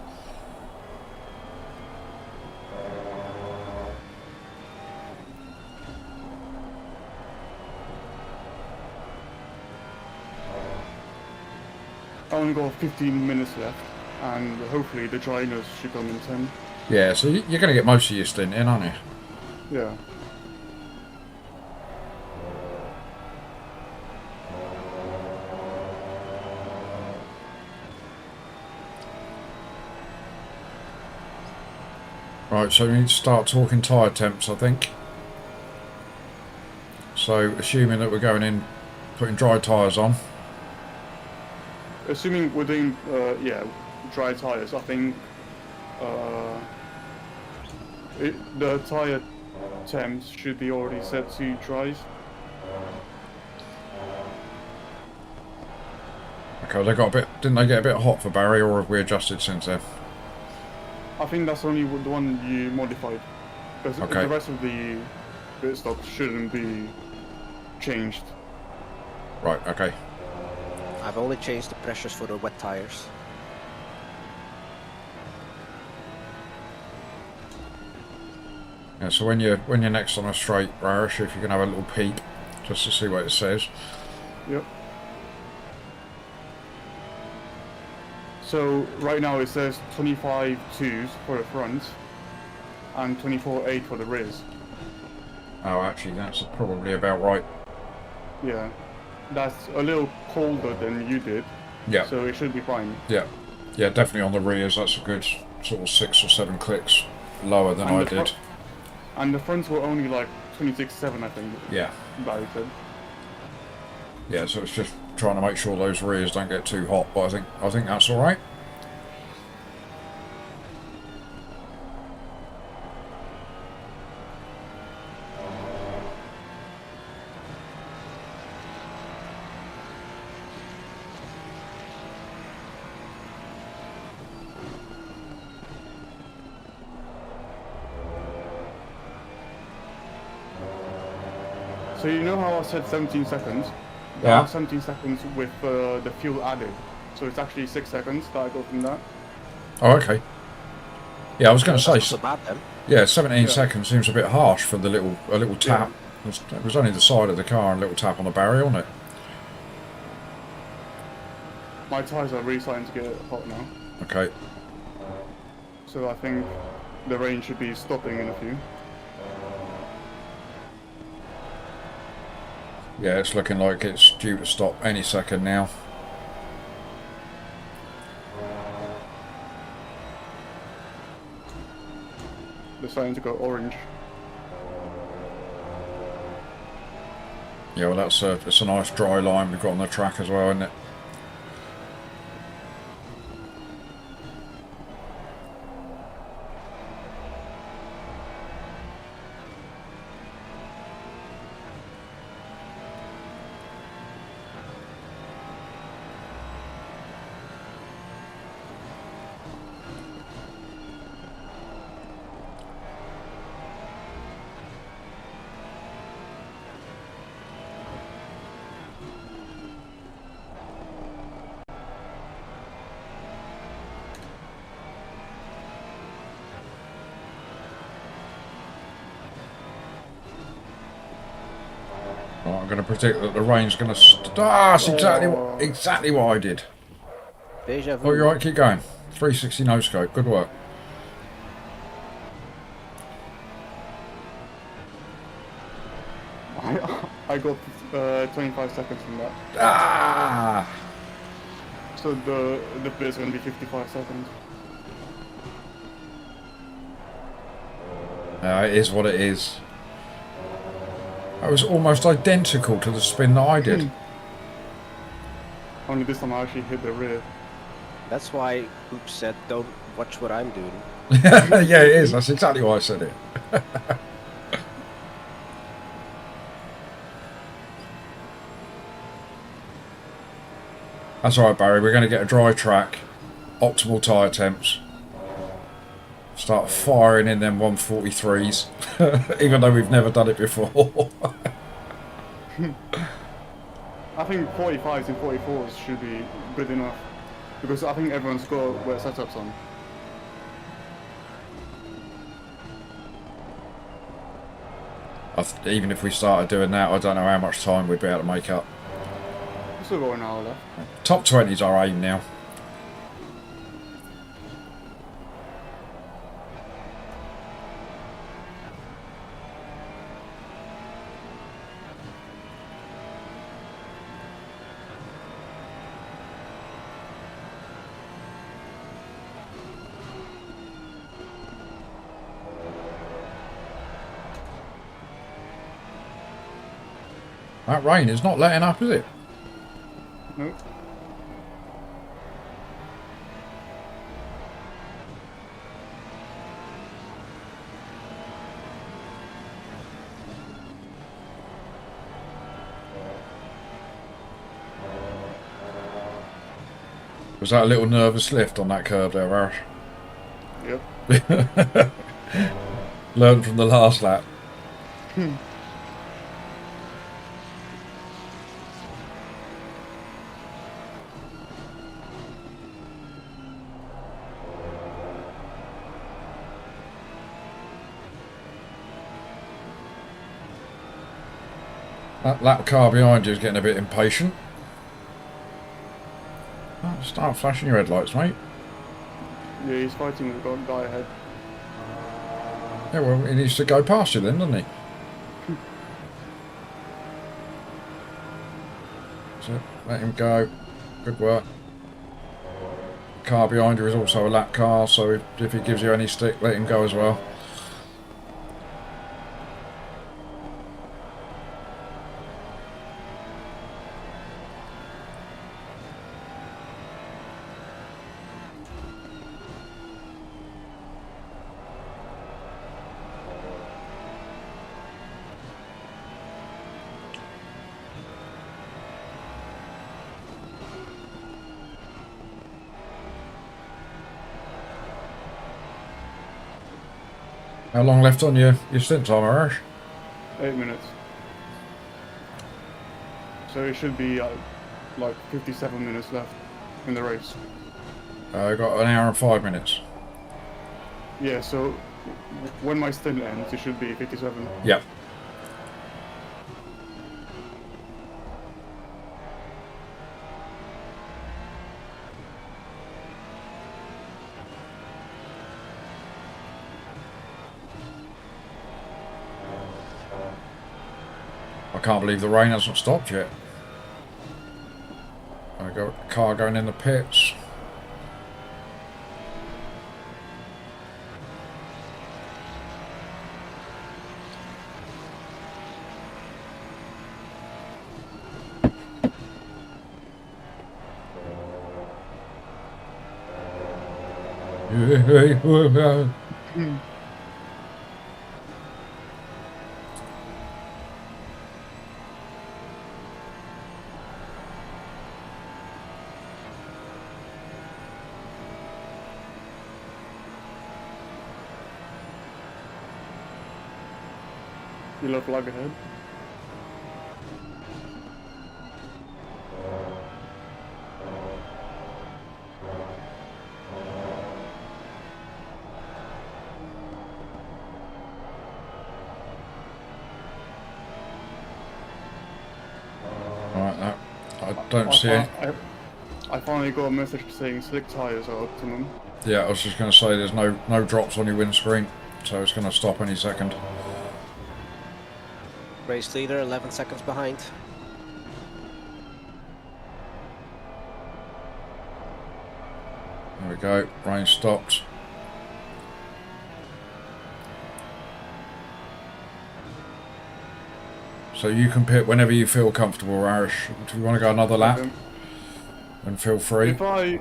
I only got 15 minutes left, and hopefully the dryness should come in 10. Yeah, so you're going to get most of your stint in, aren't you? Yeah. Right, so we need to start talking tyre temps, I think. So, assuming that we're going in, putting dry tyres on. Assuming we're doing, dry tyres, I think the tyre temps should be already set to dries. Okay, they got a bit. Didn't they get a bit hot for Barry, or have we adjusted since then? I think that's only the one you modified, because Okay. the rest of the pit stops shouldn't be changed. Right, okay. I've only changed the pressures for the wet tires. Yeah, so when you're next on a straight, Rarish, if you can have a little peek, just to see what it says. Yep. So right now it says 25.2s for the front and 24.8 for the rears. Oh, actually, that's probably about right. Yeah. That's a little colder than you did, Yeah, so it should be fine. yeah, yeah, definitely on the rears. That's a good sort of 6 or 7 clicks lower than I did. And the fronts were only like 26.7, I think. Yeah, Barry said. yeah. So it's just trying to make sure those rears don't get too hot. But I think that's all right. So you know how I said 17 seconds? Yeah. 17 seconds with the fuel added. So it's actually 6 seconds that I go from that. Oh, okay. Yeah, I was going to say. That's not so bad then. Yeah, 17 Yeah. seconds seems a bit harsh for the little tap. It was only the side of the car and a little tap on the barrier, wasn't it? My tyres are really starting to get hot now. Okay. So I think the rain should be stopping in a few. Yeah, it's looking like it's due to stop any second now. They're starting to go orange. Yeah, well, it's a nice dry line we've got on the track as well, isn't it? Right, I'm going to predict that the rain's going to... that's exactly what I did. Deja Oh, vu. you're right, keep going. 360 no scope, good work. I got 25 seconds from that. Ah! So the bit's gonna be 55 seconds. It is what it is. That was almost identical to the spin that I did. Only this time I actually hit the rear. That's why Oops said, don't watch what I'm doing. Yeah, it is. That's exactly why I said it. That's alright, Barry. We're going to get a dry track. Optimal tyre temps. Start firing in them 143s. Even though we've never done it before. I think 45s and 44s should be good enough. Because I think everyone's got wet setups on. Even if we started doing that, I don't know how much time we'd be able to make up. We've still got an hour left. Top 20's our aim now. That rain is not letting up, is it? Nope. Was that a little nervous lift on that curve there, Arash? Yep. Learned from the last lap. That car behind you is getting a bit impatient. Oh, start flashing your headlights, mate. Yeah, he's fighting with the guy ahead. Yeah, well, he needs to go past you then, doesn't he? So, let him go. Good work. The car behind you is also a lap car, so if he gives you any stick, let him go as well. How long left on your stint time, Arash? 8 minutes. So it should be like 57 minutes left in the race. Got an hour and 5 minutes. Yeah, so when my stint ends, it should be 57. Yep. I can't believe the rain hasn't stopped yet. I got a car going in the pits. Yellow flag ahead. Don't see it. I finally got a message saying slick tyres are optimum. Yeah, I was just going to say there's no drops on your windscreen, so it's going to stop any second. Race leader, 11 seconds behind. There we go. Rain stopped. So you can pit whenever you feel comfortable, Irish. If you want to go another lap, then feel free. If I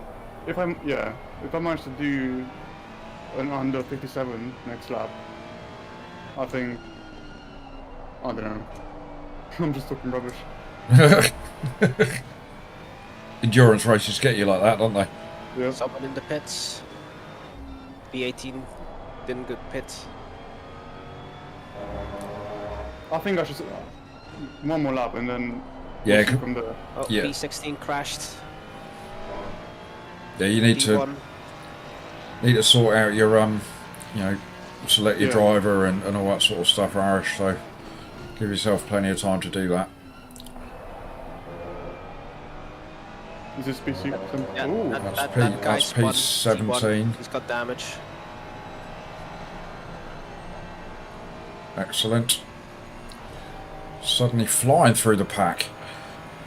manage to do an under 57 next lap, I think, I don't know. I'm just talking rubbish. Endurance races get you like that, don't they? Yeah. Someone in the pits. B18 didn't good pit. I think I should one more lap and then Yeah, we'll see from there. Oh, Yeah. B16 crashed. Yeah, you need B1. to sort out your you know, select your Yeah. driver and all that sort of stuff, Irish. So give yourself plenty of time to do that. Is this PC? Yeah, Ooh. That's that guy that's spun P17. T1. He's got damage. Excellent. Suddenly flying through the pack.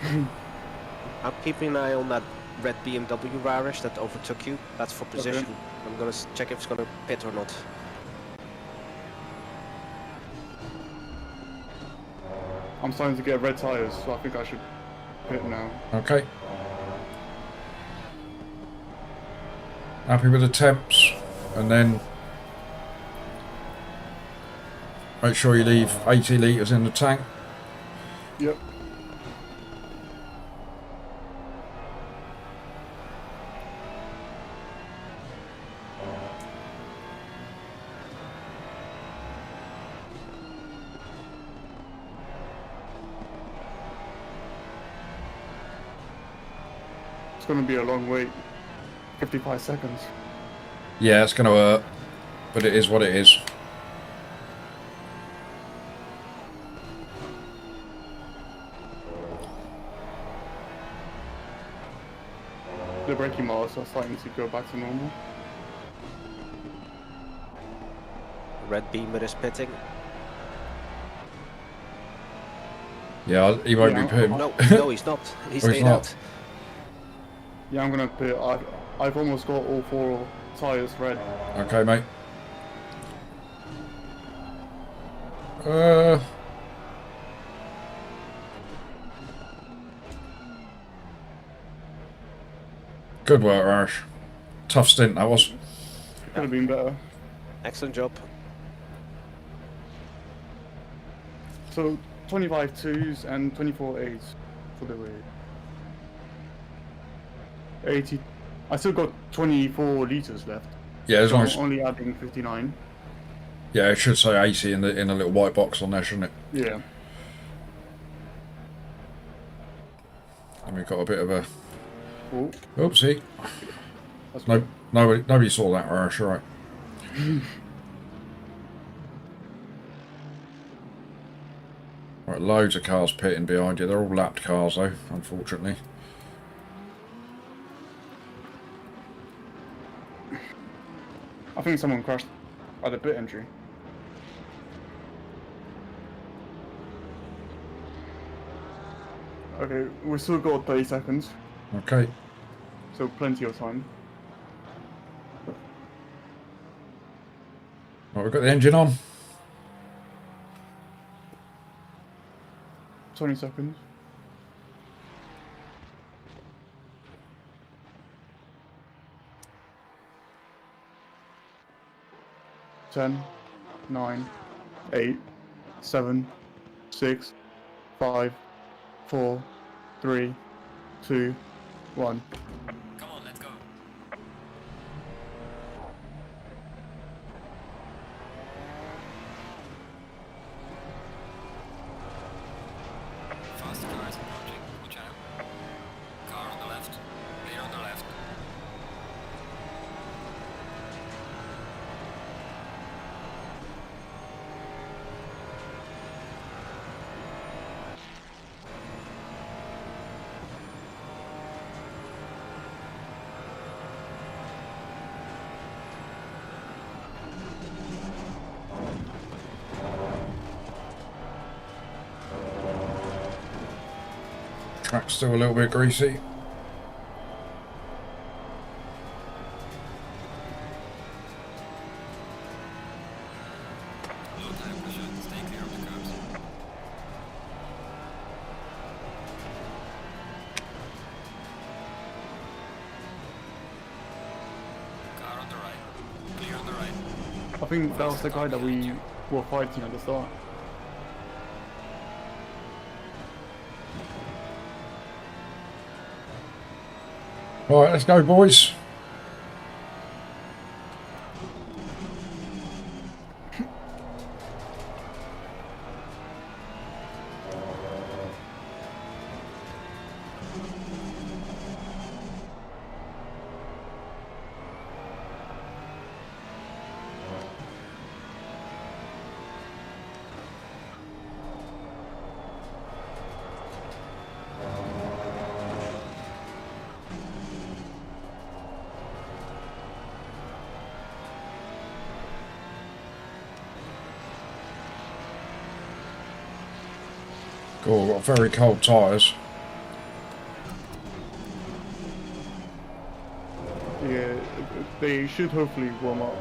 I'm keeping an eye on that red BMW Irish that overtook you. That's for position. I'm gonna check if it's gonna pit or not. I'm starting to get red tyres, so I think I should pit now. Okay. Happy with the temps, and then make sure you leave 80 litres in the tank. Yep. It's gonna be a long wait. 55 seconds. Yeah, it's going to hurt, but it is what it is. The braking miles are starting to go back to normal. Red Beamer is pitting. Yeah, he won't Yeah. be pitting. No, he's not. He stayed not. out. Yeah, I'm gonna pit. I've almost got all 4 tyres red. Okay, mate. Good work, Irish. Tough stint that was. Could have been better. Excellent job. So 25 twos and 24 eights for the way. 80. I still got 24 liters left. Yeah, as So long I'm as only adding 59. yeah, it should say 80 in a little white box on there, shouldn't it? Yeah. And we've got a bit of a Oh, oopsie. that's No, nobody saw that, Irish. All right. Right, loads of cars pitting behind you. They're all lapped cars, though, unfortunately. I think someone crashed at the pit entry. Okay, we still got 30 seconds, Okay. so plenty of time. Right, we've got the engine on. 20 seconds. Ten, 9, 8, 7, 6, 5, 4, 3, 2, 1. Come on, let's go. Fast cars approaching. Watch out. Car on the left. Player on the left. Track's still a little bit greasy. Low tire pressure. Stay clear of the curbs. Car on the right. Clear on the right. I think that was the guy that we were fighting at the start. Right, let's go, boys. Cool, got very cold tyres. Yeah, they should hopefully warm up.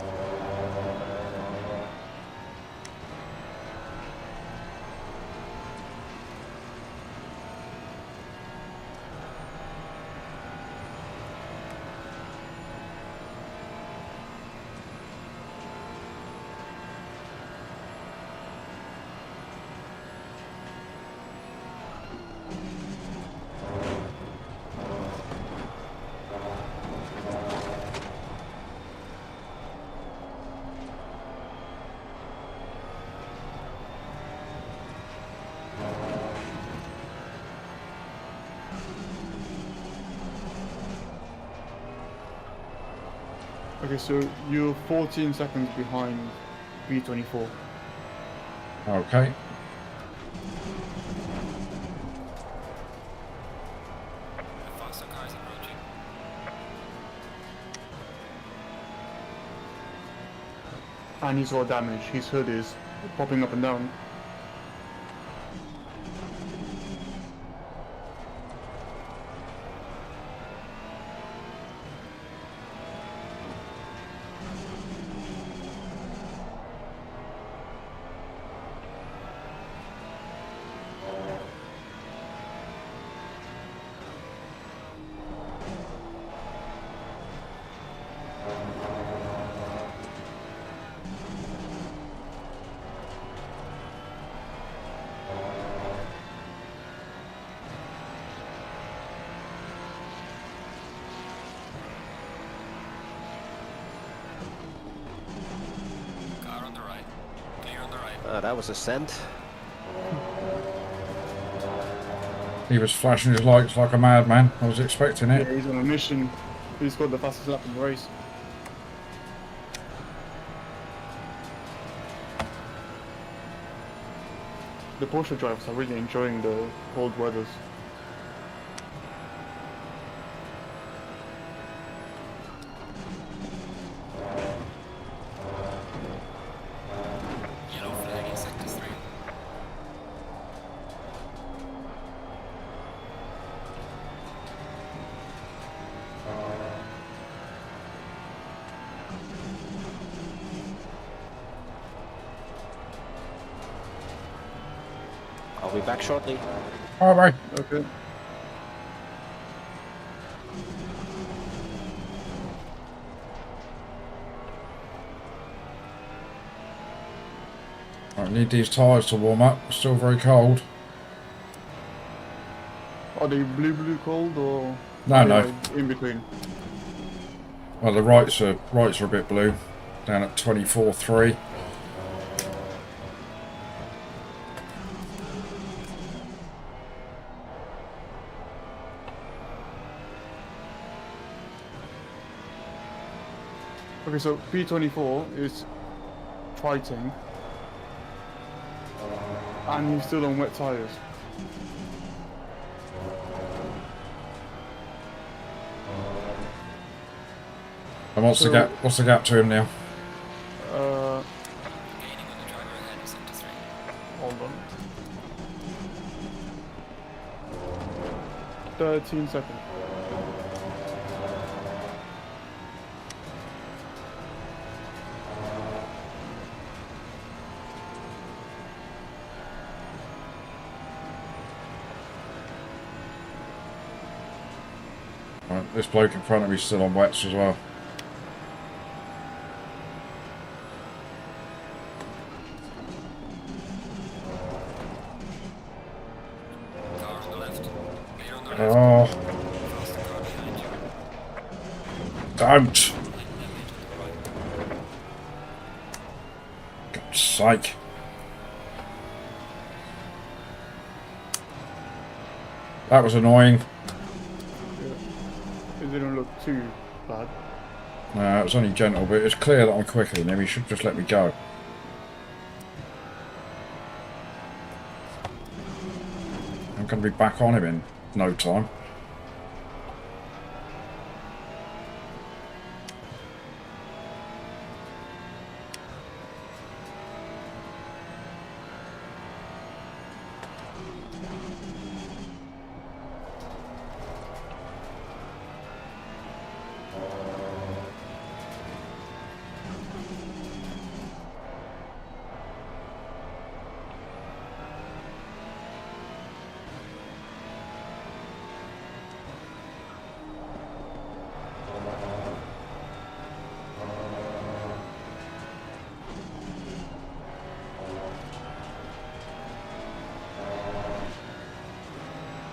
Okay, so you're 14 seconds behind B24. Okay. The faster car is approaching. And he's got damage. His hood is popping up and down. Car on the right. Clear on the right. That was a scent. He was flashing his lights like a madman. I was expecting Yeah, it. he's on a mission. He's got the fastest lap in the race. The Porsche drivers are really enjoying the cold weathers. Yellow flag in sector 3. I'll be back shortly. All right. Okay. I need these tyres to warm up. It's still very cold. Are they blue cold or No, are they, no. like, in between? Well, the rights are a bit blue. Down at 24.3. Okay, so P24 is fighting, and he's still on wet tires. And what's the gap? What's the gap to him now? Gaining on the driver ahead in sector 3. Hold on. 13 seconds. Right, this bloke in front of me is still on wets as well. Car on the left. Clear on the left. Oh, Faster car behind you. don't! Light damage on the right. God's sake. That was annoying. It didn't look too bad. No, it was only gentle, but it's clear that I'm quicker than him. He should just let me go. I'm going to be back on him in no time.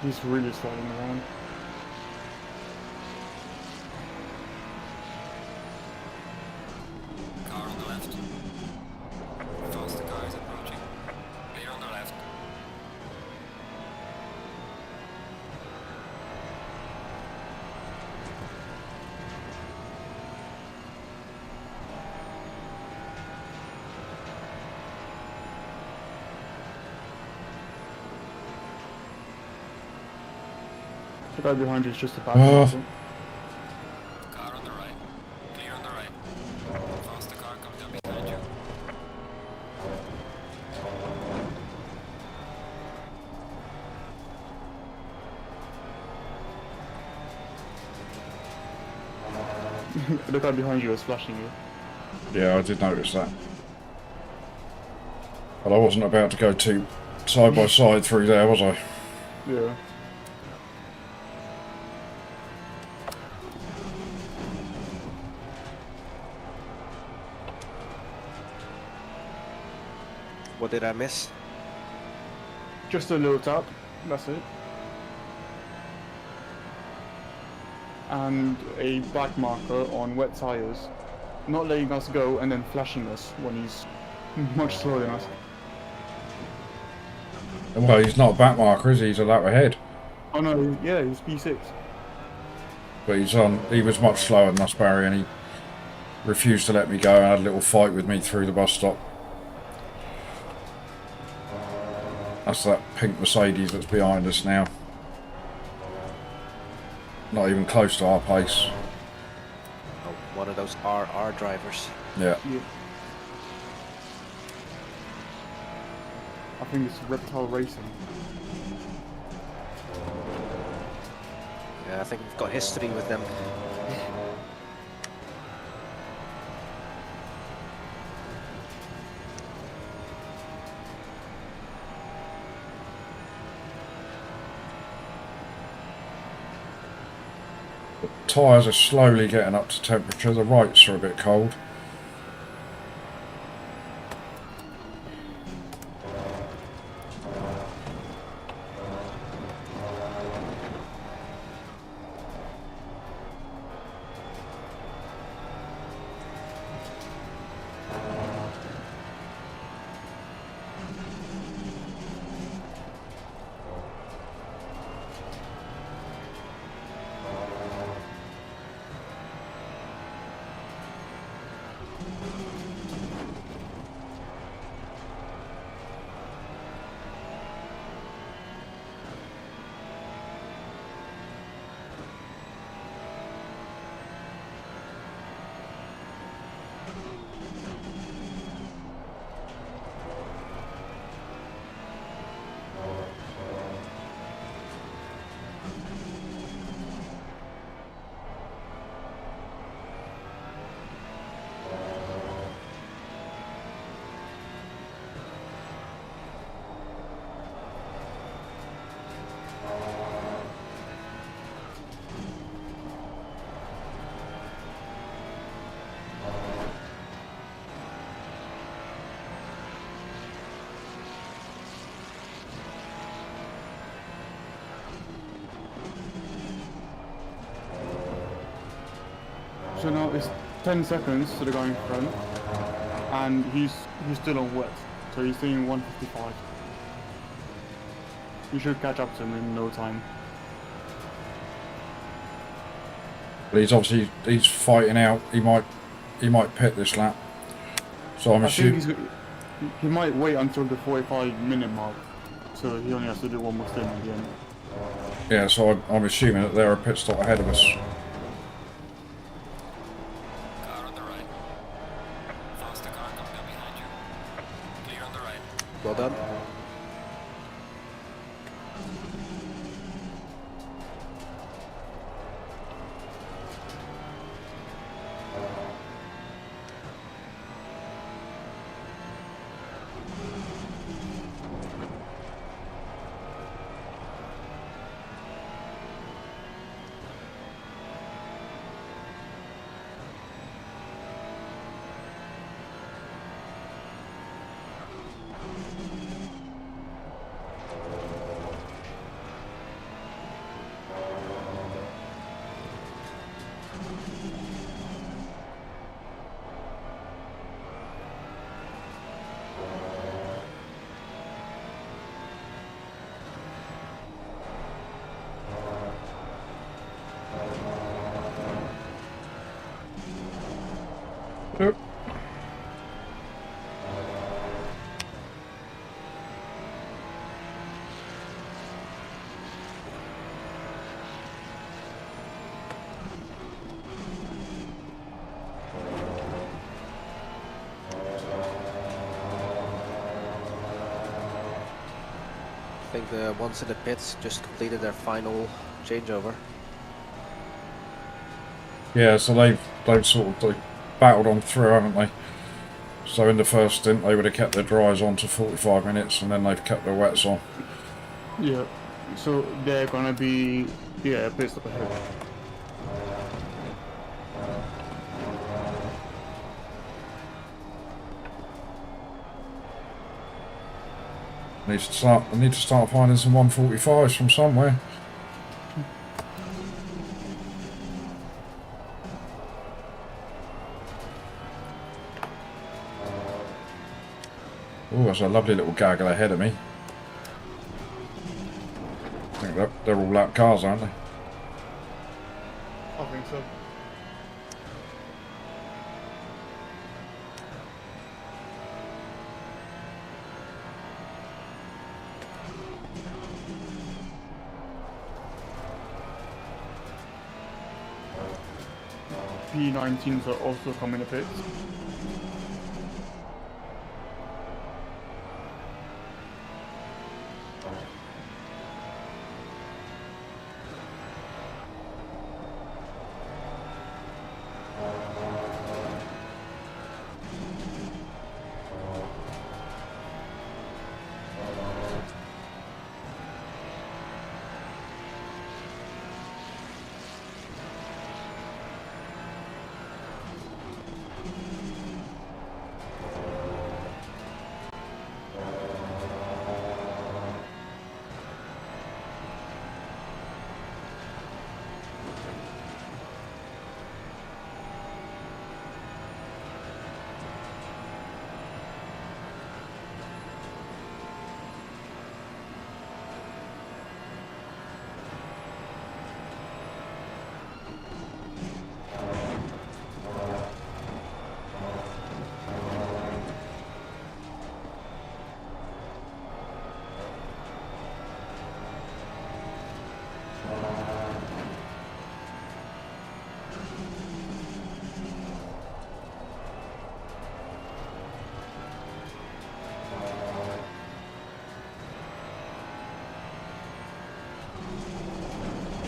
He's really sliding around. Car on the left. Faster car is approaching. Clear on the left. The guy behind you is just a bad Oh. person. Car on the right. Clear on the right. Faster car comes up behind you. The guy behind you is flashing you. Yeah, I did notice that. But I wasn't about to go too side by side through there, was I? Yeah. What did I miss? Just a little tap. That's it. And a back marker on wet tires. Not letting us go and then flashing us when he's much slower than us. Well, he's not a back marker, is he? He's a lap ahead. Oh no, yeah, he's P6. But he's on. He was much slower than us, Barry, and he refused to let me go and had a little fight with me through the bus stop. That's that pink Mercedes that's behind us now. Not even close to our pace. Oh, one of those RR drivers. Yeah. Yeah. I think it's Reptile Racing. Yeah, I think we've got history with them. The tyres are slowly getting up to temperature. The rights are a bit cold. So now it's 10 seconds to the guy in front, and he's still on wet, so he's doing 155. You should catch up to him in no time. But he's fighting out. He might pit this lap. So I'm I think assuming. he might wait until the 45-minute mark, so he only has to do one more stint at the end. Yeah, so I'm assuming that they're a pit stop ahead of us. Car on the right. Faster car coming up behind you. Clear on the right. Well done. Yep. I think the ones in the pits just completed their final changeover. Yeah, so they've sort of battled on through, haven't they? So in the first stint they would have kept their dries on to 45 minutes, and then they've kept their wets on. Yeah, so they're gonna be a pit stop ahead. I need to start finding some 145s from somewhere. Oh, there's a lovely little gaggle ahead of me. I think they're all lap cars, aren't they? I think so. P19s are also coming to pits.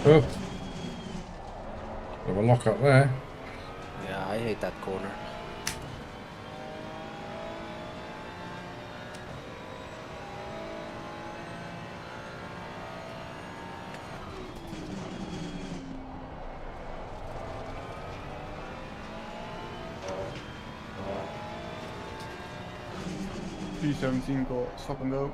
Oh, bit of a lock up there. Yeah, I hate that corner. P17 got stop and go.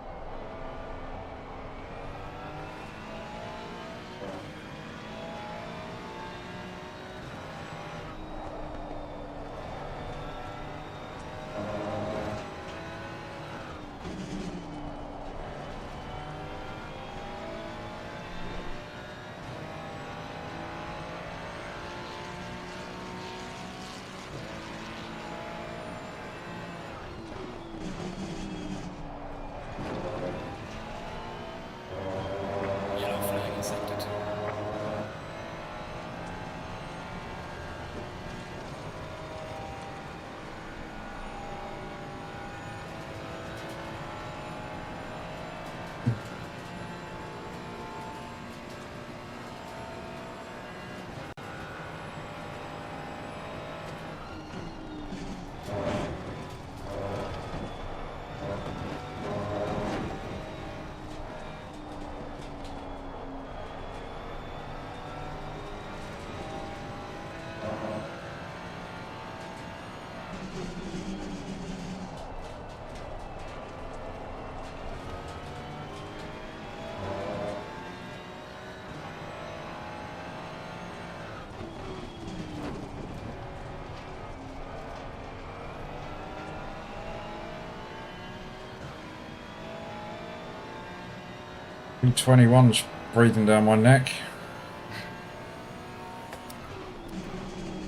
B21's breathing down my neck.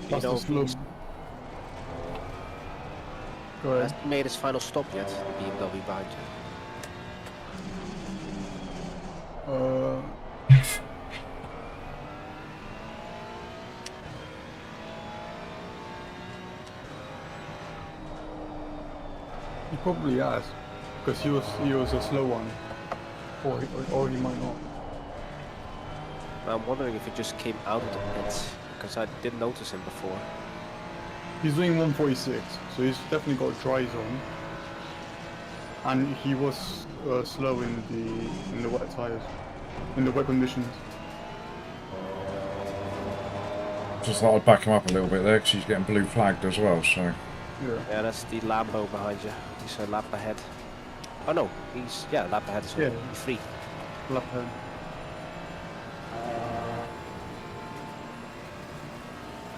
That's know, the slow. Go ahead. Hasn't made his final stop yet. The BMW behind you. He probably has, because he was a slow one, or he might not. I'm wondering if he just came out of the pits because I didn't notice him before. He's doing 146, so he's definitely got dry zone, and he was slow in the wet tires, in the wet conditions. Just thought I'd back him up a little bit there because he's getting blue flagged as well. So Yeah, that's the Lambo behind you. He's a lap ahead. Oh no, he's lap ahead as well. Yeah. He's free. Lap ahead.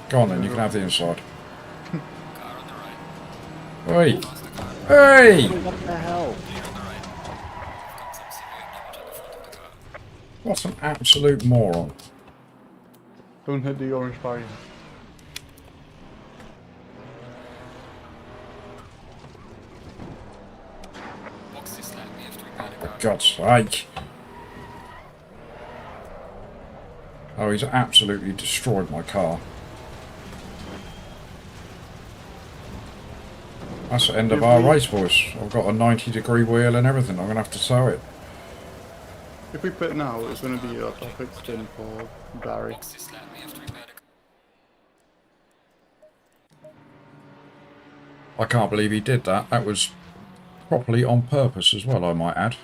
go on then, you can have the inside. Car on the right. Hey, Faster car. hey! What the hell? Clear on the right. You've got some severe damage on the front of the car. What an absolute moron! Don't hit the orange barrier. Box this lap. We have to repair the car. God's sake! Oh, he's absolutely destroyed my car. That's the end of our race, boys. I've got a 90-degree wheel and everything. I'm going to have to tow it. If we pit now, it's going to be a perfect spin for Barry. Box this lap. We have to repair the car. I can't believe he did that. That was properly on purpose as well, I might add.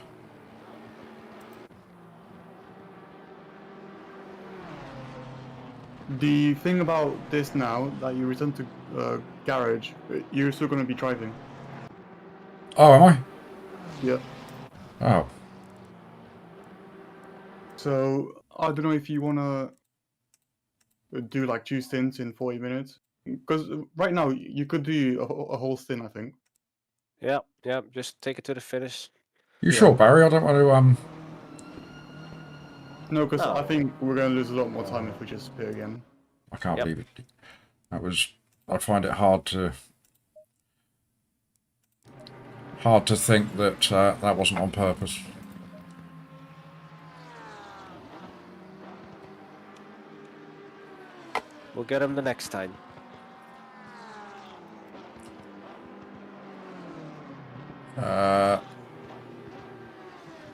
The thing about this now, that you return to garage, you're still going to be driving. Oh, am I? Yeah. Oh. So, I don't know if you want to do like 2 stints in 40 minutes. Because right now, you could do a whole stint, I think. Yeah, just take it to the finish. You sure, Barry? I don't want to, No, because No. I think we're going to lose a lot more time if we just pit again. I can't Yep. believe it. That was... I find it hard to think that that wasn't on purpose. We'll get him the next time.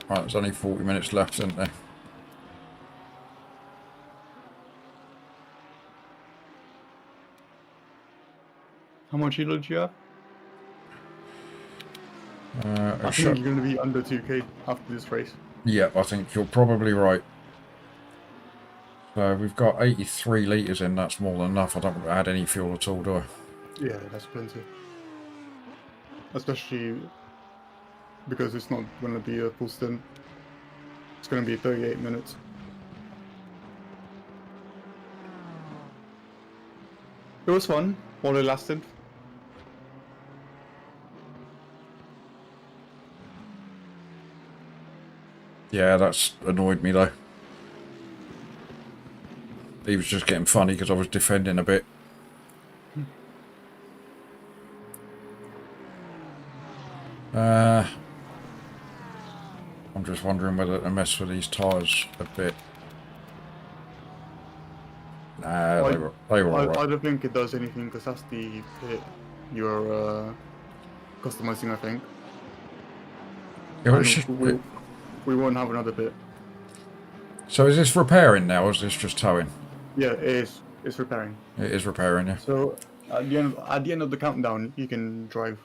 Right, there's only 40 minutes left, isn't there? How much elo do you have? I it think should- you're going to be under 2k after this race. Yeah, I think you're probably right. So we've got 83 litres in, that's more than enough. I don't want to add any fuel at all, do I? Yeah, that's plenty. Especially because it's not going to be a full stint. It's going to be 38 minutes. It was fun while it lasted. Yeah, that's annoyed me though. He was just getting funny because I was defending a bit. I'm just wondering whether to mess with these tyres a bit. Nah, they were alright. I don't think it does anything because that's the pit you're customizing, I think. Yeah, And which- we won't have another bit. So is this repairing now, or is this just towing? Yeah, it is. It's repairing. It is repairing, yeah. So at the end of the countdown, you can drive.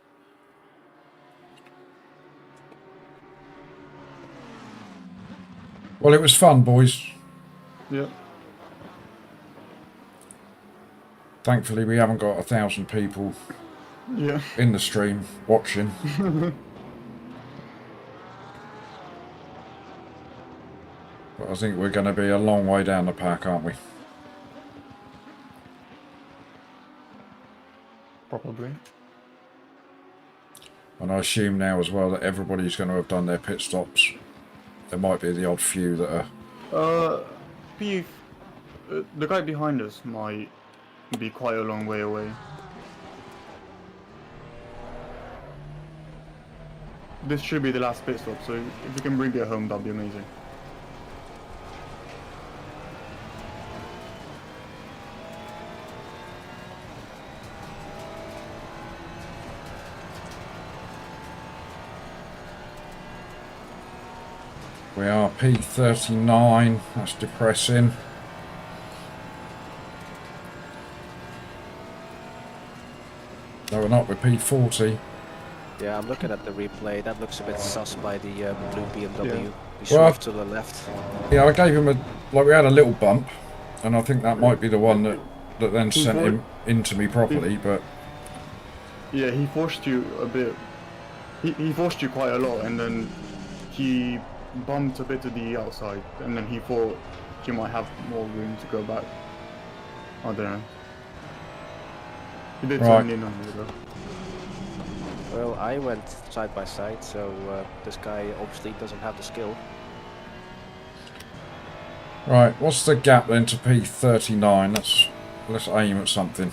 Well, it was fun, boys. Yeah. Thankfully, we haven't got 1,000 people Yeah. in the stream watching. But I think we're going to be a long way down the pack, aren't we? Probably. And I assume now as well that everybody's going to have done their pit stops there might be the odd few that are. The guy behind us might be quite a long way away. This should be the last pit stop, so if you can bring it home, that'd be amazing. We are P39. That's depressing. No, we're not. We're P40. Yeah, I'm looking at the replay. That looks a bit sus by the blue BMW. Yeah. We swerved to the left. Yeah, I gave him we had a little bump, and I think that might be the one that then sent him into me properly, but... Yeah, he forced you a bit. He forced you quite a lot, and then he bumped a bit to the outside, and then he thought you might have more room to go back. I don't know. He did turn in on you though. Well, I went side by side, so this guy obviously doesn't have the skill. Right, what's the gap then to P39? Let's aim at something.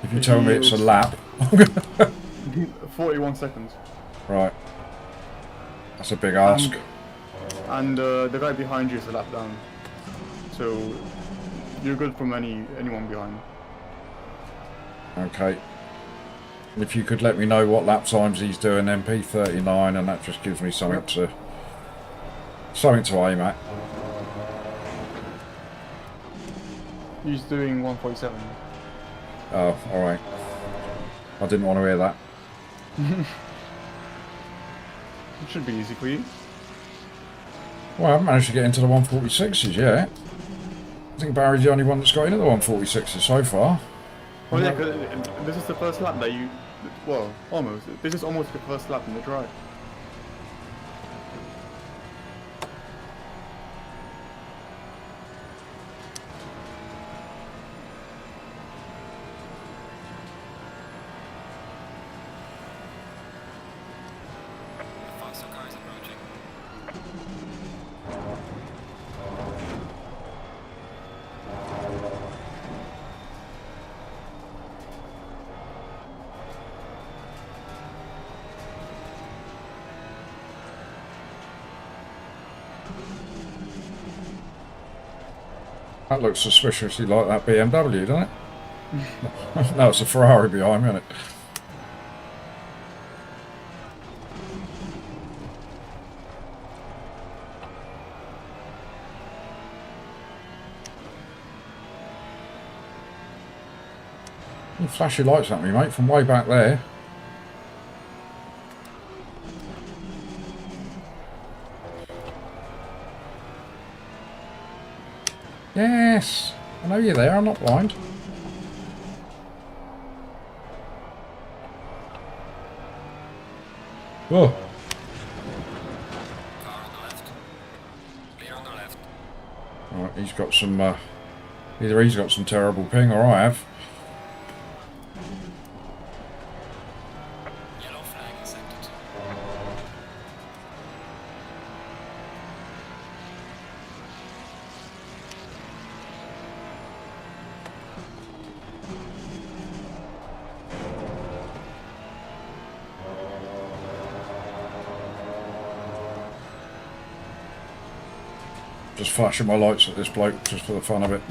If you tell me it's a lap. 41 seconds. Right. That's a big ask. And the guy behind you is a lap down. So you're good from anyone behind. Okay. If you could let me know what lap times he's doing, then P39, and that just gives me something to aim at. He's doing 147. Oh, all right. I didn't want to hear that. It should be easy for you. Well, I haven't managed to get into the 146s yet. I think Barry's the only one that's got into the 146s so far. Well, yeah, 'cause this is the first lap that you... Well, almost. This is almost the first lap in the drive. The faster car is approaching. That looks suspiciously like that BMW, doesn't it? No, it's a Ferrari behind me, isn't it? You flash your lights at me, mate, from way back there. Yes! I know you're there, I'm not blind. Whoa! Car on the left. Clear on the left. Alright, he's got some, either he's got some terrible ping or I have. Yellow flag in sector 2. Just flashing my lights at this bloke, just for the fun of it.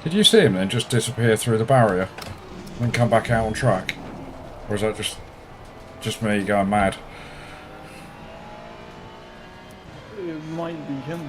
Did you see him then just disappear through the barrier and then come back out on track? Or is that just me going mad? It might be him.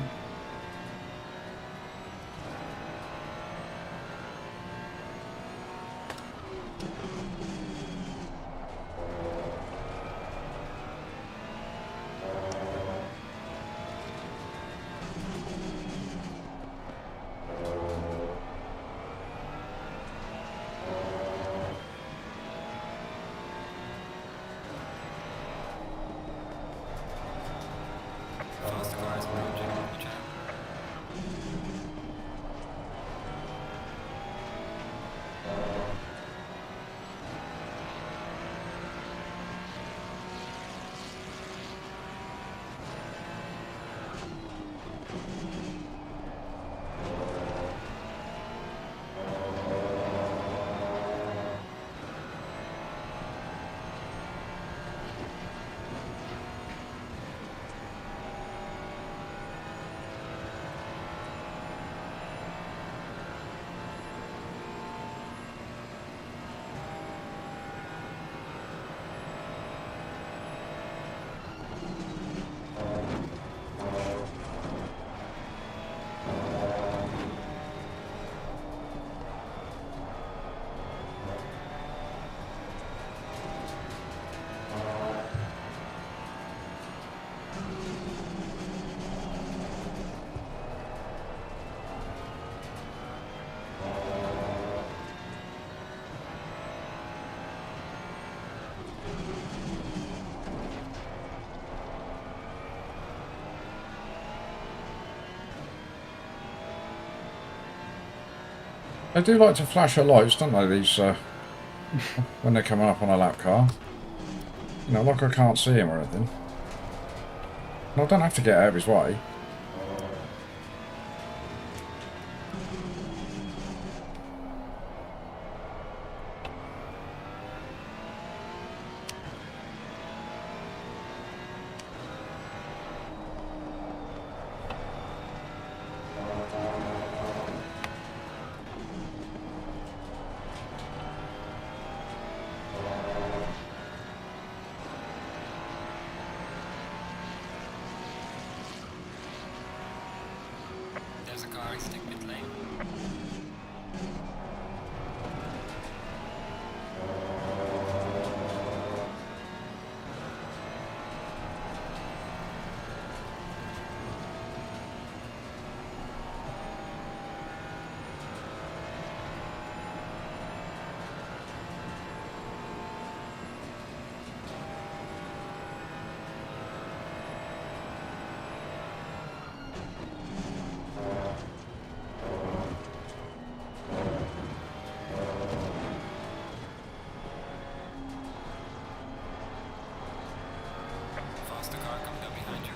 They do like to flash their lights, don't they, these, when they're coming up on a lap car. You know, like I can't see him or anything. And I don't have to get out of his way. There's a car, stick mid lane. Faster car coming up behind you.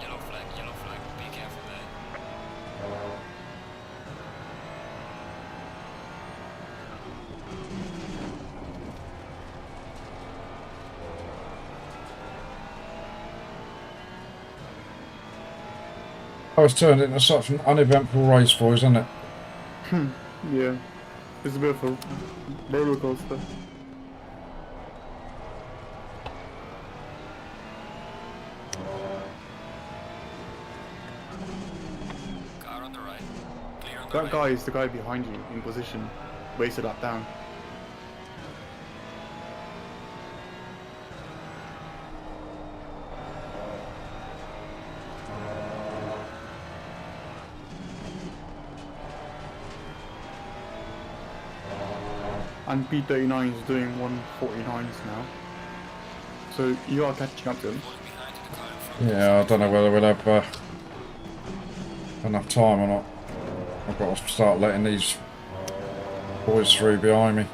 Yellow flag, be careful there. Oh, it's turned into such an uneventful race, boys, isn't it? Yeah. It's a bit of a roller coaster. Car on the right. Clear on the That right. guy is the guy behind you in position. Wasted that down. And P39 is doing 149s now. So you are catching up to him. Falling behind you, the car in front. Yeah, I don't know whether we'll have enough time or not. I've got to start letting these boys through behind me.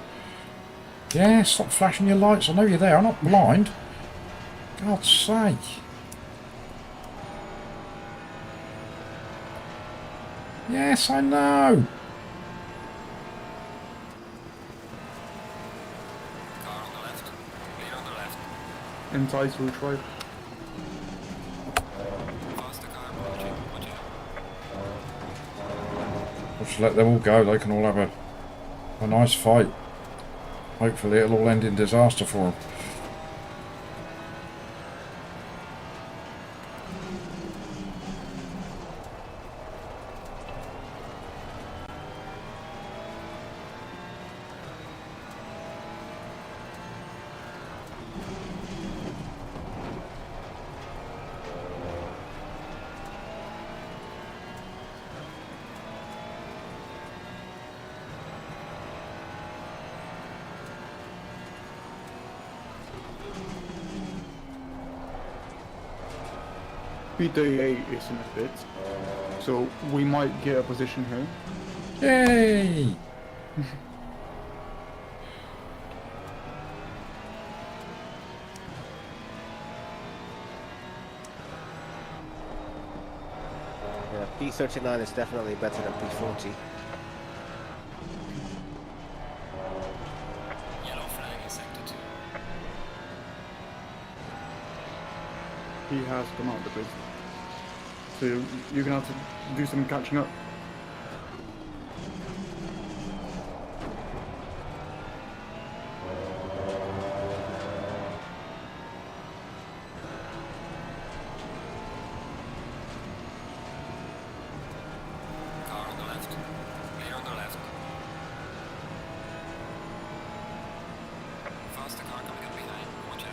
Yeah, stop flashing your lights. I know you're there. I'm not blind. God's sake. Yes, I know. Car on the left. Clear on the left. Entitled drive. Faster car approaching. Watch out. I'll just let them all go. They can all have a nice fight. Hopefully it'll all end in disaster for them. P38 is in a bit. So we might get a position here. Yay! Yeah, P39 is definitely better than P40. Yellow flag in sector 2. He has come out of the grid. So you're gonna have to do some catching up. Car on the left. Clear on the left. Faster car coming up behind. Watch out.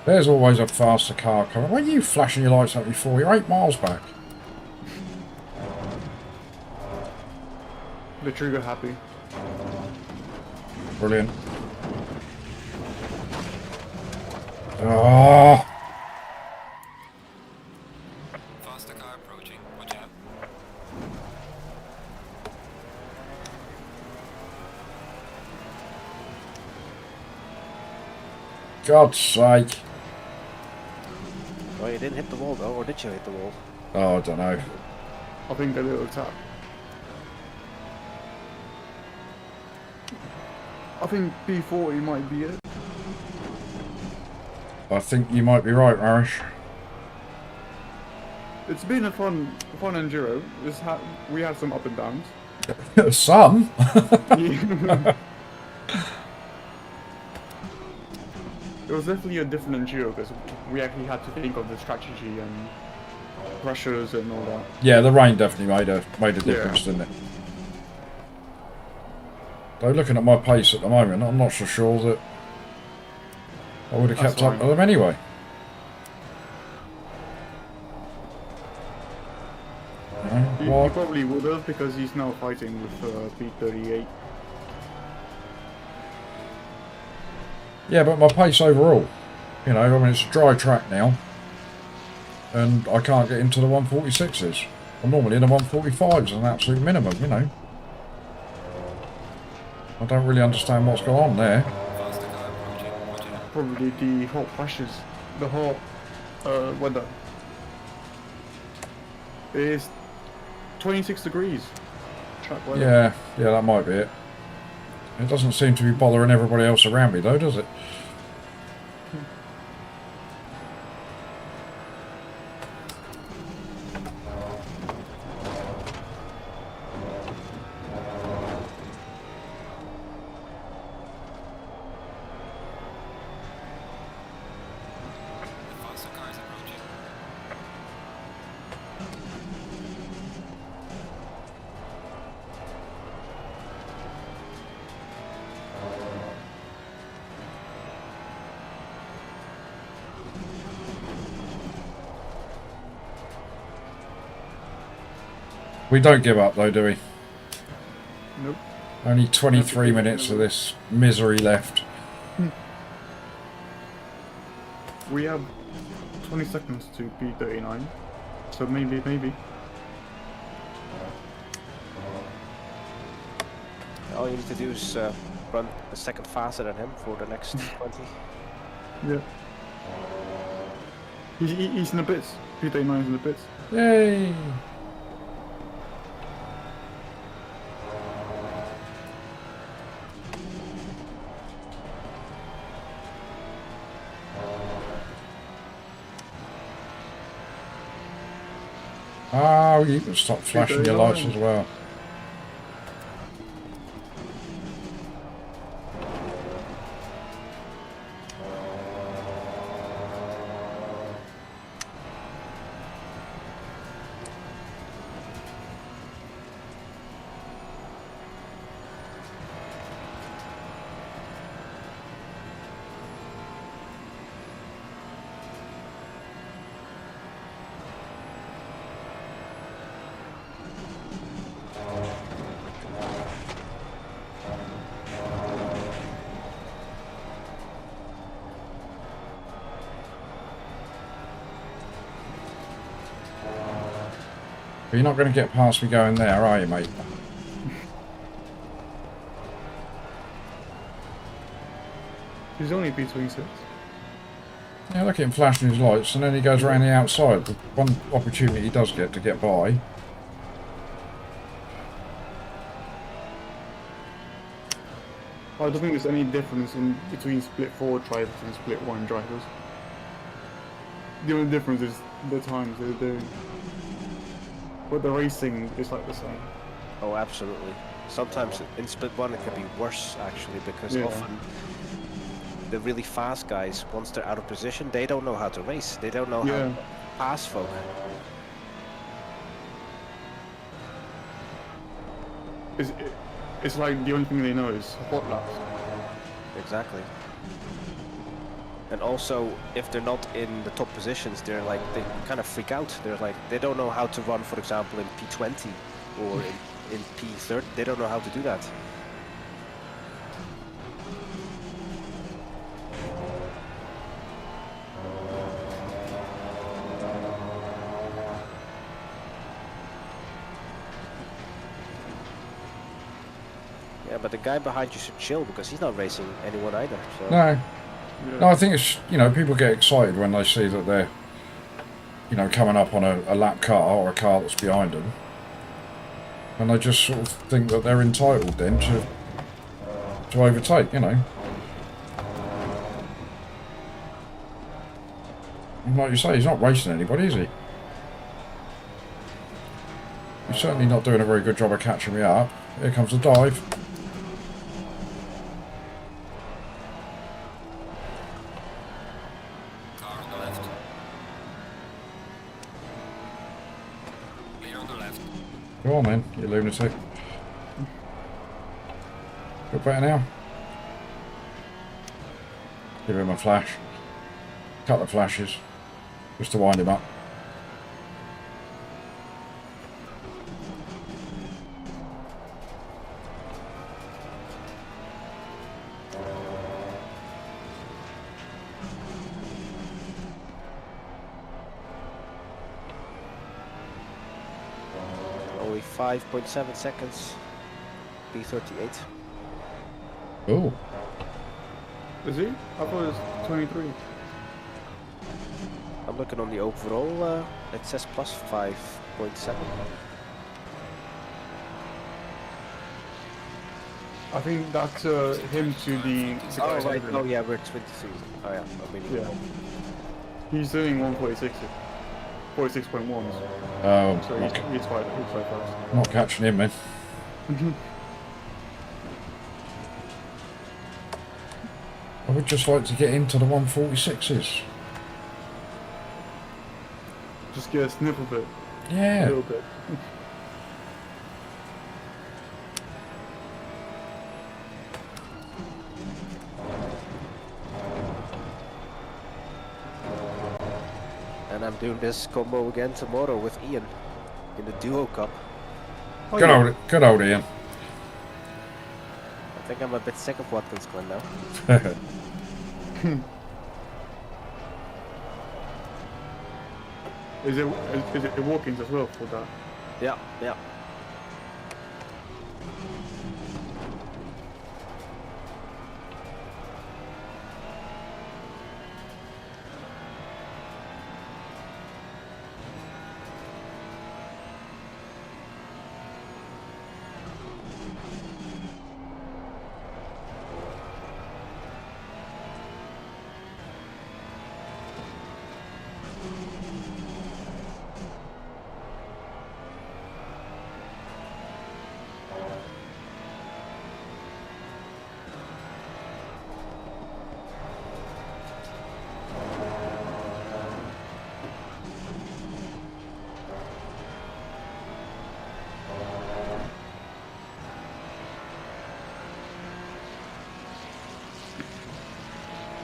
There's always a faster car coming. Why are you flashing your lights at me for? You're 8 miles back. The trigger happy. Brilliant. Oh, car approaching. Watch out. God's sake. Oh, you didn't hit the wall though, or did you hit the wall? Oh, I don't know. I think a little tap. I think P40 might be it. I think you might be right, Marish. It's been a fun enduro. We had some up and downs. Some? Yeah. It was definitely a different enduro because we actually had to think of the strategy and pressures and all that. Yeah, the rain definitely made a difference, didn't it? Though looking at my pace at the moment, I'm not so sure that I would have That's kept up fine. with them anyway. He What? probably would have because he's now fighting with P38. Yeah, but my pace overall, you know, I mean, it's a dry track now, and I can't get into the 146s. I'm normally in the 145s as an absolute minimum, you know. I don't really understand what's going on there. Faster car approaching. Watch out. Probably the hot pressures, the hot weather. It's 26 degrees. Track weather. Yeah, that might be it. It doesn't seem to be bothering everybody else around me though, does it? The faster car is approaching. We don't give up though, do we? Nope. Only 23 minutes of this misery left. We have 20 seconds to P39. So maybe. All you need to do is run a second faster than him for the next 20. Yeah. He's in the bits. P39 is in the bits. Yay! Oh, you can stop flashing your lights as well. But you're not going to get past me going there, are you, mate? He's only P26. Yeah, look at him flashing his lights, and then he goes around the outside. The one opportunity he does get to get by. I don't think there's any difference between split 4 drivers and split 1 drivers. The only difference is the times they're doing. But the racing is like the same. Oh, absolutely. Sometimes in split 1 it can be worse actually, because Yeah. often the really fast guys, once they're out of position, they don't know how to race. They don't know how Yeah. to pass folk. It's like the only thing they know is hot laps. Exactly. And also, if they're not in the top positions, they're like, they kind of freak out. They're like, they don't know how to run, for example, in P20 or in P30. They don't know how to do that. Yeah, but the guy behind you should chill because he's not racing anyone either. So. No, Yeah. no, I think it's, you know, people get excited when they see that they're, you know, coming up on a lap car or a car that's behind them. And they just sort of think that they're entitled then to overtake, you know. And like you say, he's not racing anybody, is he? He's certainly not doing a very good job of catching me up. Here comes the dive. Car on the left. Clear on the left. Go on then, you lunatic. Feel better now? Give him a flash. Couple of flashes. Just to wind him up. Only 5.7 seconds. P38. Oh, Is he? I thought it was 23. I'm looking on the overall. It says plus 5.7. I think that's him to the Oh, guys right. over Oh, him. yeah, we're 23. Oh, yeah. I mean, Yeah. He's doing 146. 46.1. oh, So he's quite fast. not catching him then. I would just like to get into the 146s. Just get a sniff of it. A Yeah. little bit. and I'm doing this combo again tomorrow with Ian in the Duo Cup. Oh, Good yeah. old Ian. I think I'm a bit sick of Watkins Glen now. Is it walk-ins as well for that? Yeah, yeah.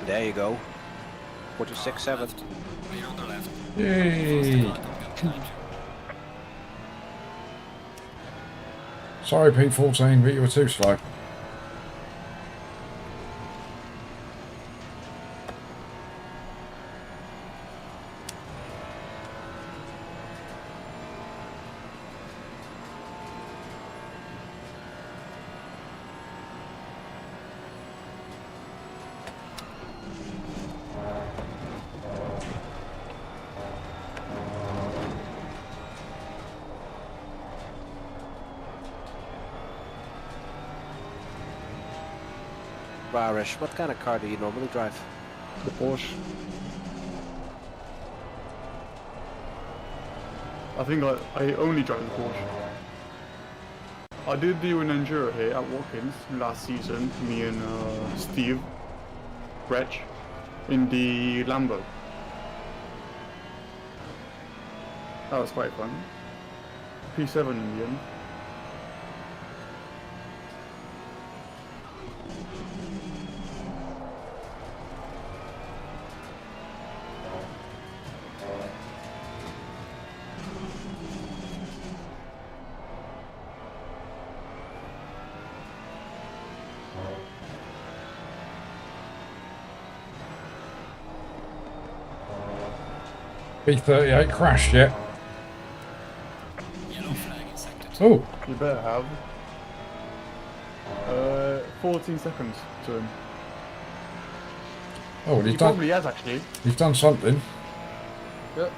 There you go. 46.7. Clear on the left. Yay. Car coming up behind you. Sorry, P14, but you were too slow. Barish, what kind of car do you normally drive? The Porsche. I think I only drive the Porsche. I did do an enduro here at Watkins last season, me and Steve, Reg, in the Lambo. That was quite fun. P7 in the end. B38 crashed yet. Yellow flag in sector 2. Oh, You better have. 14 seconds to him. Oh, well, He probably has actually. he's done something. Yep.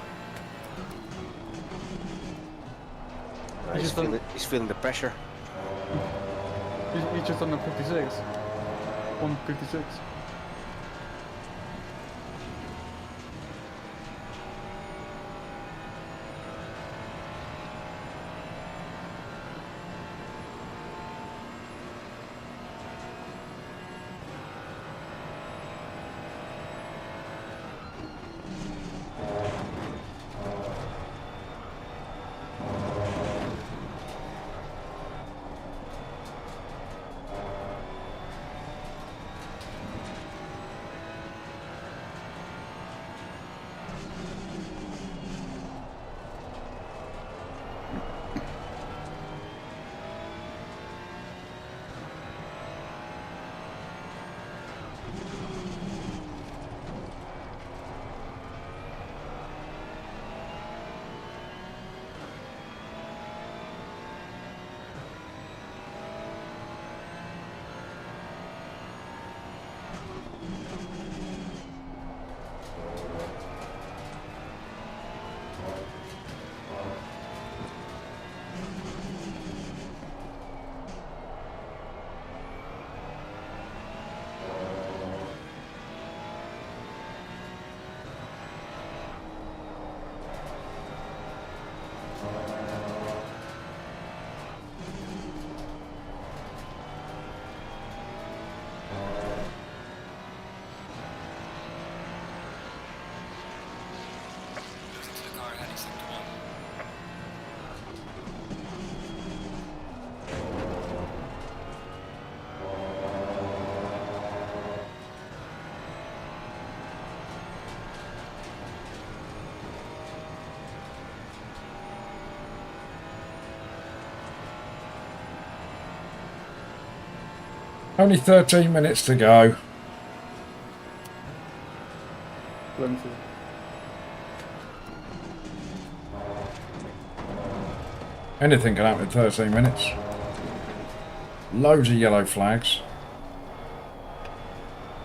He's feeling the pressure. He's just on the 56. 156. Losing to the car heading sector 1. Only 13 minutes to go. Plenty. Anything can happen in 13 minutes. Loads of yellow flags.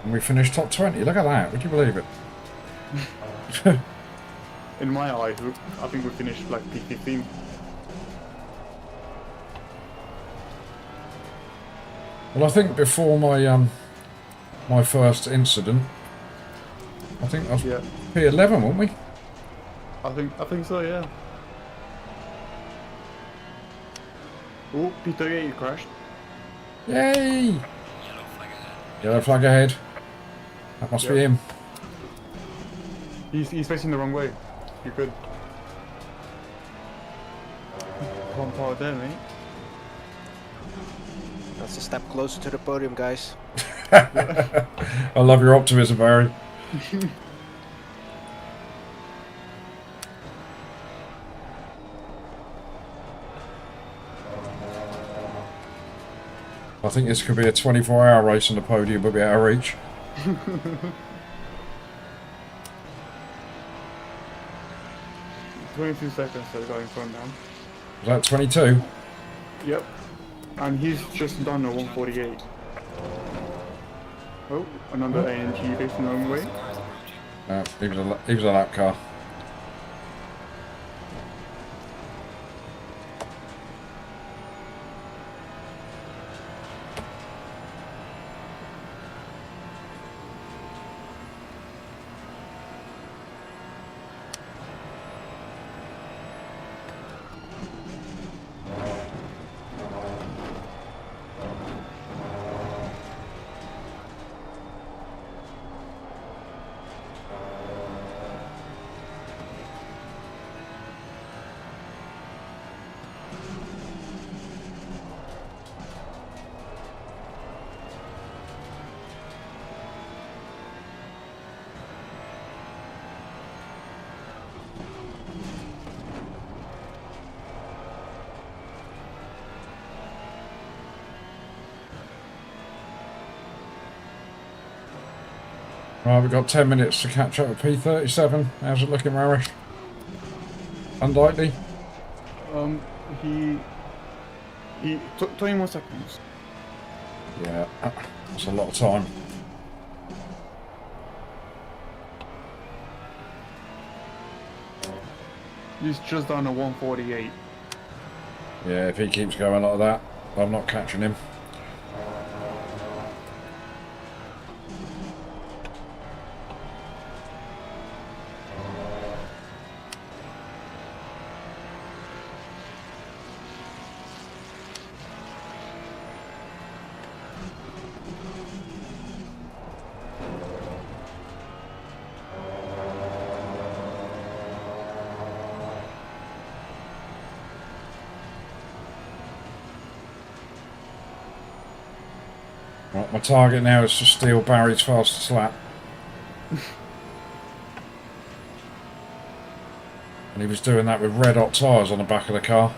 And we finished top 20. Look at that. Would you believe it? In my eyes, I think we finished like P15. Well, I think before my my first incident, I think I was Yeah. P11, weren't we? I think so, yeah. Oh, P38 you crashed. Yay! Yellow flag ahead. Yellow flag ahead. That must be Yeah. him. He's facing the wrong way. You're good. One part there, mate. That's a step closer to the podium, guys. I love your optimism, Barry. I think this could be a 24-hour race on the podium, we'll be out of reach. 22 seconds to go in front now. Is that 22? Yep. And he's just done a 148. Oh, another ANG facing the wrong way. He was a lap car. Right, we've got 10 minutes to catch up with P37. How's it looking, Marish? Unlikely? He 20 more seconds. Yeah, that's a lot of time. He's just done a 148. Yeah, if he keeps going like that, I'm not catching him. Right, my target now is to steal Barry's fastest lap. And he was doing that with red hot tyres on the back of the car.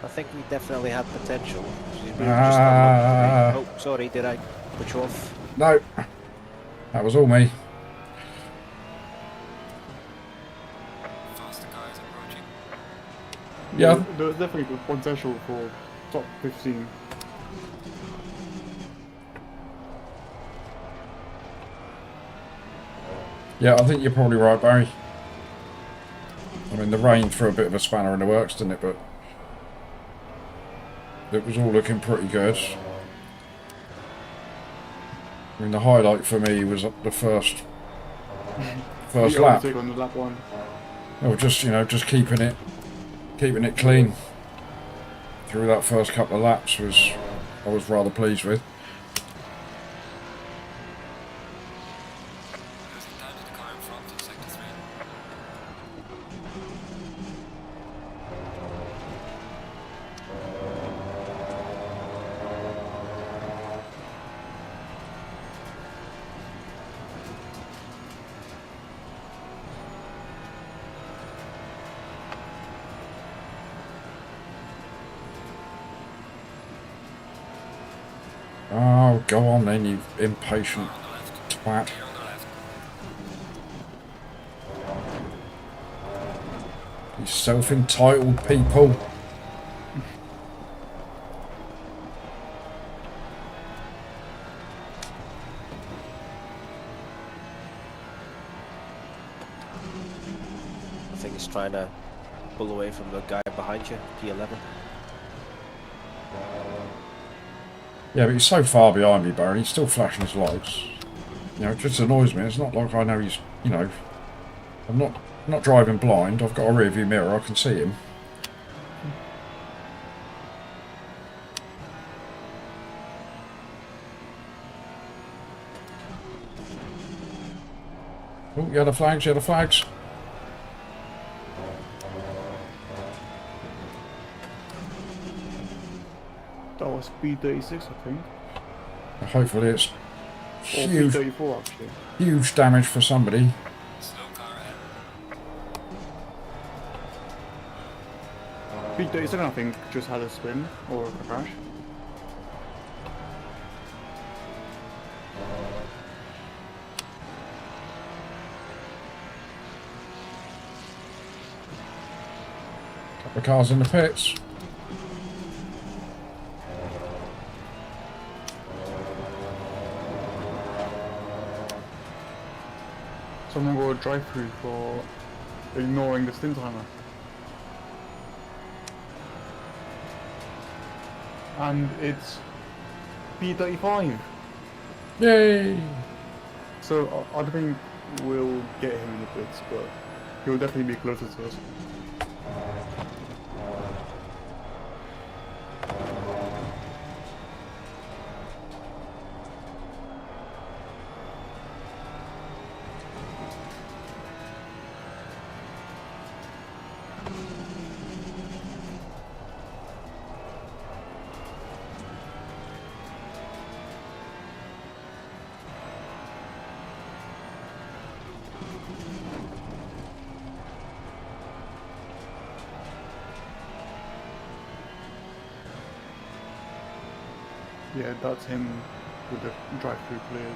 I think we definitely had potential. We've just unlucky. Oh, sorry, did I put you off? No, that was all me. Faster car is approaching. Yeah. There's definitely potential for top 15. Yeah, I think you're probably right, Barry. I mean, the rain threw a bit of a spanner in the works, didn't it? But it was all looking pretty good. I mean, the highlight for me was the first lap. On the lap one. Oh, just just keeping it clean through that first couple of laps I was rather pleased with. Losing time to the car in front of sector 3. Oh, go on then, you impatient Car on the left. twat. Clear on the left. You self-entitled people. I think he's trying to pull away from the guy behind you, P11. Yeah, but he's so far behind me, Barry. He's still flashing his lights. You know, it just annoys me. It's not like I know he's, I'm not driving blind. I've got a rear view mirror. I can see him. Oh, yellow flags, yellow flags. That was P36, I think. Hopefully it's Or huge, P34, actually. huge damage for somebody. Slow car ahead. P37, I think, just had a spin or a crash. Couple of cars in the pits. Someone will drive through for ignoring the stint timer. And it's P35. Yay! So I don't think we'll get him in the pits, but he'll definitely be closer to us. Yeah, that's him with the drive-through cleared.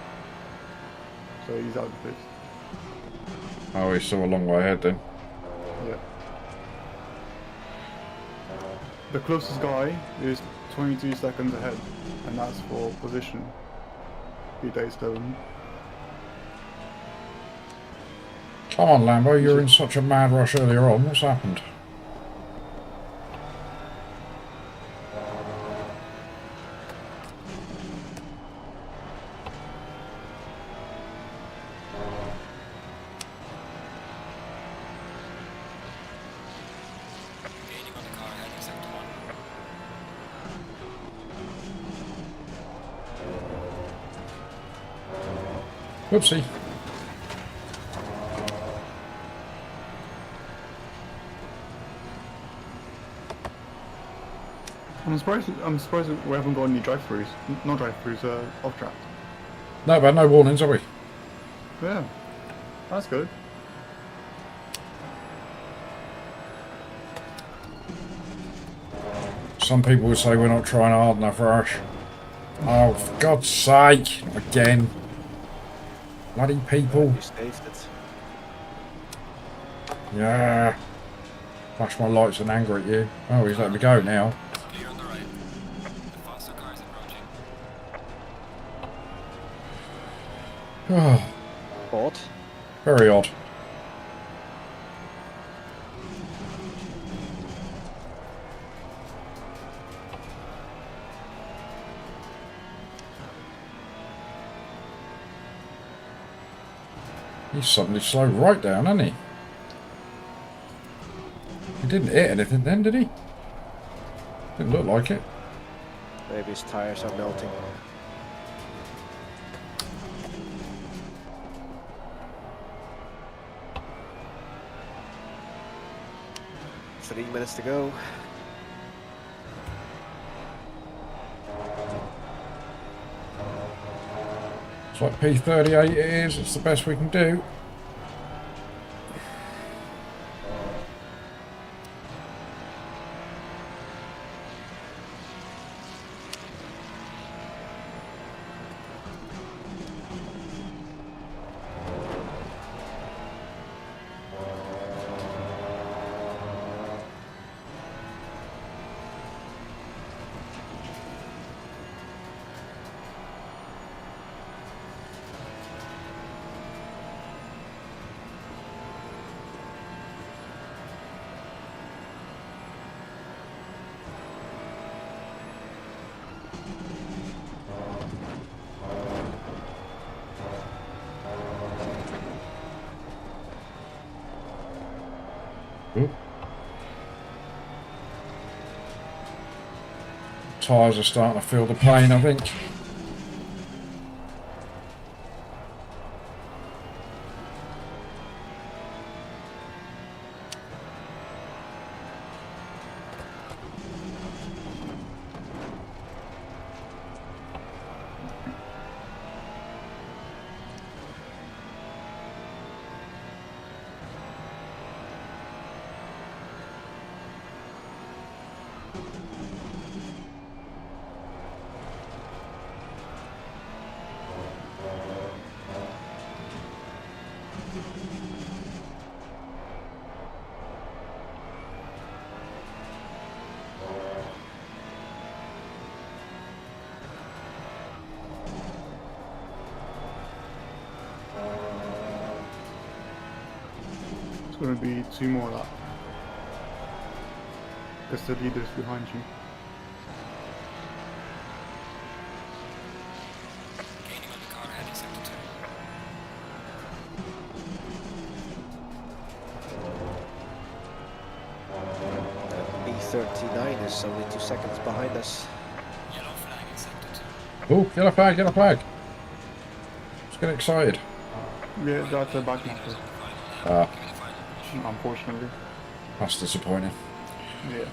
So he's out of the pits. Oh, he's still a long way ahead then. Yeah. The closest guy is 22 seconds ahead, and that's for position. P-Day Stone. Come on, Lambo, you were in such a mad rush earlier on. What's happened? Gaining on the car heading sector 1. Whoopsie. I'm surprised we haven't got any drive-throughs. Not drive-throughs, off-track. No, but no warnings, have we? Yeah, that's good. Some people would say we're not trying hard enough, Rush. Oh, for God's sake, again. Bloody people. You saved it. Yeah. Flash my lights and anger at you. Oh, he's letting me go now. Clear on the right. The faster car is approaching. Oh, Odd. very odd. He's suddenly slowed right down, hasn't he? He didn't hit anything then, did he? Didn't look like it. Maybe his tires are melting. Three minutes to go. It's like P38 it is. It's the best we can do. Tyres are starting to feel the pain, I think. It's going to be 2 more laps. Because the leader's behind you. Gaining on the car heading sector 2. B39 is only 2 seconds behind us. Yellow flag in sector 2. Oh, yellow flag, yellow flag. Let's get excited. Yeah, that's a back marker. Ah, Unfortunately. that's disappointing. Yeah.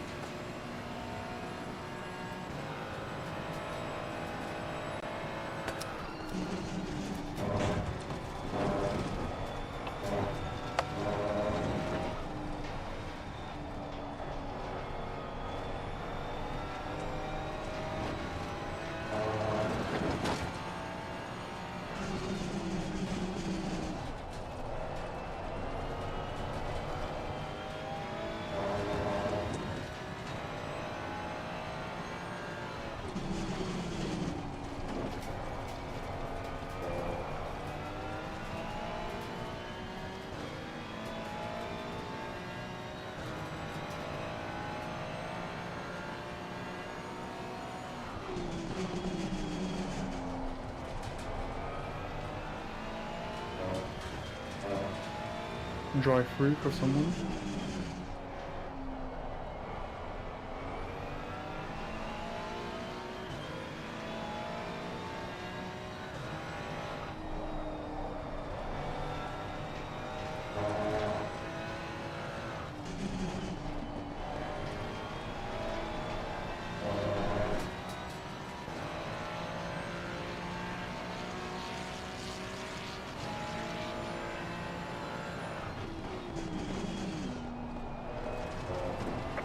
Drive through for someone.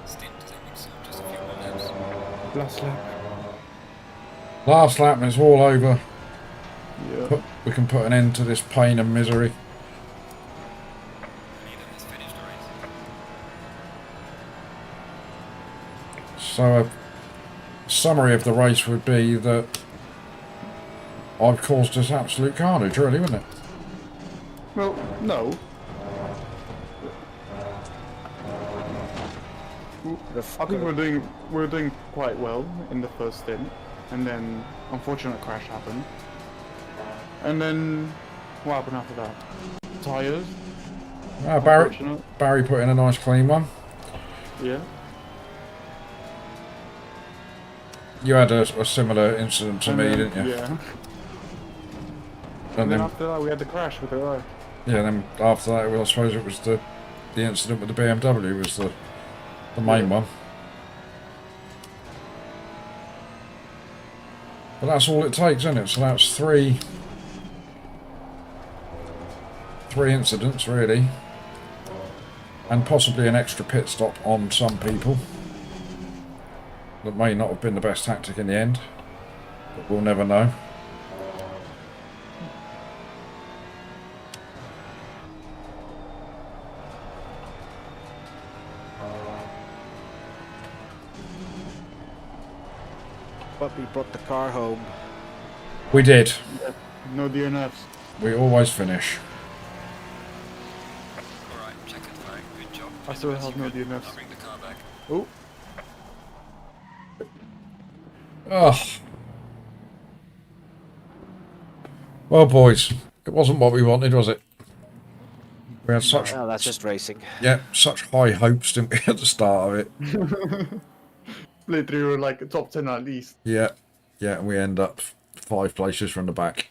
Stint, I think so. Just a few more laps. Last lap. Last lap and it's all over. Yeah. We can put an end to this pain and misery. Leader has finished the race. So a summary of the race would be that I've caused us absolute carnage, really, wouldn't it? Well, no. I think we're doing quite well in the first stint, and then unfortunate crash happened. And then what happened after that? Tires. Barry put in a nice clean one. Yeah. You had a similar incident to And me, then- didn't you? Yeah. And And then then, after that we had the crash with the guy. yeah, then after that, well, I suppose it was the incident with the BMW was the main one. But that's all it takes, isn't it? So that's three incidents, really. And possibly an extra pit stop on some people. That may not have been the best tactic in the end. But we'll never know. But we brought the car home. We did. No DNFs. We always finish. Alright, check it, flag. Good job. I Did still the best have you no could. DNFs. I'll bring the car back. Oh, Ugh. Well, boys, it wasn't what we wanted, was it? We had such, Well, that's just racing. yeah, such high hopes, didn't we, at the start of it? literally we were like top 10 at least. Yeah, yeah, and we end up 5 places from the back.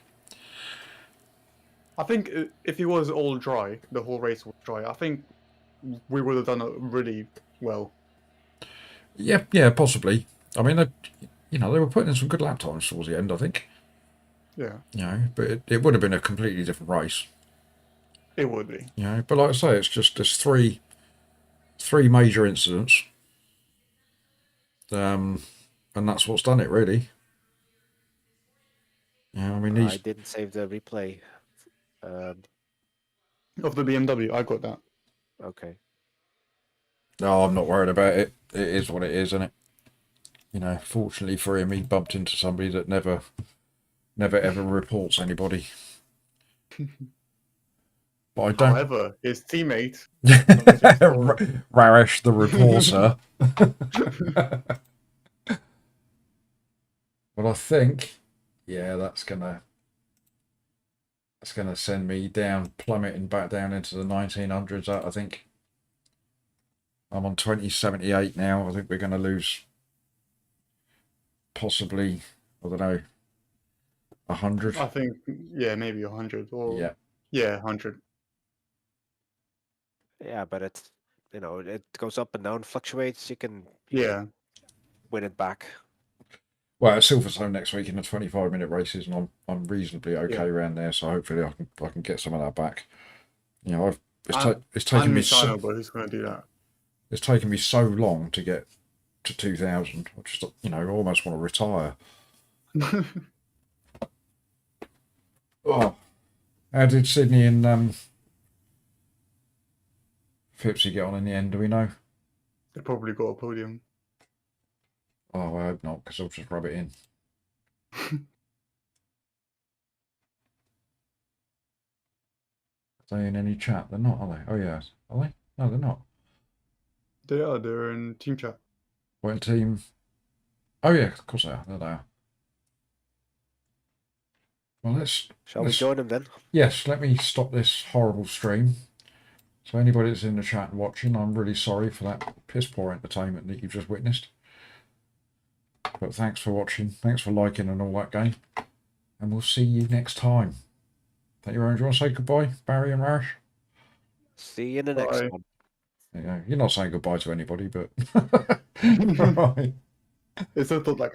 I think if it was all dry, the whole race was dry, I think we would have done it really well. Yeah, yeah, possibly. I mean, they were putting in some good lap times towards the end, I think. Yeah, But it would have been a completely different race. it would be. But like I say, it's just there's three major incidents. And that's what's done it, really. Yeah, I mean, I didn't save the replay. Of the BMW, I got that. Okay. No, I'm not worried about it. It is what it is, isn't it? Fortunately for him, he bumped into somebody that never ever reports anybody. But I don't. However, his teammate, Raresh the reporter. But I think, yeah, that's gonna send me down, plummeting back down into the 1900s. I think I'm on 2078 now. I think we're going to lose possibly, I don't know, 100. I think, yeah, maybe 100 or yeah, 100. Yeah, but it's it goes up and down, fluctuates. You can Yeah, win it back. Well, it's Silverstone next week in the 25-minute races, and I'm reasonably okay around there. So hopefully I can get some of that back. It's taken me so. but who's going to do that? It's taken me so long to get to 2000. I just I almost want to retire. Oh, how did Sydney and Phipsy get on in the end? Do we know? They probably got a podium. Oh, I hope not, because I'll just rub it in. Are they in any chat? They're not, are they? Oh, yes. Are they? No, they're not. They are. They're in team chat. What team? Oh yeah, of course they are. There they are. Well, let's Shall we join them then? yes. Let me stop this horrible stream. So anybody that's in the chat and watching, I'm really sorry for that piss poor entertainment that you've just witnessed. But thanks for watching. Thanks for liking and all that game. And we'll see you next time. Thank you very much. Do you want to say goodbye, Barry and Rash? See you in the next Bye. one. There you go. You're not saying goodbye to anybody, but right. It's a thought like